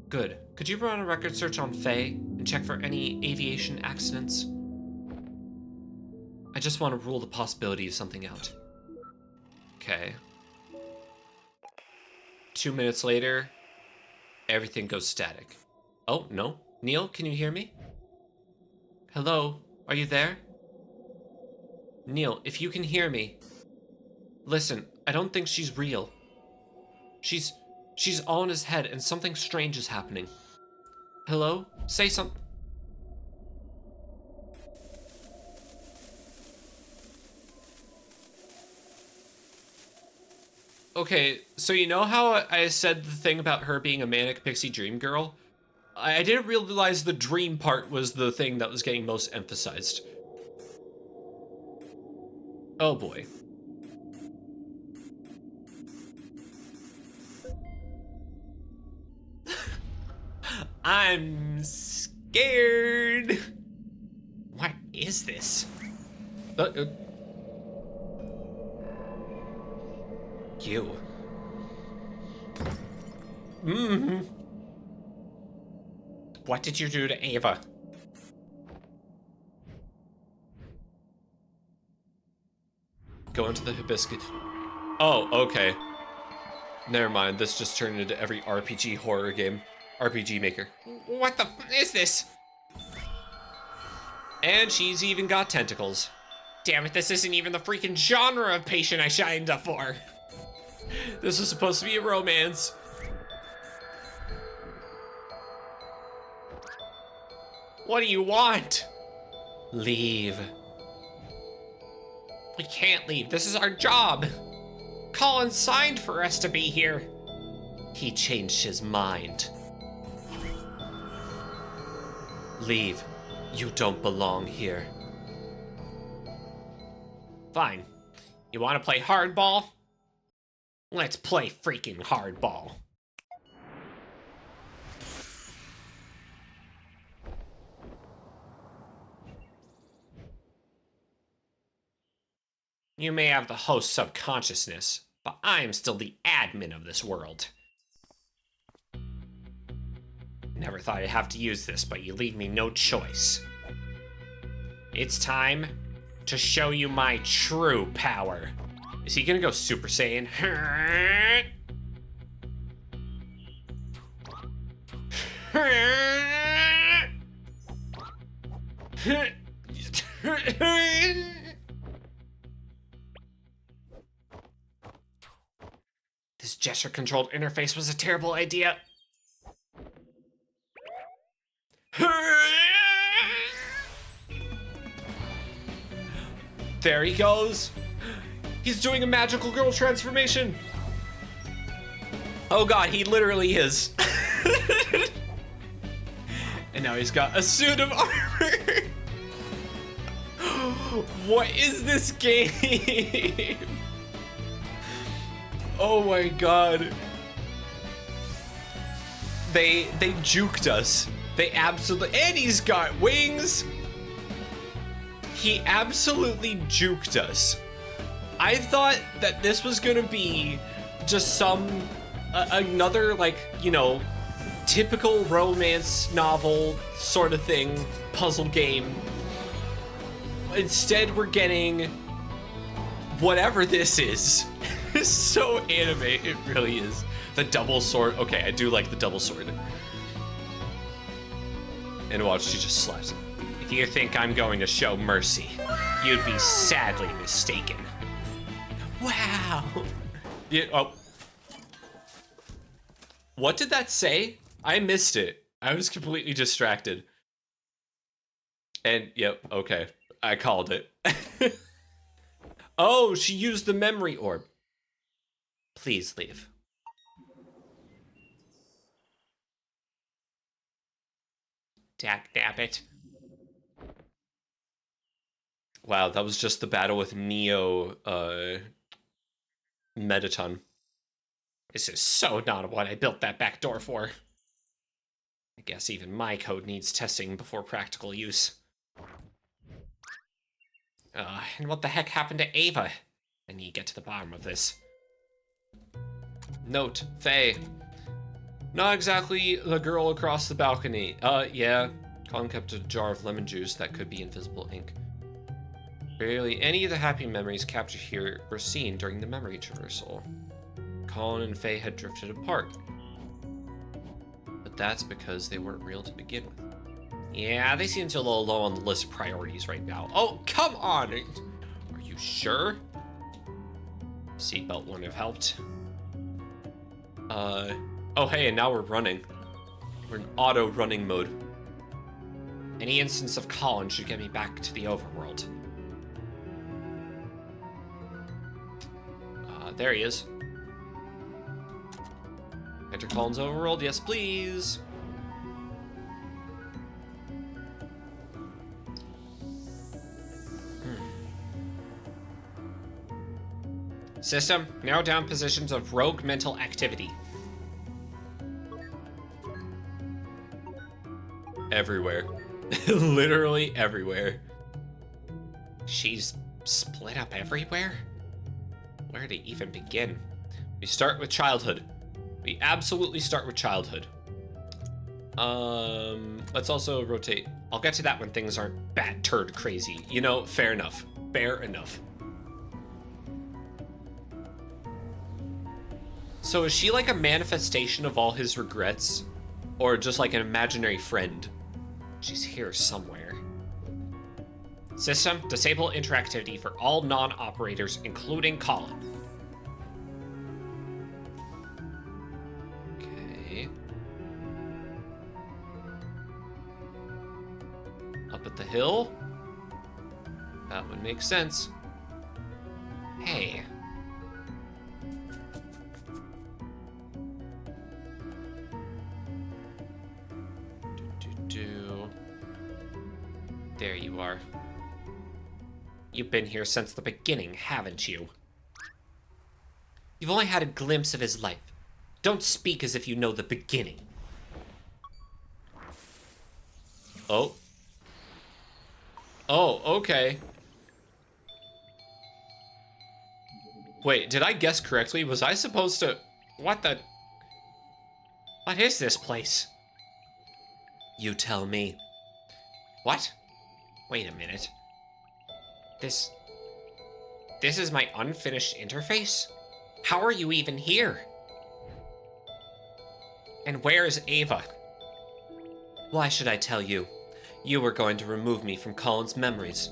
Good. Could you run a record search on Faye and check for any aviation accidents? I just want to rule the possibility of something out. Okay. 2 minutes later, everything goes static. Oh, no. Neil, can you hear me? Hello? Are you there? Neil, if you can hear me. Listen, I don't think she's real. She's all in his head and something strange is happening. Hello? Say something. Okay, so you know how I said the thing about her being a manic pixie dream girl? I didn't realize the dream part was the thing that was getting most emphasized. Oh boy. I'm scared. What is this? You. What did you do to Ava? Go into the hibiscus. Oh, okay. Never mind, this just turned into every RPG horror game. RPG Maker. What the is this? And she's even got tentacles. Damn it, this isn't even the freaking genre of patient I signed up for. This was supposed to be a romance. What do you want? Leave. We can't leave. This is our job. Colin signed for us to be here. He changed his mind. Leave. You don't belong here. Fine. You want to play hardball? Let's play freaking hardball. You may have the host subconsciousness, but I am still the admin of this world. Never thought I'd have to use this, but you leave me no choice. It's time to show you my true power. Is he gonna go Super Saiyan? This gesture-controlled interface was a terrible idea. There he goes. He's doing a magical girl transformation. Oh god, he literally is. And now he's got a suit of armor. What is this game? Oh my god. They juked us. They absolutely, and he's got wings. He absolutely juked us. I thought that this was gonna be just some, another, like, you know, typical romance novel sort of thing, puzzle game. Instead, we're getting whatever this is. It's so anime, it really is. The double sword, okay, I do like the double sword. And watch, she just slaps him. If you think I'm going to show mercy, you'd be sadly mistaken. Wow. Yeah, oh. What did that say? I missed it. I was completely distracted. And, yep, okay. I called it. Oh, she used the memory orb. Please leave. Dagnabbit. Wow, that was just the battle with Neo, Mettaton. This is so not what I built that back door for. I guess even my code needs testing before practical use. And what the heck happened to Ava? I need to get to the bottom of this. Note, Faye. Not exactly the girl across the balcony. Yeah. Colin kept a jar of lemon juice that could be invisible ink. Barely any of the happy memories captured here were seen during the memory traversal. Colin and Faye had drifted apart. But that's because they weren't real to begin with. Yeah, they seem to a little low on the list of priorities right now. Oh, come on! Are you sure? Seatbelt wouldn't have helped. Oh hey, and now we're running. We're in auto running mode. Any instance of Colin should get me back to the overworld. There he is. Enter Colin's overworld, yes please. System, narrow down positions of rogue mental activity. Everywhere. Literally everywhere. She's split up everywhere? Where to even begin? We start with childhood. We absolutely start with childhood. Let's also rotate. I'll get to that when things aren't bat turd crazy. You know, fair enough. Fair enough. So is she like a manifestation of all his regrets? Or just like an imaginary friend. She's here somewhere. System, disable interactivity for all non-operators, including Colin. Okay. Up at the hill? That would make sense. Hey. There you are. You've been here since the beginning, haven't you? You've only had a glimpse of his life. Don't speak as if you know the beginning. Oh. Oh, okay. Wait, did I guess correctly? Was I supposed to... What the... What is this place? You tell me. What? Wait a minute. This is my unfinished interface? How are you even here? And where is Ava? Why should I tell you? You were going to remove me from Colin's memories.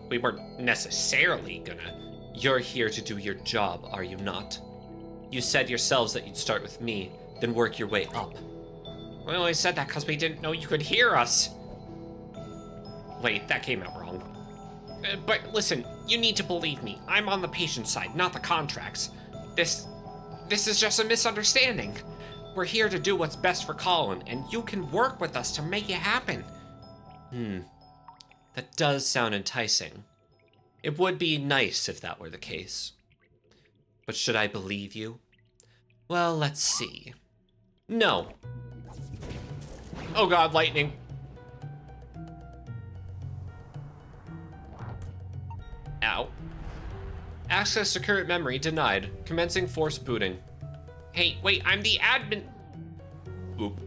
We weren't necessarily gonna. You're here to do your job, are you not? You said yourselves that you'd start with me, then work your way up. We only said that because we didn't know you could hear us. Wait, that came out wrong. But listen, you need to believe me. I'm on the patient side, not the contracts. This is just a misunderstanding. We're here to do what's best for Colin, and you can work with us to make it happen. That does sound enticing. It would be nice if that were the case. But should I believe you? Well, let's see. No. Oh god, lightning. Ow. Access to current memory denied. Commencing force booting. Hey, wait, I'm the admin. Oop.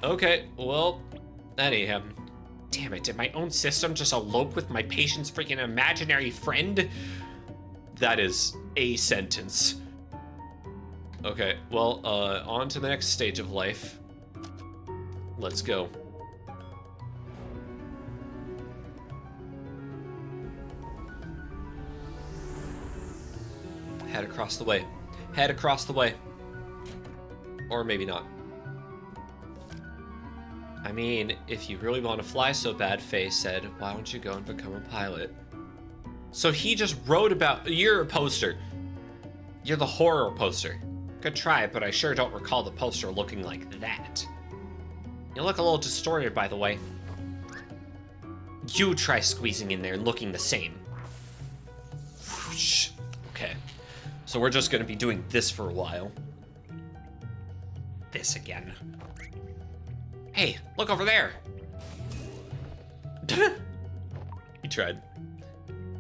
Okay, well, that ain't happening. Damn it, did my own system just elope with my patient's freaking imaginary friend? That is a sentence. Okay, well, on to the next stage of life. Let's go. Head across the way. Head across the way. Or maybe not. I mean, if you really want to fly so bad, Faye said, why don't you go and become a pilot? So he just wrote about... You're a poster. You're the horror poster. Good try, but I sure don't recall the poster looking like that. You look a little distorted, by the way. You try squeezing in there and looking the same. Whoosh. Okay. So we're just going to be doing this for a while. This again. Hey, look over there. He tried.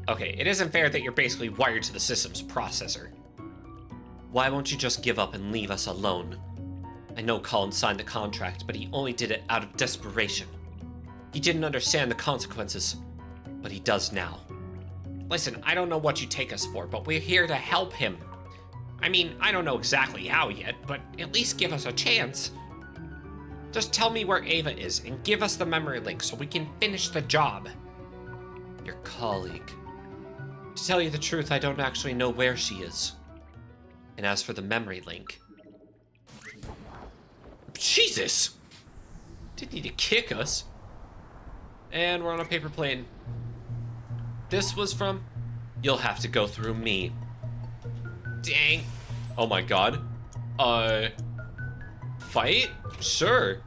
Okay, it isn't fair that you're basically wired to the system's processor. Why won't you just give up and leave us alone? I know Colin signed the contract, but he only did it out of desperation. He didn't understand the consequences, but he does now. Listen, I don't know what you take us for, but we're here to help him. I mean, I don't know exactly how yet, but at least give us a chance. Just tell me where Ava is and give us the memory link so we can finish the job. Your colleague. To tell you the truth, I don't actually know where she is. And as for the memory link... Jesus! Didn't need to kick us. And we're on a paper plane. This was from... You'll have to go through me. Dang. Oh my god. Fight? Sure.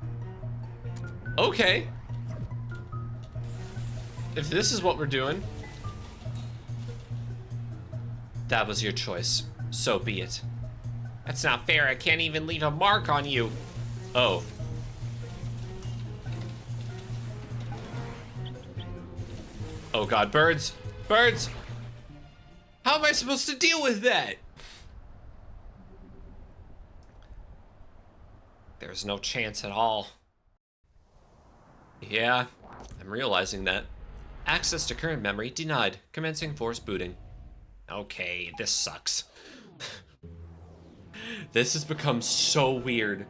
Okay. If this is what we're doing... That was your choice. So be it. That's not fair. I can't even leave a mark on you. Oh. Oh god, birds! Birds! How am I supposed to deal with that? There's no chance at all. Yeah, I'm realizing that. Access to current memory denied. Commencing force booting. Okay, this sucks. This has become so weird.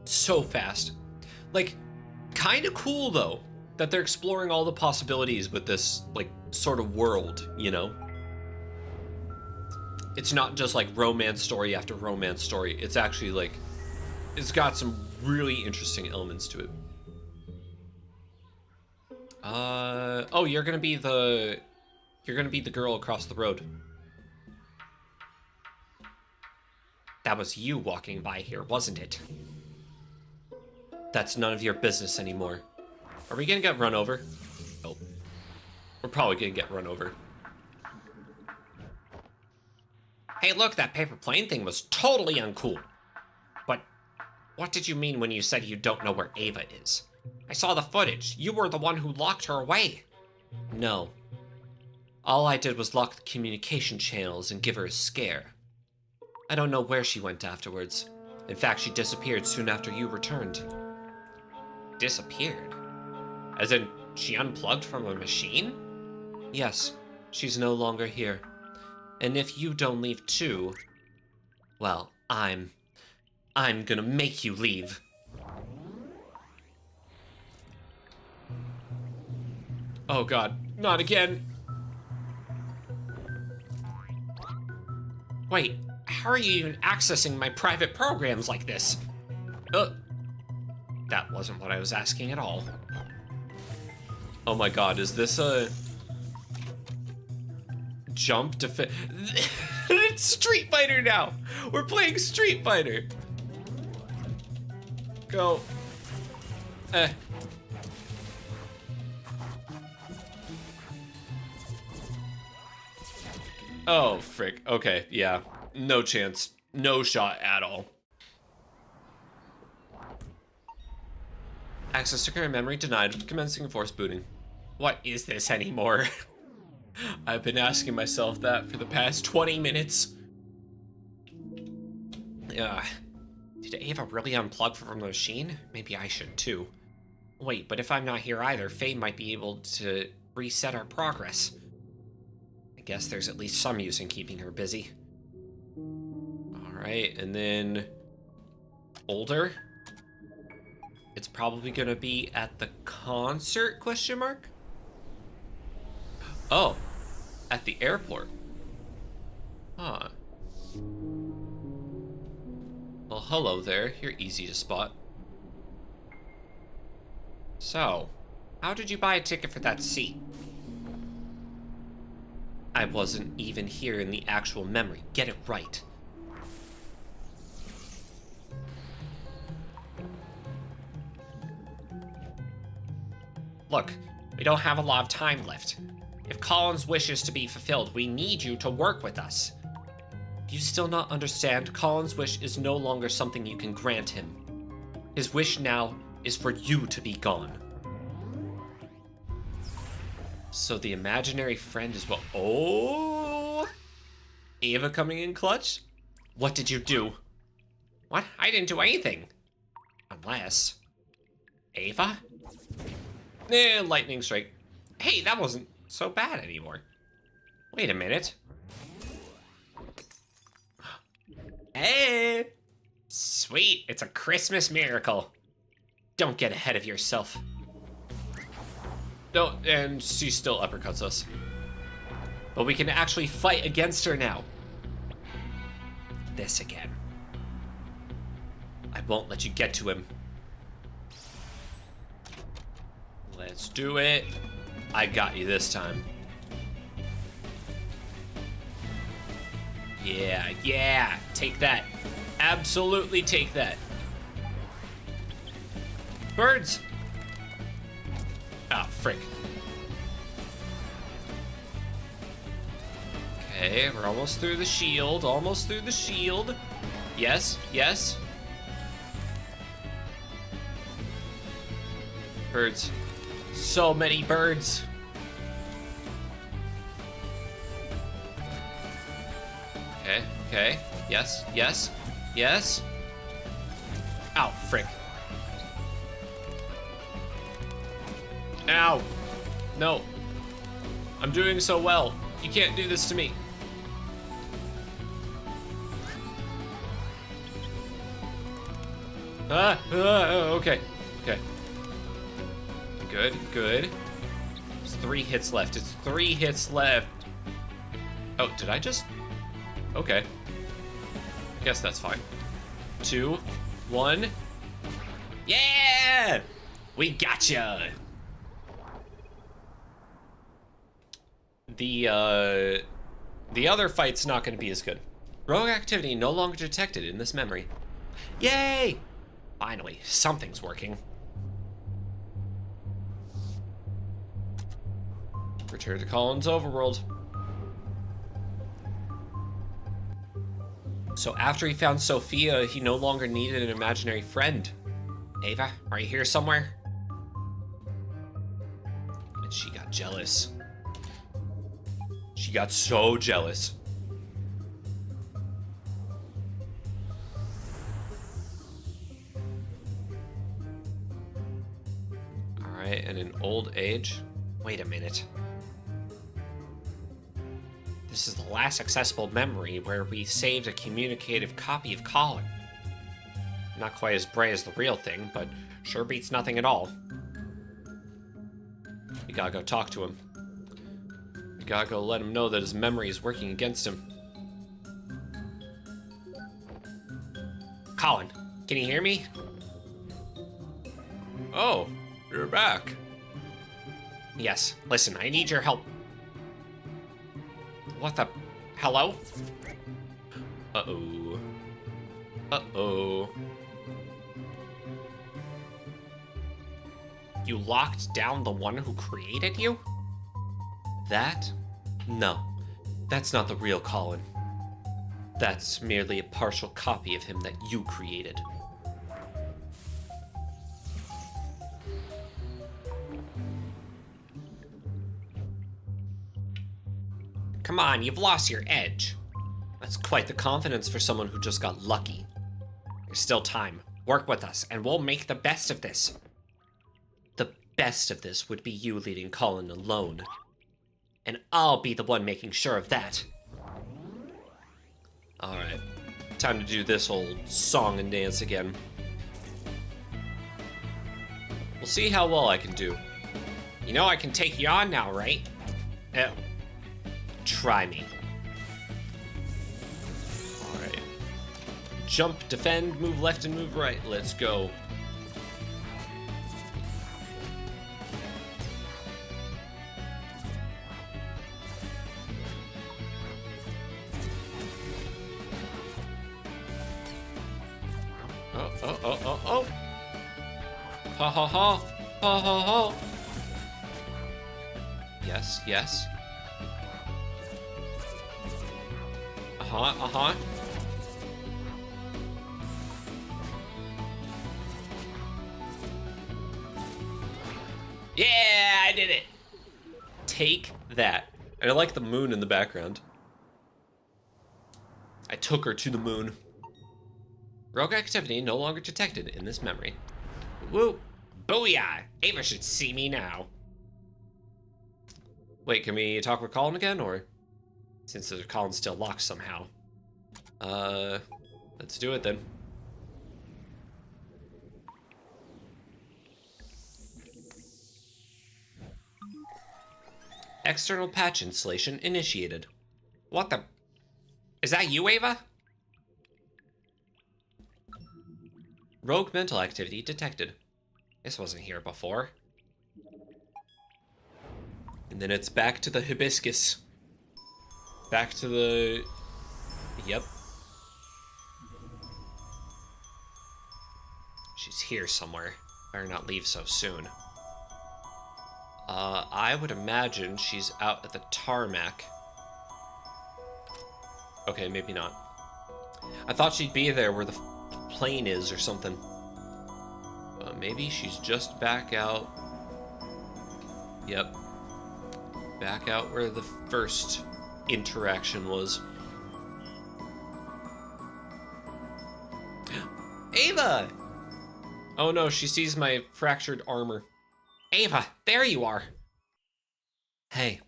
So fast. Like, kind of cool though that they're exploring all the possibilities with this like sort of world, you know? It's not just like romance story after romance story. It's actually like it's got some really interesting elements to it. Oh, you're gonna be the girl across the road. That was you walking by here, wasn't it? That's none of your business anymore. Are we gonna get run over? Oh. We're probably gonna get run over. Hey, look, that paper plane thing was totally uncool. But what did you mean when you said you don't know where Ava is? I saw the footage. You were the one who locked her away. No. All I did was lock the communication channels and give her a scare. I don't know where she went afterwards. In fact, she disappeared soon after you returned. Disappeared? As in, she unplugged from the machine? Yes, she's no longer here. And if you don't leave too, well, I'm gonna make you leave. Oh god, not again. Wait, how are you even accessing my private programs like this? That wasn't what I was asking at all. Oh my god, is this a jump to fit? It's Street Fighter now! We're playing Street Fighter! Go. Oh, frick. Okay, yeah. No chance. No shot at all. Access to current memory denied. Commencing forced booting. What is this anymore? I've been asking myself that for the past 20 minutes. Did Ava really unplug from the machine? Maybe I should too. Wait, but if I'm not here either, Faye might be able to reset our progress. I guess there's at least some use in keeping her busy. Alright, and then... older? It's probably gonna be at the concert, question mark? Oh, at the airport. Huh. Well, hello there. You're easy to spot. So, how did you buy a ticket for that seat? I wasn't even here in the actual memory. Get it right. Look, we don't have a lot of time left. If Colin's wish is to be fulfilled, we need you to work with us. Do you still not understand? Colin's wish is no longer something you can grant him. His wish now is for you to be gone. So the imaginary friend is what? Oh! Ava coming in clutch? What did you do? What? I didn't do anything. Unless... Ava? Lightning strike. Hey, that wasn't so bad anymore. Wait a minute. Hey! Sweet, it's a Christmas miracle. Don't get ahead of yourself. No, and she still uppercuts us. But we can actually fight against her now. This again. I won't let you get to him. Let's do it. I got you this time. Yeah, yeah. Take that. Absolutely take that. Birds! Ah, frick. Okay, we're almost through the shield. Almost through the shield. Yes, yes. Birds. So many birds. Okay, okay. Yes, yes, yes. Ow, frick. Ow. No. I'm doing so well. You can't do this to me. Okay. Okay. Good, good. It's 3 hits left. It's 3 hits left. Oh, did I just? Okay. Guess that's fine. 2, 1. Yeah! We gotcha! The other fight's not going to be as good. Rogue activity no longer detected in this memory. Yay! Finally, something's working. Return to Colin's overworld. So after he found Sophia, he no longer needed an imaginary friend. Ava, are you here somewhere? And she got jealous. She got so jealous. Alright, and in old age... Wait a minute. This is the last accessible memory where we saved a communicative copy of Colin. Not quite as bright as the real thing, but sure beats nothing at all. We gotta go talk to him. We gotta go let him know that his memory is working against him. Colin, can you hear me? Oh, you're back. Yes, listen, I need your help. What the? Hello? Uh-oh. Uh-oh. You locked down the one who created you? That? No. That's not the real Colin. That's merely a partial copy of him that you created. Come on, you've lost your edge. That's quite the confidence for someone who just got lucky. There's still time. Work with us, and we'll make the best of this. The best of this would be you leaving Colin alone. And I'll be the one making sure of that. Alright. Time to do this old song and dance again. We'll see how well I can do. You know I can take you on now, right? Try me. Alright. Jump, defend, move left and move right. Let's go. Oh. Ha ha ha. Ha ha ha. Yes, yes. Uh-huh. Yeah, I did it. Take that. And I like the moon in the background. I took her to the moon. Rogue activity no longer detected in this memory. Woo! Booyah! Ava should see me now. Wait, can we talk with Colin again, or? Since the Colin's still locked somehow. Let's do it then. External patch installation initiated. What the? Is that you, Ava? Rogue mental activity detected. This wasn't here before. And then it's back to the hibiscus. Back to the... Yep. She's here somewhere. Better not leave so soon. I would imagine she's out at the tarmac. Okay, maybe not. I thought she'd be there where the plane is or something. Maybe she's just back out. Yep. Back out where the first interaction was. Ava! Oh no, she sees my fractured armor. Ava, there you are. Hey.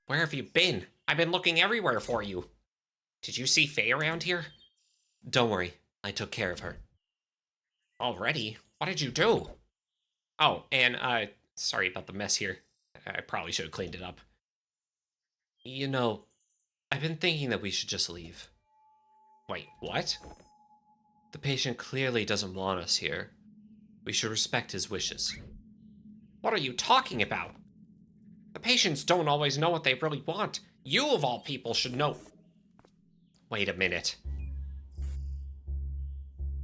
Where have you been? I've been looking everywhere for you. Did you see Faye around here? Don't worry, I took care of her. Already? What did you do? Oh, and, sorry about the mess here. I probably should have cleaned it up. You know, I've been thinking that we should just leave. Wait, what? The patient clearly doesn't want us here. We should respect his wishes. What are you talking about? The patients don't always know what they really want. You, of all people, should know. Wait a minute.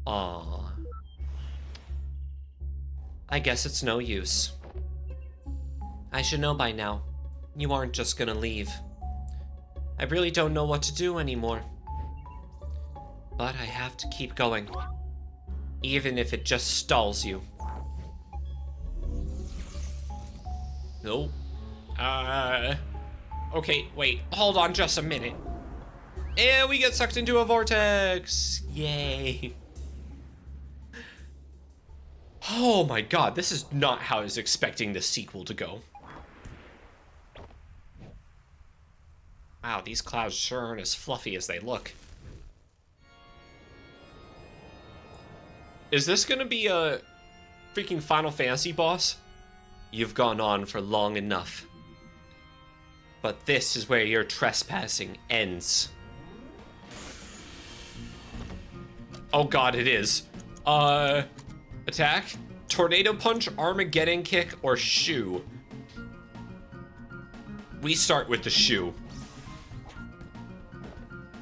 Aww. I guess it's no use. I should know by now. You aren't just gonna leave. I really don't know what to do anymore. But I have to keep going. Even if it just stalls you. Nope. Okay, wait. Hold on just a minute. And we get sucked into a vortex. Yay. Oh my god, this is not how I was expecting the sequel to go. Wow, these clouds sure aren't as fluffy as they look. Is this gonna be a freaking Final Fantasy boss? You've gone on for long enough. But this is where your trespassing ends. Oh god, it is. Attack, tornado punch, Armageddon kick, or shoe. We start with the shoe.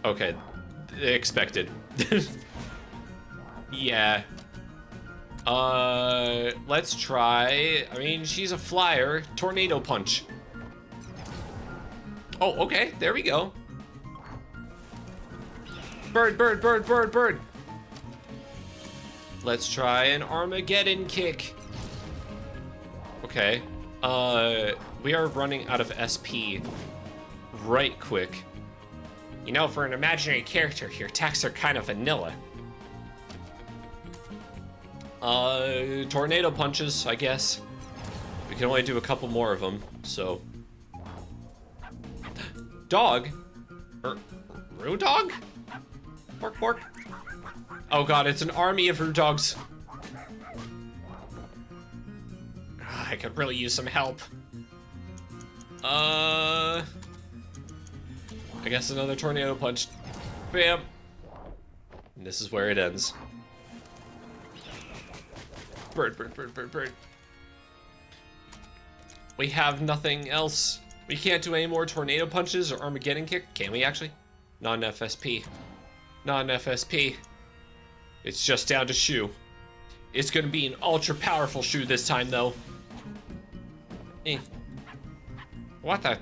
Okay, expected. Yeah. Let's try. I mean, she's a flyer. Tornado punch. Oh, okay, there we go. Bird, bird, bird, bird, bird. Let's try an Armageddon kick. Okay. We are running out of SP right quick. You know, for an imaginary character, your attacks are kind of vanilla. Tornado punches, I guess. We can only do a couple more of them, so. Dog? Roo dog? Bork, bork. Oh god, it's an army of Roo dogs. I could really use some help. I guess another tornado punch. Bam. And this is where it ends. Bird, bird, bird, bird, bird. We have nothing else. We can't do any more tornado punches or Armageddon kick. Can we actually? Non-FSP. Non-FSP. It's just down to shoe. It's gonna be an ultra powerful shoe this time though. Eh. What the?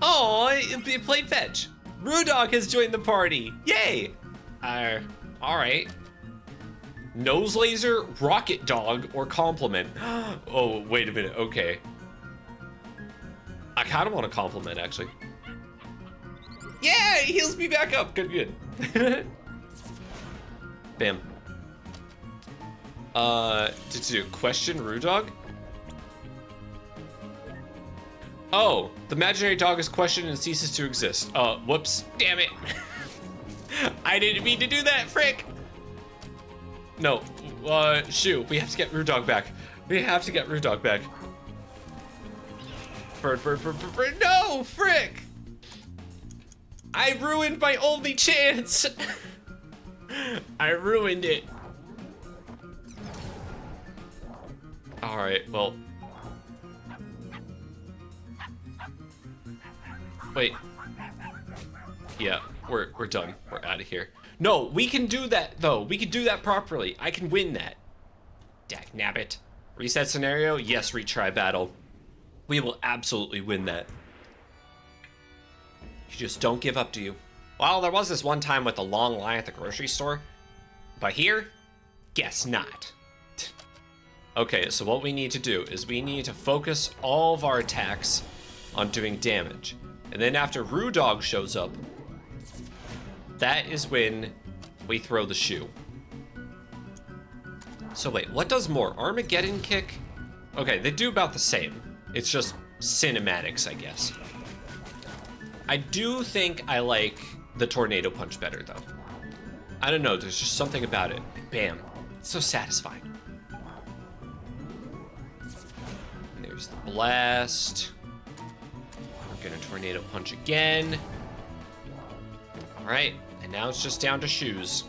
Oh, it played fetch. Rudog has joined the party. Yay! All right. Nose laser, rocket dog, or compliment. Oh, wait a minute. Okay. I kind of want a compliment, actually. Yeah, he heals me back up. Good, good. Bam. Did you question Rudog? Oh, the imaginary dog is questioned and ceases to exist. Whoops. Damn it. I didn't mean to do that, frick. No, shoo. We have to get Rudog back. We have to get Rudog back. Bird, bird, bird, bird, bird. No, frick. I ruined my only chance. I ruined it. All right, well. Wait. Yeah, we're done. We're out of here. No, we can do that though. We can do that properly. I can win that. Dak nabbit. Reset scenario? Yes, retry battle. We will absolutely win that. You just don't give up, do you? Well, there was this one time with the long line at the grocery store. But here, guess not. Okay, so what we need to do is we need to focus all of our attacks on doing damage. And then after Rudog shows up, that is when we throw the shoe. So wait, what does more? Armageddon kick? Okay, they do about the same. It's just cinematics, I guess. I do think I like the tornado punch better though. I don't know, there's just something about it. Bam. It's so satisfying. And there's the blast. We're gonna tornado punch again. Alright, and now it's just down to shoes.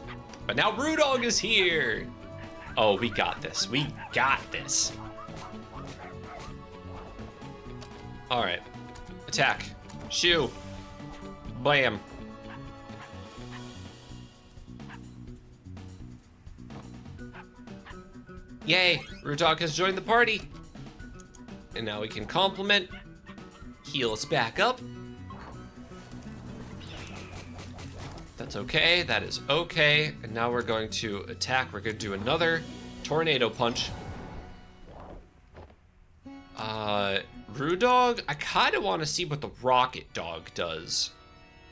But now Rudog is here! Oh, we got this. We got this. Alright. Attack. Shoe. Blam. Yay! Rudog has joined the party! And now we can compliment. Heal us back up. That's okay, that is okay. And now we're going to attack. We're going to do another tornado punch. Rudog, I kind of want to see what the rocket dog does.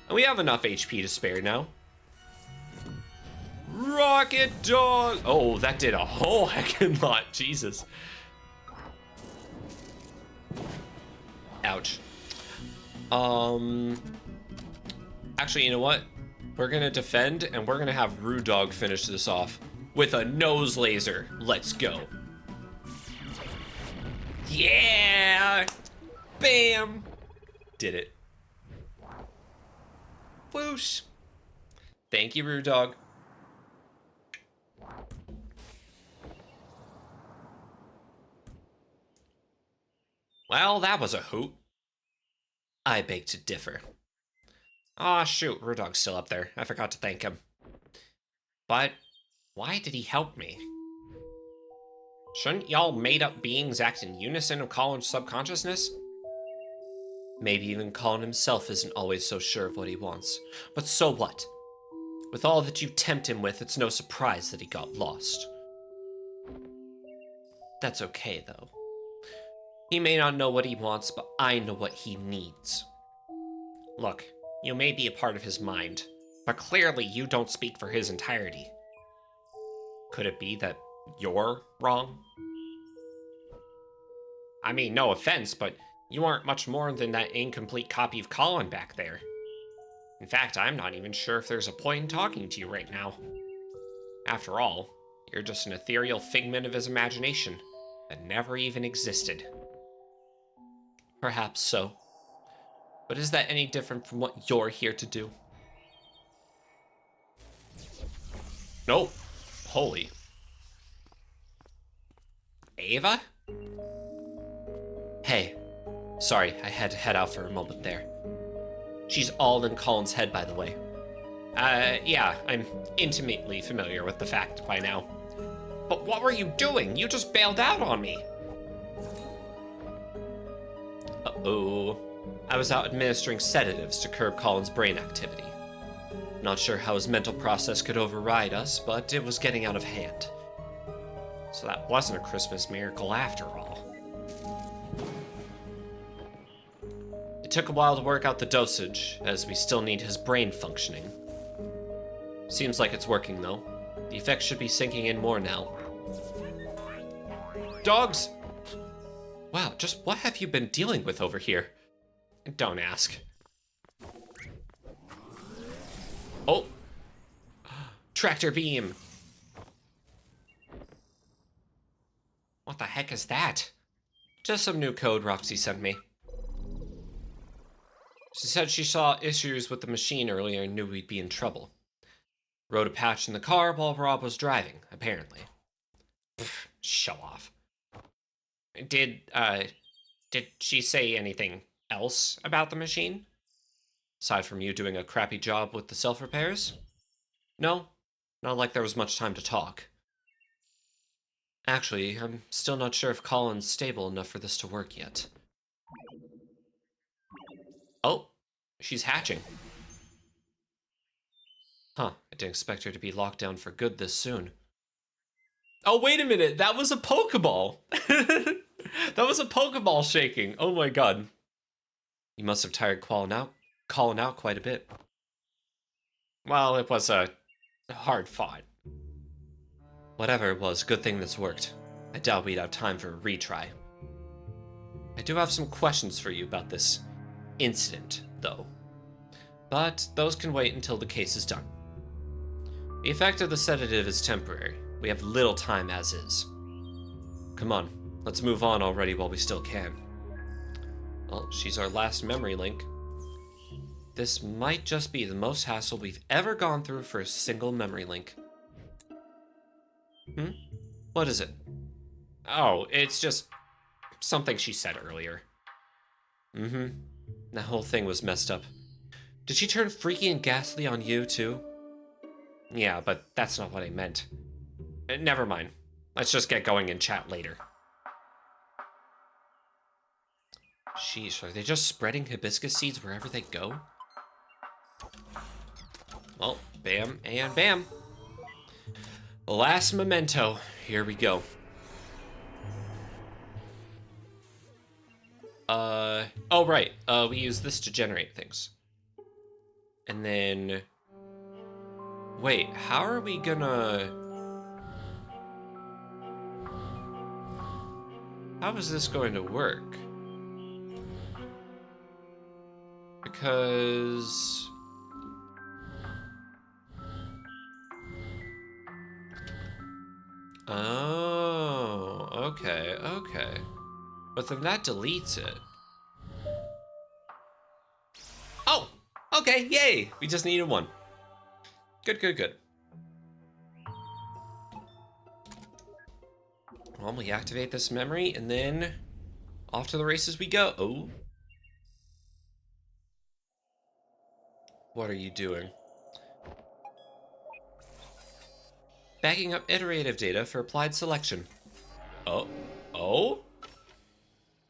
And we have enough HP to spare now. Rocket dog! Oh, that did a whole heckin' lot, Jesus. Ouch. Actually, you know what? We're gonna defend, and we're gonna have Rudog finish this off with a nose laser. Let's go. Yeah! Bam! Did it. Whoosh. Thank you, Rudog. Well, that was a hoot. I beg to differ. Aw, shoot, Rudog's still up there. I forgot to thank him. But why did he help me? Shouldn't y'all made-up beings act in unison of Colin's subconsciousness? Maybe even Colin himself isn't always so sure of what he wants. But so what? With all that you tempt him with, it's no surprise that he got lost. That's okay, though. He may not know what he wants, but I know what he needs. Look, you may be a part of his mind, but clearly you don't speak for his entirety. Could it be that you're wrong? I mean, no offense, but you aren't much more than that incomplete copy of Colin back there. In fact, I'm not even sure if there's a point in talking to you right now. After all, you're just an ethereal figment of his imagination that never even existed. Perhaps so. But is that any different from what you're here to do? No. Holy. Ava? Hey. Sorry, I had to head out for a moment there. She's all in Colin's head, by the way. Yeah, I'm intimately familiar with the fact by now. But what were you doing? You just bailed out on me. Uh-oh. I was out administering sedatives to curb Colin's brain activity. Not sure how his mental process could override us, but it was getting out of hand. So that wasn't a Christmas miracle after all. It took a while to work out the dosage, as we still need his brain functioning. Seems like it's working, though. The effects should be sinking in more now. Dogs! Wow, just what have you been dealing with over here? Don't ask. Oh! Tractor beam! What the heck is that? Just some new code Roxy sent me. She said she saw issues with the machine earlier and knew we'd be in trouble. Wrote a patch in the car while Rob was driving, apparently. Pfft, show off. Did she say anything else about the machine? Aside from you doing a crappy job with the self-repairs? No, not like there was much time to talk. Actually, I'm still not sure if Colin's stable enough for this to work yet. Oh, she's hatching. Huh, I didn't expect her to be locked down for good this soon. Oh, wait a minute, that was a Pokeball! That was a Pokeball shaking, oh my god. You must have tired calling out quite a bit. Well, it was a hard fought. Whatever it was, good thing this worked. I doubt we'd have time for a retry. I do have some questions for you about this incident, though. But those can wait until the case is done. The effect of the sedative is temporary. We have little time as is. Come on, let's move on already while we still can. Well, she's our last memory link. This might just be the most hassle we've ever gone through for a single memory link. What is it? Oh, it's just something she said earlier. That whole thing was messed up. Did she turn freaky and ghastly on you, too? Yeah, but that's not what I meant. Never mind. Let's just get going and chat later. Sheesh, are they just spreading hibiscus seeds wherever they go? Well, bam and bam. The last memento. Here we go. Oh right, we use this to generate things. And then... Wait, how are we gonna... How is this going to work? Because... Oh, okay, okay. But then that deletes it. Oh, okay, yay! We just needed one. Good, good, good. Well, we activate this memory, and then off to the races we go. Oh. What are you doing? Backing up iterative data for applied selection. Oh. Oh?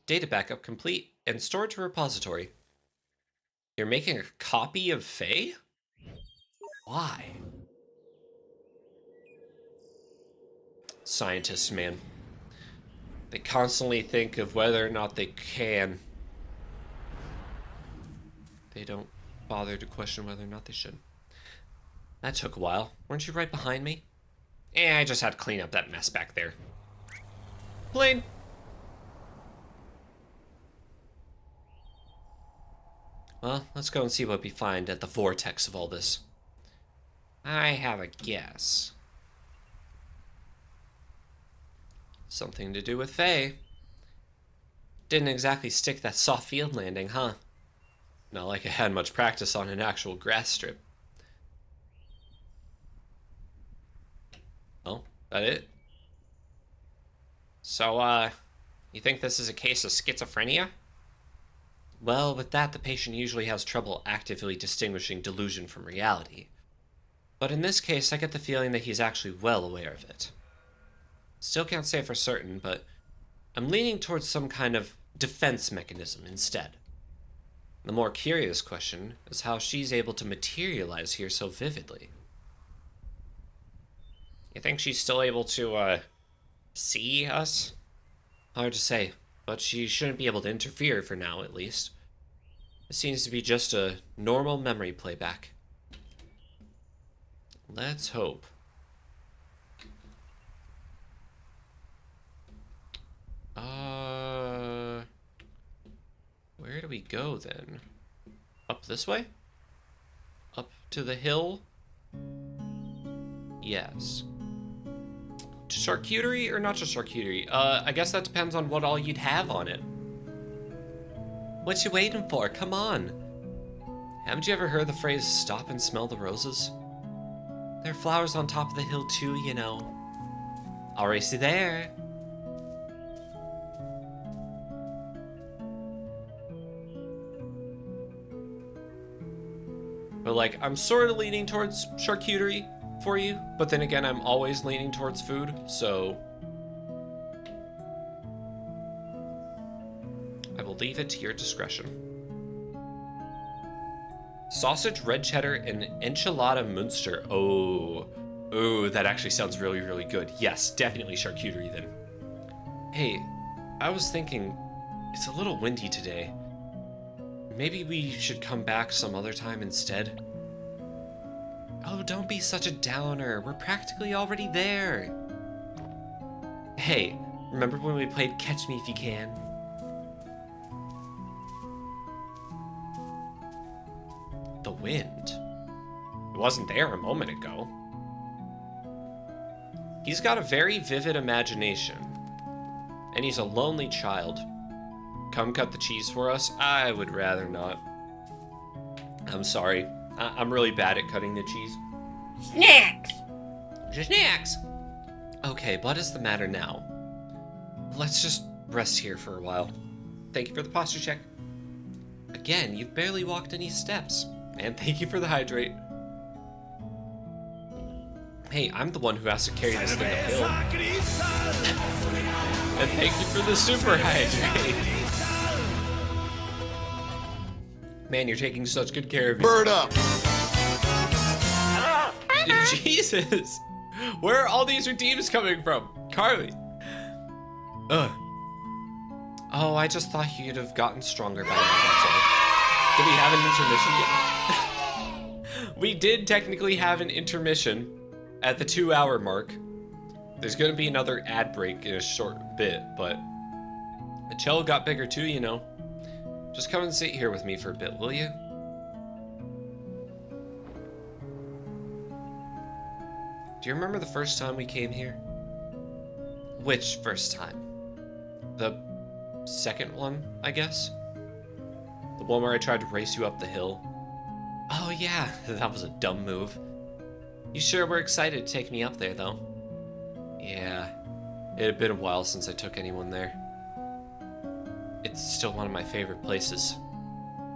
Data backup complete and stored to repository. You're making a copy of Faye? Why? Scientists, man. They constantly think of whether or not they can. They don't bother to question whether or not they should. That took a while. Weren't you right behind me? I just had to clean up that mess back there. Plain. Well, let's go and see what we find at the vortex of all this. I have a guess. Something to do with Faye. Didn't exactly stick that soft field landing, huh? Not like I had much practice on an actual grass strip. Oh, that it? So, you think this is a case of schizophrenia? Well, with that, the patient usually has trouble actively distinguishing delusion from reality. But in this case, I get the feeling that he's actually well aware of it. Still can't say for certain, but I'm leaning towards some kind of defense mechanism instead. The more curious question is how she's able to materialize here so vividly. You think she's still able to, see us? Hard to say, but she shouldn't be able to interfere for now, at least. It seems to be just a normal memory playback. Let's hope. Where do we go then? Up this way? Up to the hill? Yes. To charcuterie or not to charcuterie? I guess that depends on what all you'd have on it. What you waiting for? Come on. Haven't you ever heard the phrase, stop and smell the roses? There are flowers on top of the hill too, you know. I'll race you there. But like, I'm sort of leaning towards charcuterie for you, but then again, I'm always leaning towards food, so I will leave it to your discretion. Sausage, red cheddar, and enchilada Munster. Oh, that actually sounds really, really good. Yes, definitely charcuterie then. Hey, I was thinking, it's a little windy today. Maybe we should come back some other time instead. Oh, don't be such a downer. We're practically already there. Hey, remember when we played Catch Me If You Can? The wind. It wasn't there a moment ago. He's got a very vivid imagination. And he's a lonely child. Come cut the cheese for us? I would rather not. I'm sorry. I'm really bad at cutting the cheese. Snacks! Snacks! Okay, what is the matter now? Let's just rest here for a while. Thank you for the posture check. Again, you've barely walked any steps. And thank you for the hydrate. Hey, I'm the one who has to carry this thing uphill. And thank you for the super hydrate. Man, you're taking such good care of me. Bird up! Jesus! Where are all these redeems coming from? Carly! Ugh. Oh, I just thought you'd have gotten stronger by now, that's all. Did we have an intermission yet? We did technically have an intermission at the 2-hour mark. There's gonna be another ad break in a short bit, but the cello got bigger too, you know. Just come and sit here with me for a bit, will you? Do you remember the first time we came here? Which first time? The second one, I guess? The one where I tried to race you up the hill? Oh yeah, that was a dumb move. You sure were excited to take me up there, though. Yeah, it had been a while since I took anyone there. It's still one of my favorite places.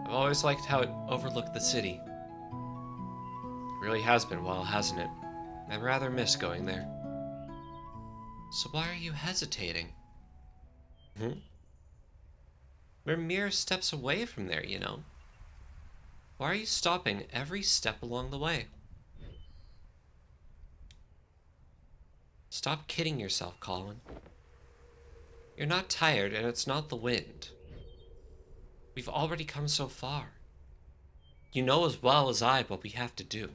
I've always liked how it overlooked the city. It really has been a while, hasn't it? I rather miss going there. So why are you hesitating? We're mere steps away from there, you know. Why are you stopping every step along the way? Stop kidding yourself, Colin. You're not tired, and it's not the wind. We've already come so far. You know as well as I what we have to do.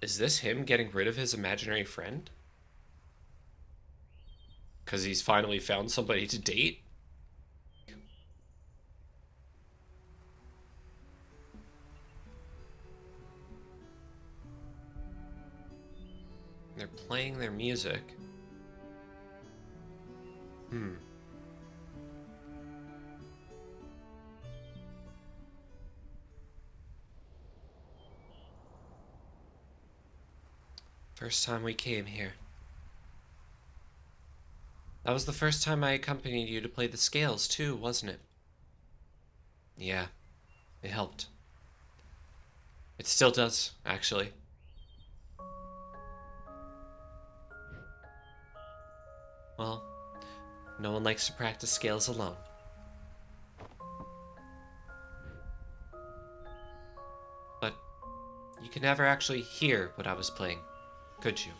Is this him getting rid of his imaginary friend? 'Cause he's finally found somebody to date? They're playing their music. First time we came here. That was the first time I accompanied you to play the scales, too, wasn't it? Yeah, it helped. It still does, actually. Well, no one likes to practice scales alone. But you could never actually hear what I was playing, could you?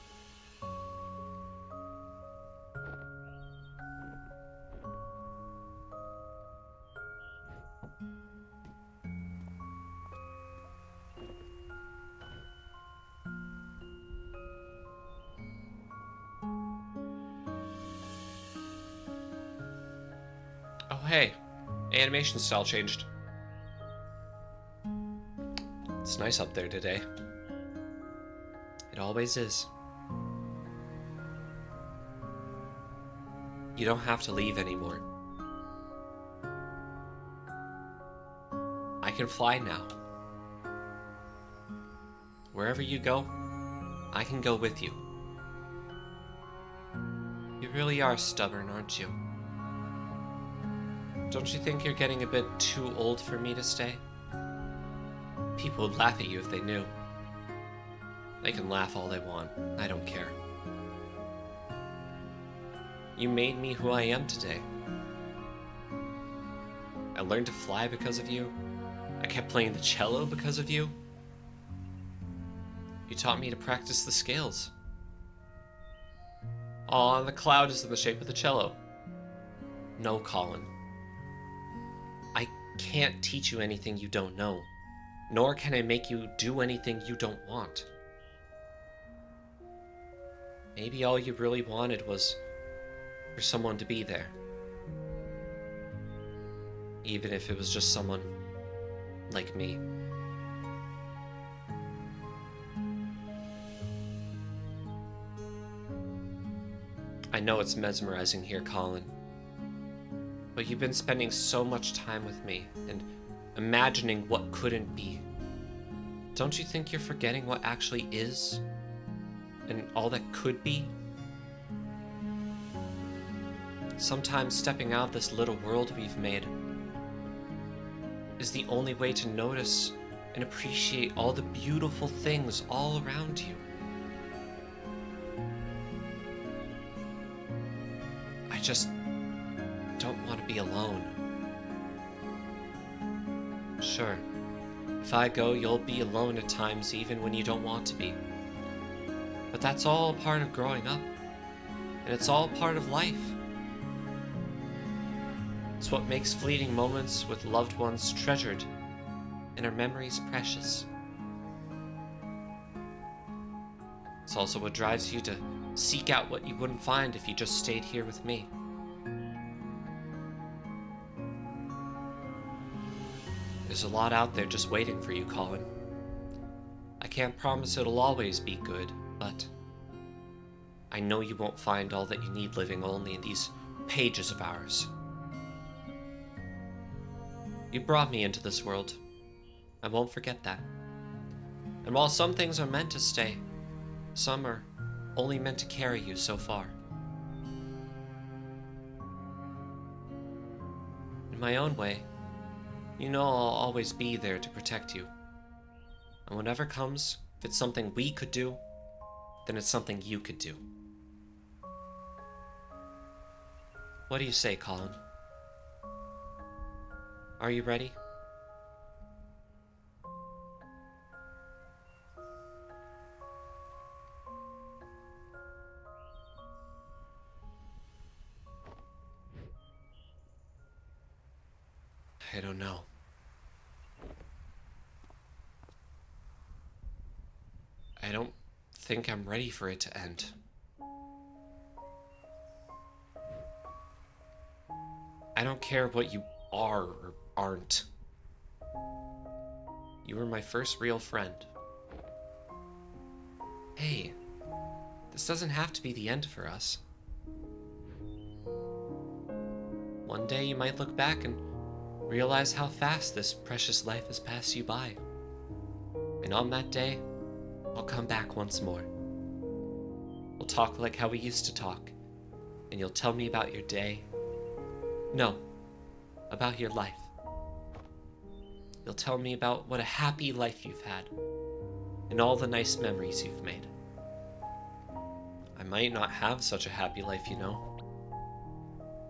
Oh hey, animation style changed. It's nice up there today. It always is. You don't have to leave anymore. I can fly now. Wherever you go, I can go with you. You really are stubborn, aren't you? Don't you think you're getting a bit too old for me to stay? People would laugh at you if they knew. They can laugh all they want. I don't care. You made me who I am today. I learned to fly because of you. I kept playing the cello because of you. You taught me to practice the scales. Aw, the cloud is in the shape of the cello. No, Colin. I can't teach you anything you don't know, nor can I make you do anything you don't want. Maybe all you really wanted was for someone to be there. even if it was just someone like me. I know it's mesmerizing here, Colin, but you've been spending so much time with me and imagining what couldn't be. Don't you think you're forgetting what actually is and all that could be? Sometimes stepping out of this little world we've made is the only way to notice and appreciate all the beautiful things all around you. I just don't want to be alone. Sure, if I go, you'll be alone at times even when you don't want to be. But that's all part of growing up, and it's all part of life. It's what makes fleeting moments with loved ones treasured and our memories precious. It's also what drives you to seek out what you wouldn't find if you just stayed here with me. There's a lot out there just waiting for you, Colin. I can't promise it'll always be good, but I know you won't find all that you need living only in these pages of ours. You brought me into this world. I won't forget that. And while some things are meant to stay, some are only meant to carry you so far. In my own way, you know I'll always be there to protect you. And whatever comes, if it's something we could do, then it's something you could do. What do you say, Colin? Are you ready? I don't know. I don't think I'm ready for it to end. I don't care what you are or aren't. You were my first real friend. Hey, this doesn't have to be the end for us. One day you might look back and realize how fast this precious life has passed you by. And on that day, I'll come back once more. We'll talk like how we used to talk, and you'll tell me about your day. No, about your life. You'll tell me about what a happy life you've had, and all the nice memories you've made. I might not have such a happy life, you know.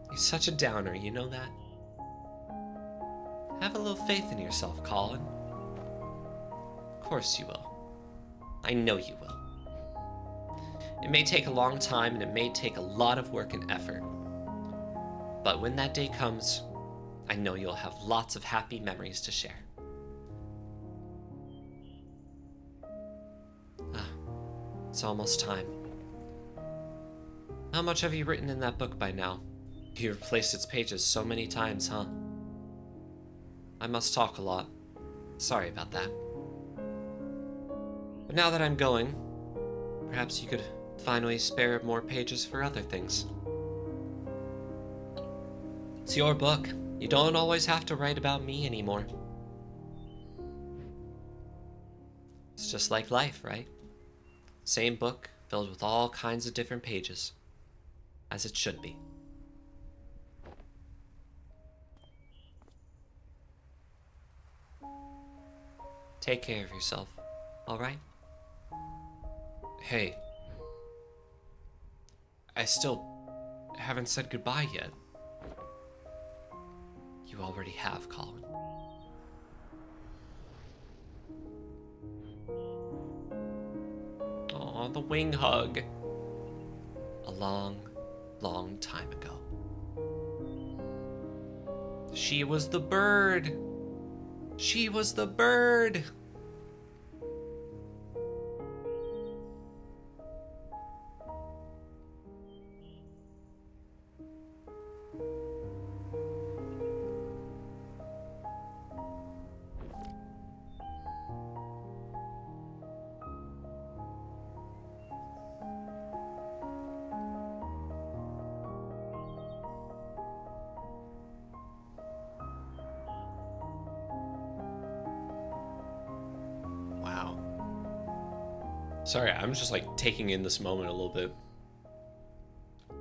You're such a downer, you know that? Have a little faith in yourself, Colin. Of course you will. I know you will. It may take a long time and it may take a lot of work and effort. But when that day comes, I know you'll have lots of happy memories to share. It's almost time. How much have you written in that book by now? You've replaced its pages so many times, huh? I must talk a lot. Sorry about that. But now that I'm going, perhaps you could finally spare more pages for other things. It's your book. You don't always have to write about me anymore. It's just like life, right? Same book, filled with all kinds of different pages. As it should be. Take care of yourself, alright? Hey. I still haven't said goodbye yet. You already have, Colin. Aw, the wing hug. A long, long time ago. She was the bird. She was the bird. Sorry, I'm just like taking in this moment a little bit.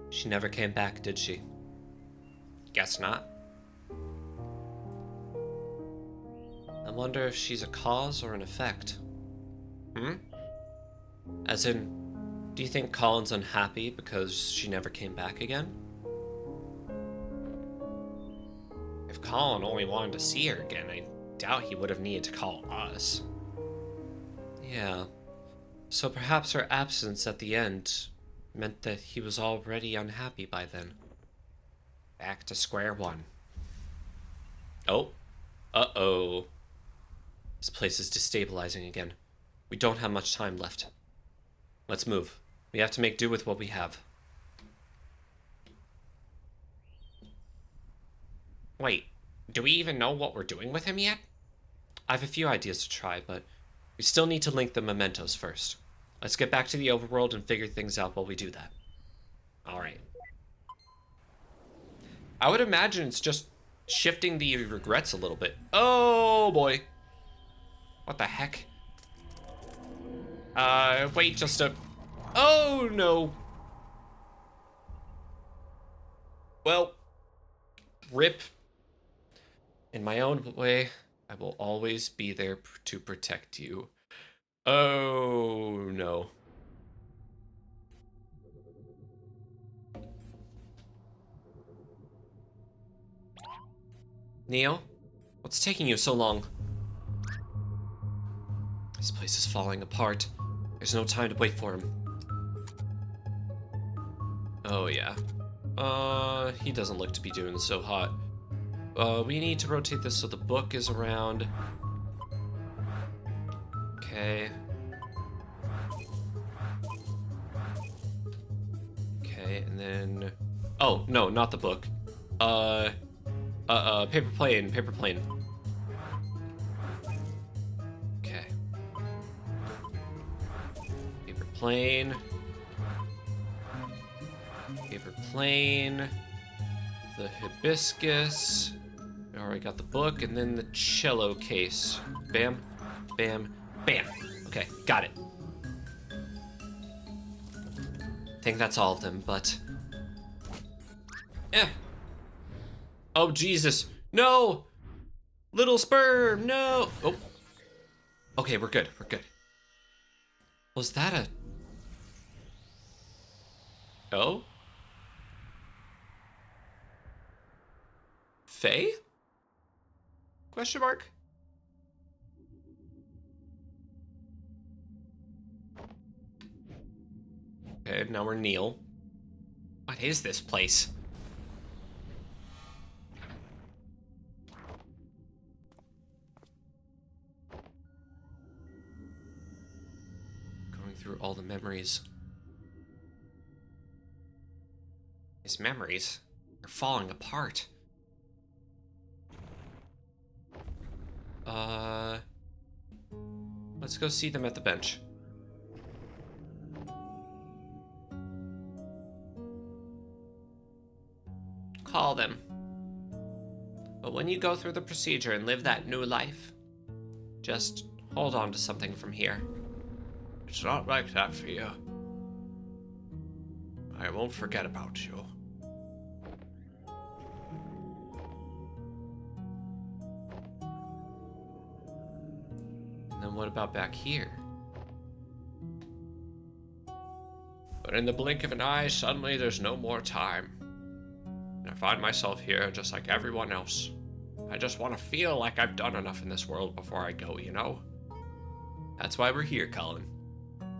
She never came back, did she? Guess not. I wonder if she's a cause or an effect. As in, do you think Colin's unhappy because she never came back again? If Colin only wanted to see her again, I doubt he would have needed to call us. Yeah. So perhaps her absence at the end meant that he was already unhappy by then. Back to square one. Oh. Uh-oh. This place is destabilizing again. We don't have much time left. Let's move. We have to make do with what we have. Wait, do we even know what we're doing with him yet? I have a few ideas to try, but we still need to link the mementos first. Let's get back to the overworld and figure things out while we do that. Alright. I would imagine it's just shifting the regrets a little bit. Oh boy. What the heck? Wait just a... Oh no. Well, rip. In my own way, I will always be there to protect you. Oh no. Neil, what's taking you so long? This place is falling apart. There's no time to wait for him. Oh yeah. He doesn't look to be doing so hot. We need to rotate this so the book is around. Okay. Okay, and then... Oh, no, not the book. Paper plane, paper plane. Okay. Paper plane. Paper plane. The hibiscus. We already got the book, and then the cello case. Bam, bam, bam. Okay, got it. I think that's all of them, but... Eh. Oh, Jesus. No! Little sperm, no! Oh. Okay, we're good, we're good. Was that a... Oh? Faye? Question mark? Okay, now we're Neil. What is this place? Going through all the memories. His memories are falling apart. Let's go see them at the bench. Call them. But when you go through the procedure and live that new life, just hold on to something from here. It's not like that for you. I won't forget about you. And then what about back here? But in the blink of an eye, suddenly there's no more time. And I find myself here just like everyone else. I just want to feel like I've done enough in this world before I go, you know? That's why we're here, Colin.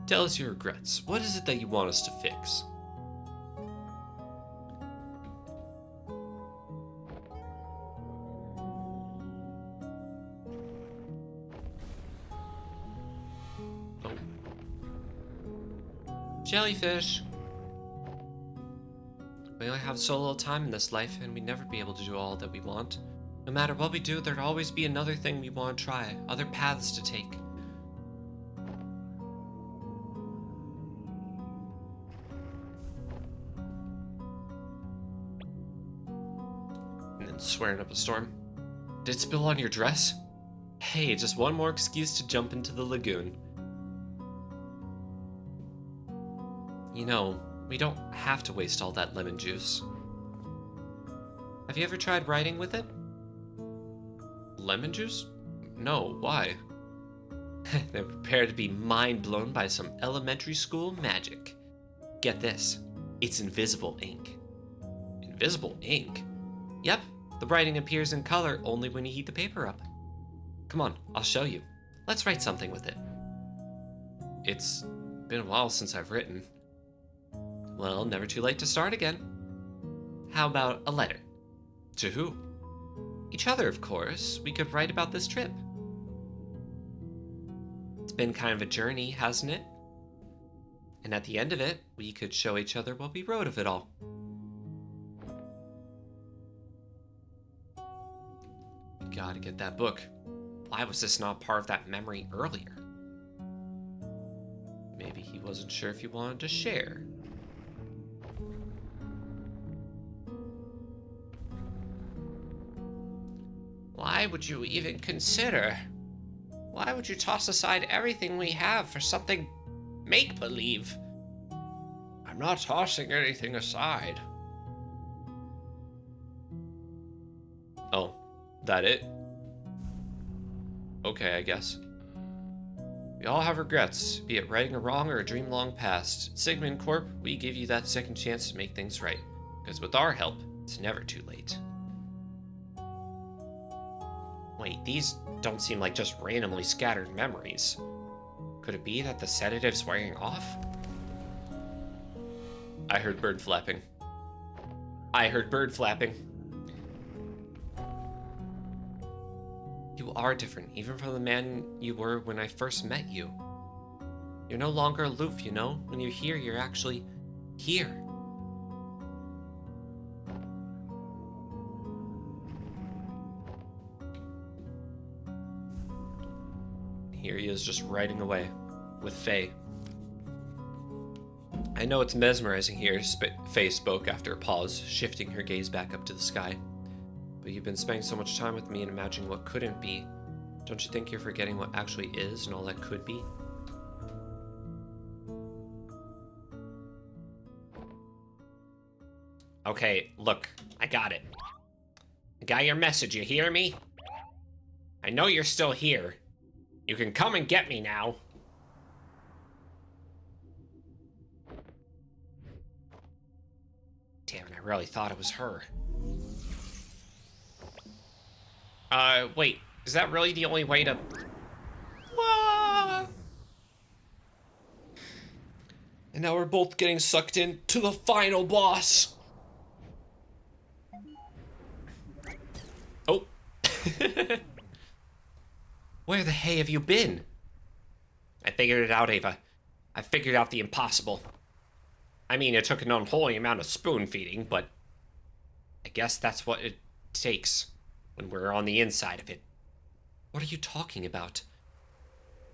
Tell us your regrets. What is it that you want us to fix? Oh. Jellyfish. We only have so little time in this life, and we'd never be able to do all that we want. No matter what we do, there'd always be another thing we want to try, other paths to take. And then swearing up a storm. Did it spill on your dress? Hey, just one more excuse to jump into the lagoon. You know, we don't have to waste all that lemon juice. Have you ever tried writing with it? Lemon juice? No, why? They're prepared to be mind blown by some elementary school magic. Get this, it's invisible ink. Invisible ink? Yep, the writing appears in color only when you heat the paper up. Come on, I'll show you. Let's write something with it. It's been a while since I've written. Well, never too late to start again. How about a letter? To who? Each other, of course. We could write about this trip. It's been kind of a journey, hasn't it? And at the end of it, we could show each other what we wrote of it all. We gotta get that book. Why was this not part of that memory earlier? Maybe he wasn't sure if he wanted to share. Why would you even consider? Why would you toss aside everything we have for something make-believe? I'm not tossing anything aside. Oh, that it? Okay, I guess. We all have regrets, be it right or wrong or a dream long past. At Sigmund Corp, we give you that second chance to make things right. Because with our help, it's never too late. Wait, these don't seem like just randomly scattered memories. Could it be that the sedative's wearing off? I heard bird flapping. I heard bird flapping. You are different, even from the man you were when I first met you. You're no longer aloof, you know? When you're here, you're actually here. Here he is just writing away with Faye. I know it's mesmerizing here, Faye spoke after a pause, shifting her gaze back up to the sky. But you've been spending so much time with me and imagining what couldn't be. Don't you think you're forgetting what actually is and all that could be? Okay, look, I got it. I got your message, you hear me? I know you're still here. You can come and get me now. Damn it, I really thought it was her. Wait, is that really the only way to... Ah! And now we're both getting sucked in to the final boss. Oh. Where the hay have you been? I figured it out, Ava. I figured out the impossible. I mean, it took an unholy amount of spoon feeding, but I guess that's what it takes when we're on the inside of it. What are you talking about?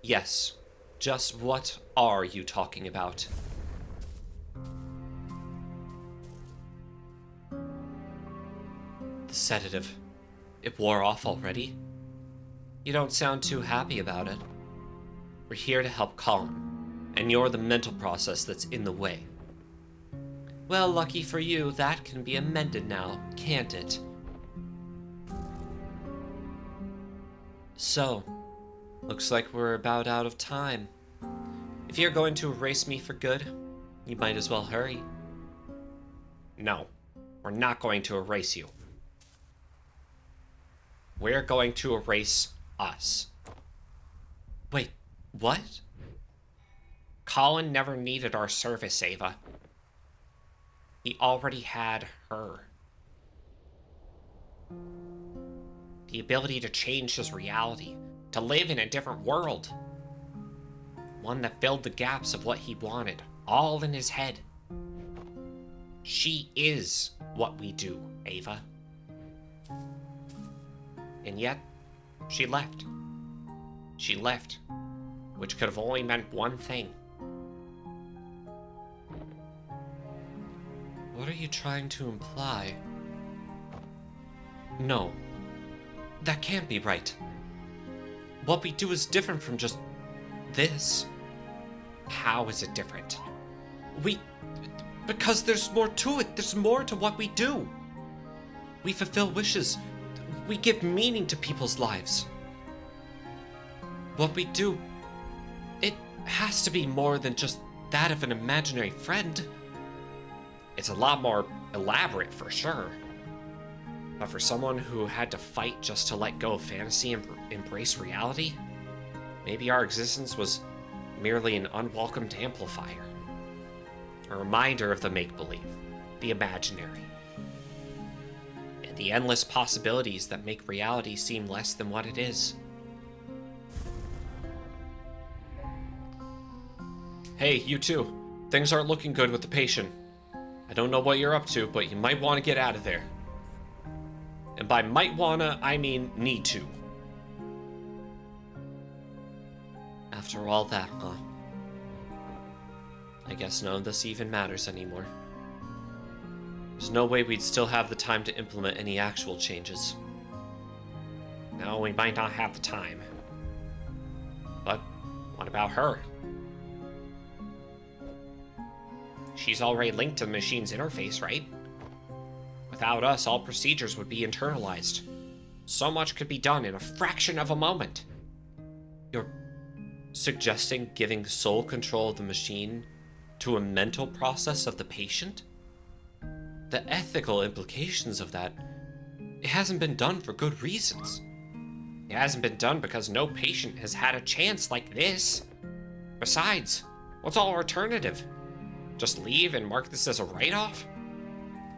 Yes, just what are you talking about? The sedative. It wore off already? You don't sound too happy about it. We're here to help Colin, and you're the mental process that's in the way. Well, lucky for you, that can be amended now, can't it? So, looks like we're about out of time. If you're going to erase me for good, you might as well hurry. No, we're not going to erase you. We're going to erase us. Wait, what? Colin never needed our service, Ava. He already had her. The ability to change his reality, to live in a different world. One that filled the gaps of what he wanted, all in his head. She is what we do, Ava. And yet, she left. She left, which could have only meant one thing. What are you trying to imply? No, that can't be right. What we do is different from just this. How is it different? Because there's more to it. There's more to what we do. We fulfill wishes. We give meaning to people's lives. What we do, it has to be more than just that of an imaginary friend. It's a lot more elaborate for sure. But for someone who had to fight just to let go of fantasy and embrace reality, maybe our existence was merely an unwelcomed amplifier. A reminder of the make-believe, the imaginary, and the endless possibilities that make reality seem less than what it is. Hey, you too. Things aren't looking good with the patient. I don't know what you're up to, but you might want to get out of there. And by might wanna, I mean need to. After all that, huh? I guess none of this even matters anymore. There's no way we'd still have the time to implement any actual changes. No, we might not have the time. But what about her? She's already linked to the machine's interface, right? Without us, all procedures would be internalized. So much could be done in a fraction of a moment. You're suggesting giving sole control of the machine to a mental process of the patient? The ethical implications of that, it hasn't been done for good reasons. It hasn't been done because no patient has had a chance like this. Besides, what's our alternative? Just leave and mark this as a write-off?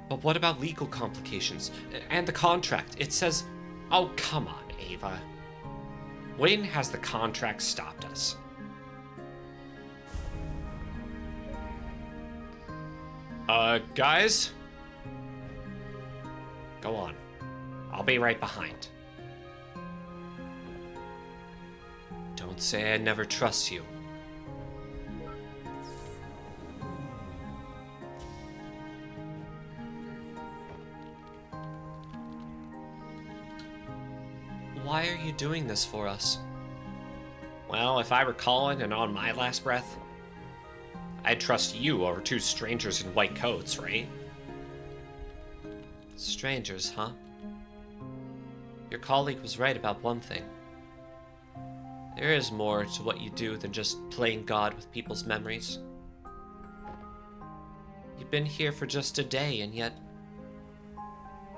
But what about legal complications? And the contract, it says... Oh, come on, Ava. When has the contract stopped us? Guys? Go on. I'll be right behind. Don't say I never trust you. Why are you doing this for us? Well, if I were calling and on my last breath, I'd trust you over two strangers in white coats, right? Strangers, huh? Your colleague was right about one thing. There is more to what you do than just playing God with people's memories. You've been here for just a day, and yet,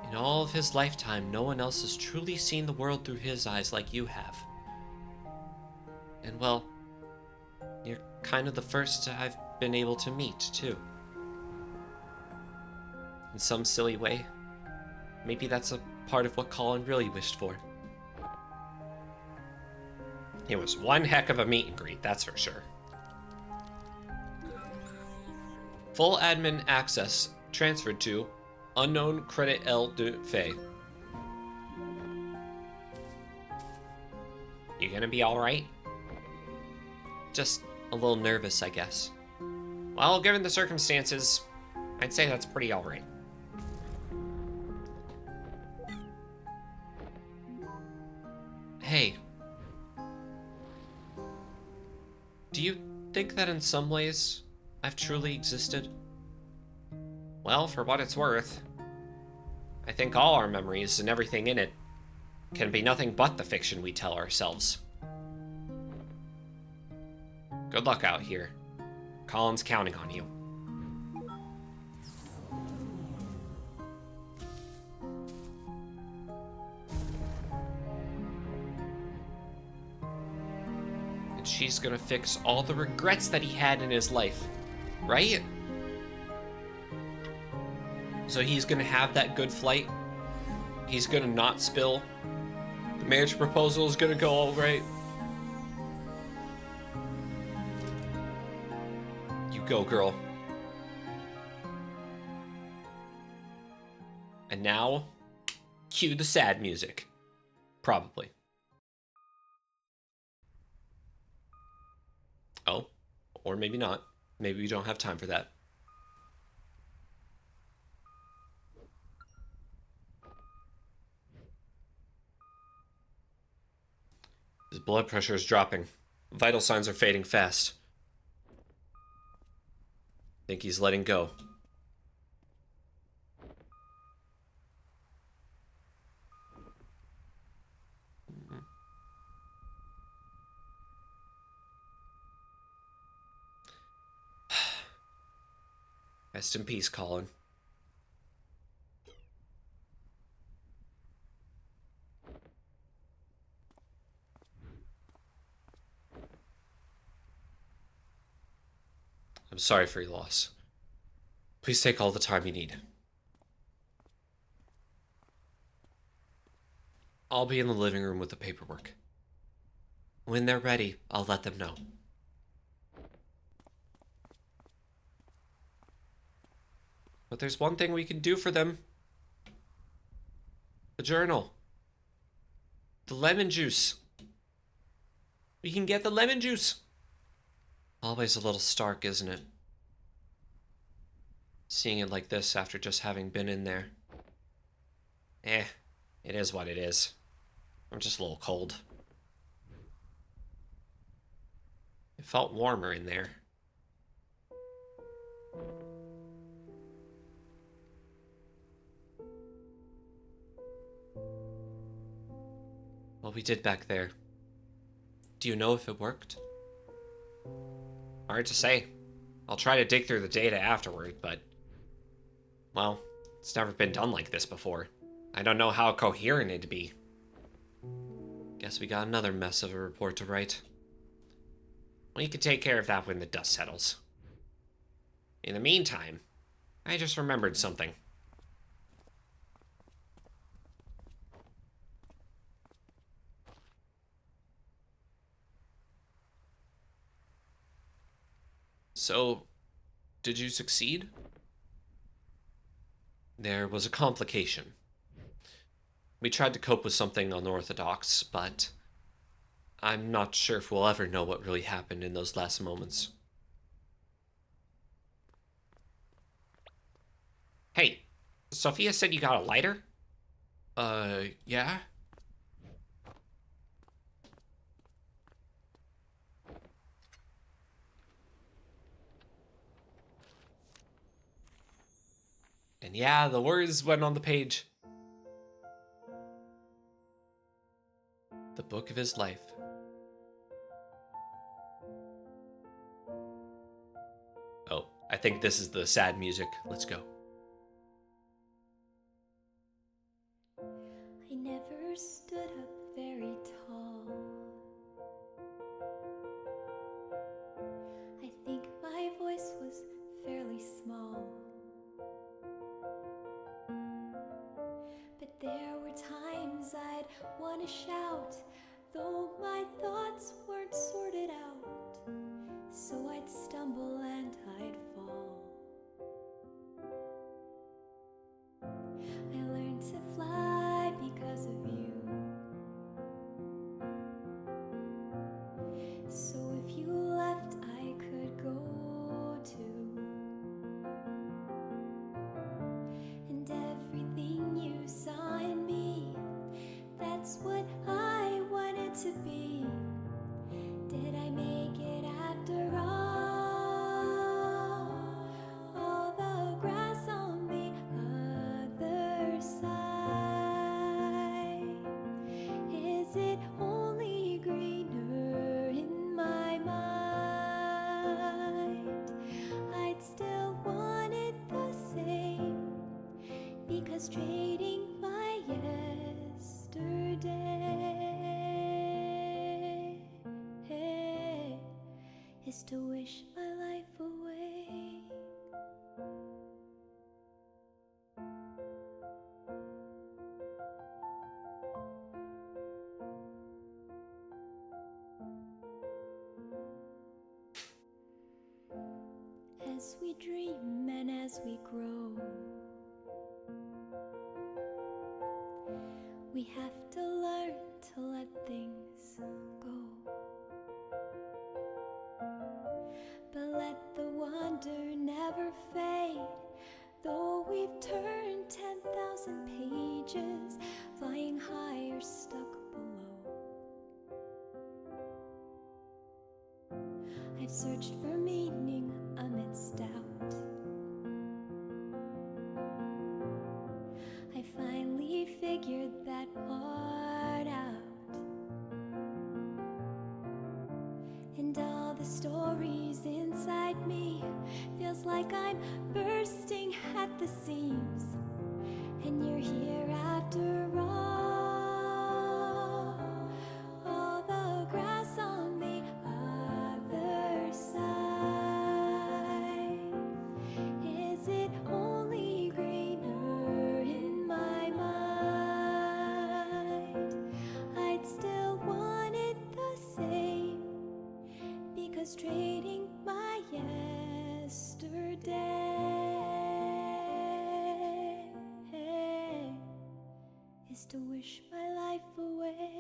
in all of his lifetime, no one else has truly seen the world through his eyes like you have. And well, you're kind of the first I've been able to meet, too. In some silly way, maybe that's a part of what Colin really wished for. It was one heck of a meet and greet, that's for sure. Full admin access transferred to unknown credit L de Fay. You gonna be alright? Just a little nervous, I guess. Well, given the circumstances, I'd say that's pretty alright. Hey. Do you think that in some ways I've truly existed? Well, for what it's worth, I think all our memories and everything in it can be nothing but the fiction we tell ourselves. Good luck out here. Colin's counting on you. And she's gonna fix all the regrets that he had in his life, right? So he's gonna have that good flight. He's gonna not spill. The marriage proposal is gonna go all right. You go, girl. And now, cue the sad music. Probably. Oh, or maybe not. Maybe we don't have time for that. His blood pressure is dropping. Vital signs are fading fast. Think he's letting go. Rest in peace, Colin. I'm sorry for your loss. Please take all the time you need. I'll be in the living room with the paperwork. When they're ready, I'll let them know. But there's one thing we can do for them. The journal. The lemon juice. We can get the lemon juice. Always a little stark, isn't it? Seeing it like this after just having been in there. It is what it is. I'm just a little cold. It felt warmer in there. What we did back there, do you know if it worked? Hard to say. I'll try to dig through the data afterward, but... well, it's never been done like this before. I don't know how coherent it'd be. Guess we got another mess of a report to write. We can take care of that when the dust settles. In the meantime, I just remembered something. So, did you succeed? There was a complication. We tried to cope with something unorthodox, but I'm not sure if we'll ever know what really happened in those last moments. Hey, Sophia said you got a lighter? Yeah? And yeah, the words went on the page. The book of his life. Oh, I think this is the sad music. Let's go. I never stood up very tall. I think my voice was fairly small. But there were times I'd want to shout, though my thoughts weren't sorted out. So I'd stumble and I'd fall. I learned to fly because of you. So if you left, I could go too. And everything you saw in me, that's what I wanted to be. Did I make it after all? All the grass on the other side, is it only greener in my mind? I'd still want it the same, because trading my yesterday is to wish my life away. As we dream and as we grow, we have to learn to let things go. But let the wonder never fade, though we've turned 10,000 pages, flying high or stuck below. I've searched for meaning amidst doubt, And all the stories inside me feels like I'm bursting at the seams. And you're here after all the grass on the other side. Is it only greener in my mind? I'd still want it the same, because trading my yesterday is to wish my life away.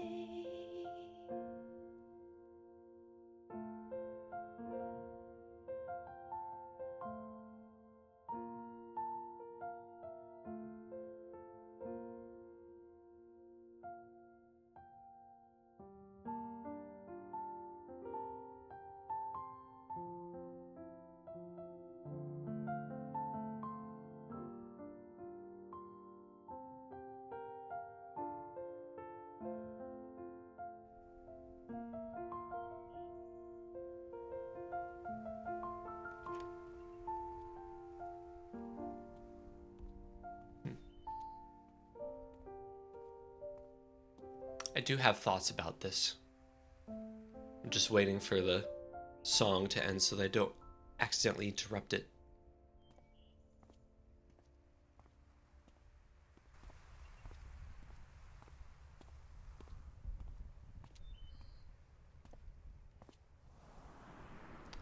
I do have thoughts about this. I'm just waiting for the song to end so that I don't accidentally interrupt it.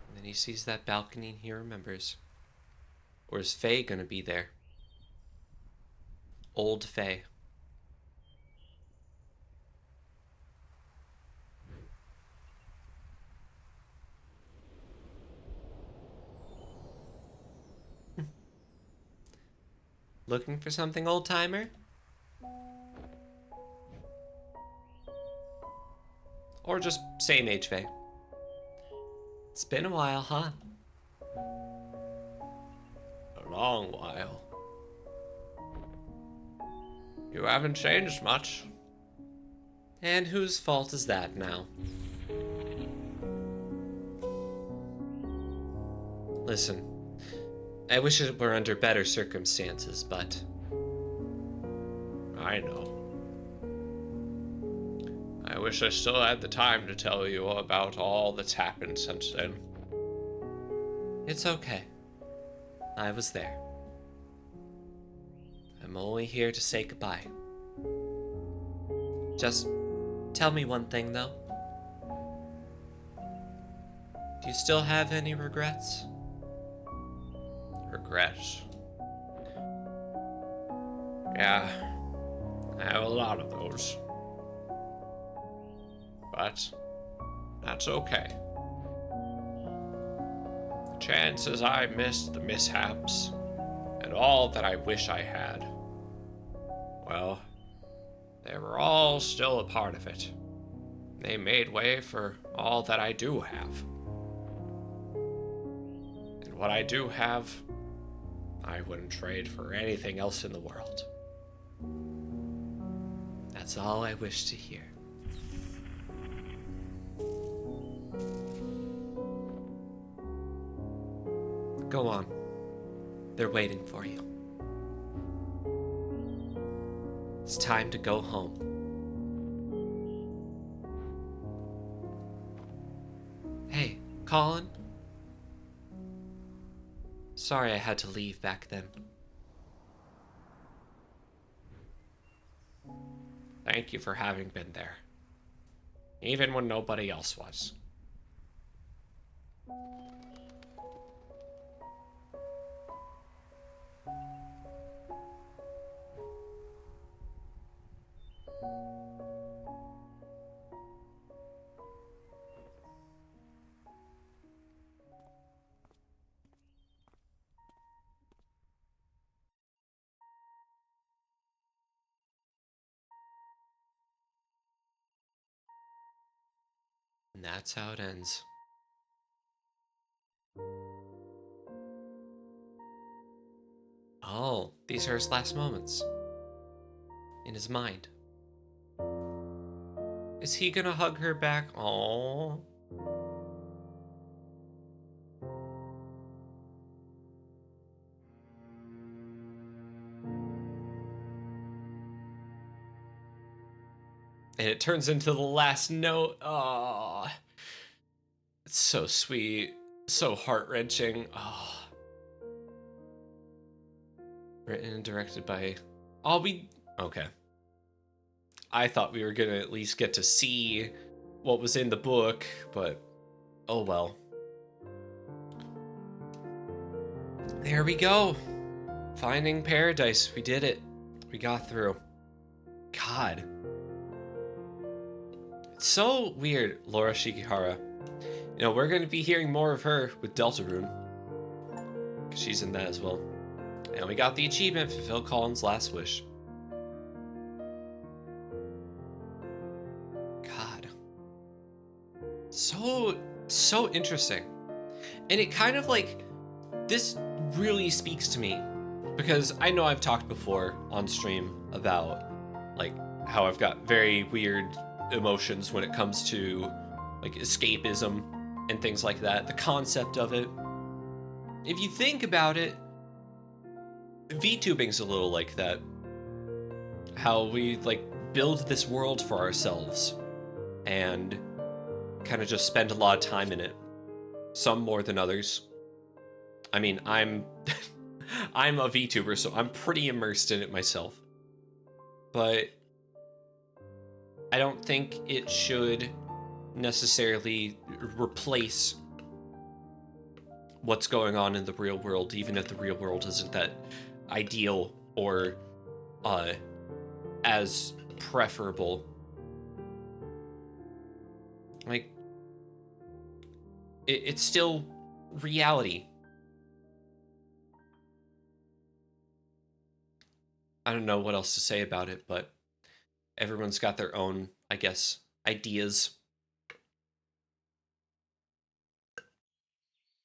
And then he sees that balcony and he remembers. Or is Faye gonna be there? Old Faye. Looking for something, old timer? Or just same age Faye? It's been a while, huh? A long while. You haven't changed much. And whose fault is that now? Listen, I wish it were under better circumstances, but I know. I wish I still had the time to tell you about all that's happened since then. it's okay. I was there. I'm only here to say goodbye. Just tell me one thing, though. Do you still have any regrets? Regrets. Yeah, I have a lot of those. But that's okay. The chances I missed the mishaps and all that I wish I had, well, they were all still a part of it. They made way for all that I do have. And what I do have, I wouldn't trade for anything else in the world. That's all I wish to hear. Go on. They're waiting for you. It's time to go home. Hey, Colin? Sorry I had to leave back then. Thank you for having been there. Even when nobody else was. And that's how it ends. Oh, these are his last moments. In his mind. Is he gonna hug her back? Oh. And it turns into the last note. Oh, it's so sweet. So heart-wrenching. Oh. Written and directed by... Okay. I thought we were gonna at least get to see what was in the book, but oh well. There we go. Finding Paradise. We did it. We got through. God. It's so weird, Laura Shikihara. You know, we're going to be hearing more of her with Deltarune. Because she's in that as well. And we got the achievement, Fulfill Colin's last wish. God. So interesting. And it kind of like, this really speaks to me. Because I know I've talked before on stream about like how I've got very weird emotions when it comes to like escapism and things like that. The concept of it. If you think about it, VTubing's a little like that. How we like build this world for ourselves and kind of just spend a lot of time in it. Some more than others. I mean, I'm I'm a VTuber, so I'm pretty immersed in it myself. But I don't think it should necessarily replace what's going on in the real world, even if the real world isn't that ideal or as preferable. Like, it's still reality. I don't know what else to say about it, but everyone's got their own, I guess, ideas.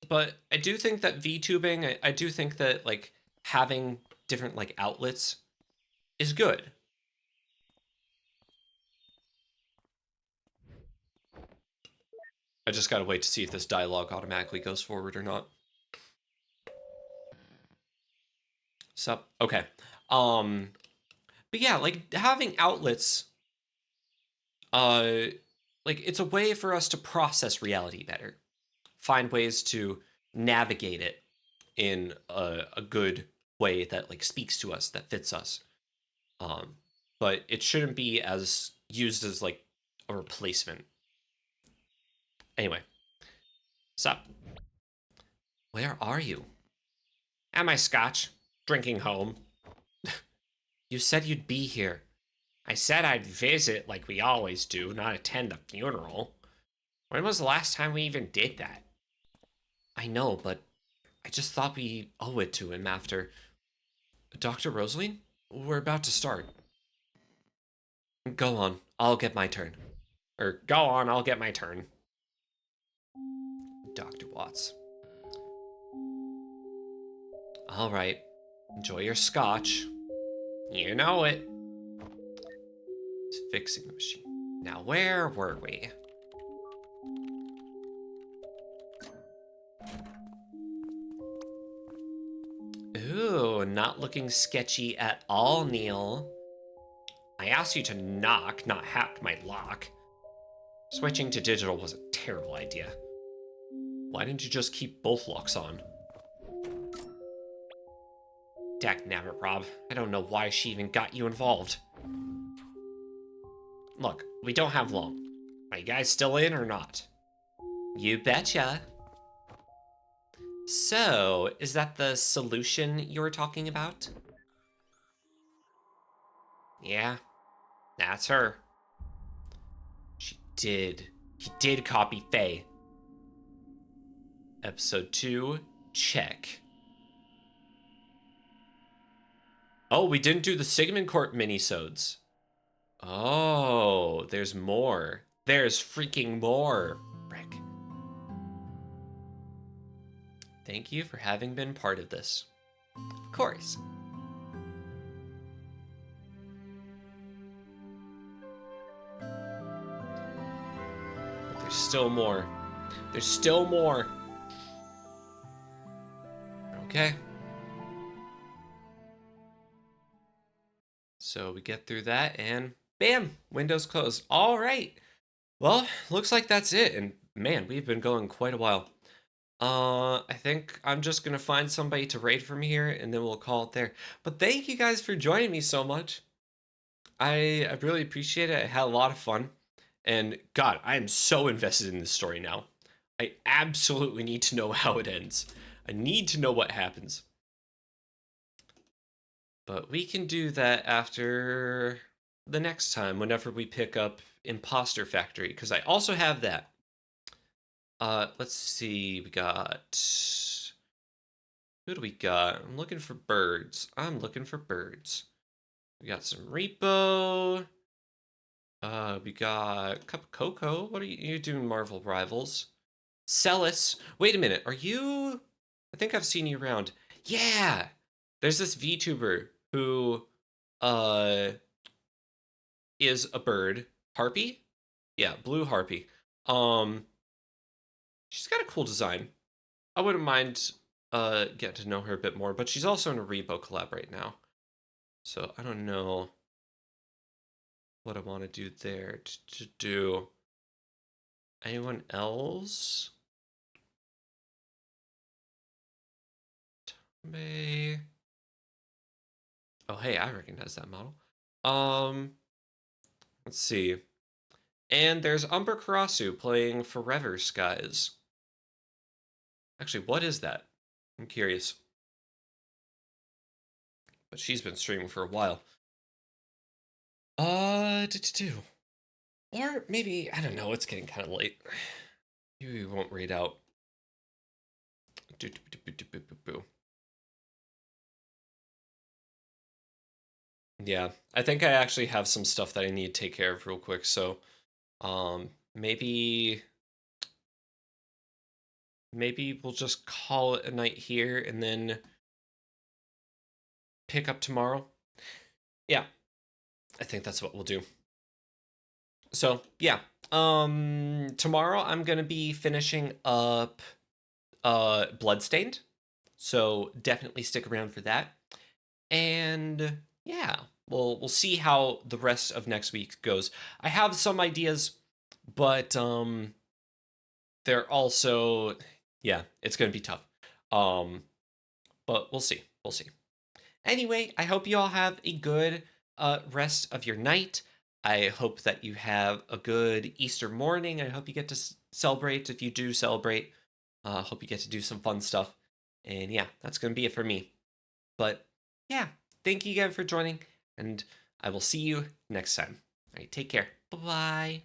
But I do think that VTubing, I do think that like having different like outlets is good. I just gotta wait to see if this dialogue automatically goes forward or not. So, okay. But yeah, like having outlets, like it's a way for us to process reality better. Find ways to navigate it in a good way that like speaks to us, that fits us. But it shouldn't be as used as like a replacement. Anyway, sup? Where are you? At my scotch, drinking home. You said you'd be here. I said I'd visit like we always do, not attend the funeral. When was the last time we even did that? I know, but I just thought we owe it to him after... Dr. Rosaline? We're about to start. Go on, I'll get my turn. Or, go on, I'll get my turn. Dr. Watts. Alright, enjoy your scotch. You know it. It's fixing the machine. Now, where were we? Ooh, not looking sketchy at all, Neil. I asked you to knock, not hack my lock. Switching to digital was a terrible idea. Why didn't you just keep both locks on? Dagnabbit, Rob. I don't know why she even got you involved. Look, we don't have long. Are you guys still in or not? You betcha. So, is that the solution you were talking about? Yeah, that's her. He did copy Faye. Episode 2, check. Oh, we didn't do the Sigmund Court minisodes. Oh, there's more. There's freaking more. Frick. Thank you for having been part of this. Of course. But there's still more. There's still more. Okay. So we get through that and Bam! Windows closed. All right. Well, looks like that's it. And man, we've been going quite a while. I think I'm just gonna find somebody to raid from here, and then we'll call it there. But thank you guys for joining me so much. I really appreciate it. I had a lot of fun. And God, I am so invested in this story now. I absolutely need to know how it ends. I need to know what happens. But we can do that after the next time, whenever we pick up Imposter Factory, because I also have that. Let's see. We got... Who do we got? I'm looking for birds. I'm looking for birds. We got some repo. We got a cup of cocoa. What are you doing, Marvel Rivals? Celis. Wait a minute. Are you... I think I've seen you around. Yeah! There's this VTuber who, is a bird. Harpy? Yeah, blue harpy. She's got a cool design. I wouldn't mind, getting to know her a bit more, but she's also in a Repo collab right now. So I don't know what I want to do there. To do anyone else? May. Oh, hey, I recognize that model. Let's see. And there's Umber Karasu playing Forever Skies. Actually, what is that? I'm curious. But she's been streaming for a while. Do. Or maybe, I don't know, it's getting kind of late. Maybe we won't read out. Do. Yeah, I think I actually have some stuff that I need to take care of real quick, so maybe we'll just call it a night here and then pick up tomorrow. Yeah, I think that's what we'll do. So, yeah. Tomorrow I'm going to be finishing up Bloodstained. So, definitely stick around for that. And yeah, we'll see how the rest of next week goes. I have some ideas, but they're also, yeah, it's going to be tough. But we'll see. We'll see. Anyway, I hope you all have a good rest of your night. I hope that you have a good Easter morning. I hope you get to celebrate if you do celebrate. Hope you get to do some fun stuff. And yeah, that's going to be it for me. But yeah, thank you again for joining, and I will see you next time. All right, take care. Bye-bye.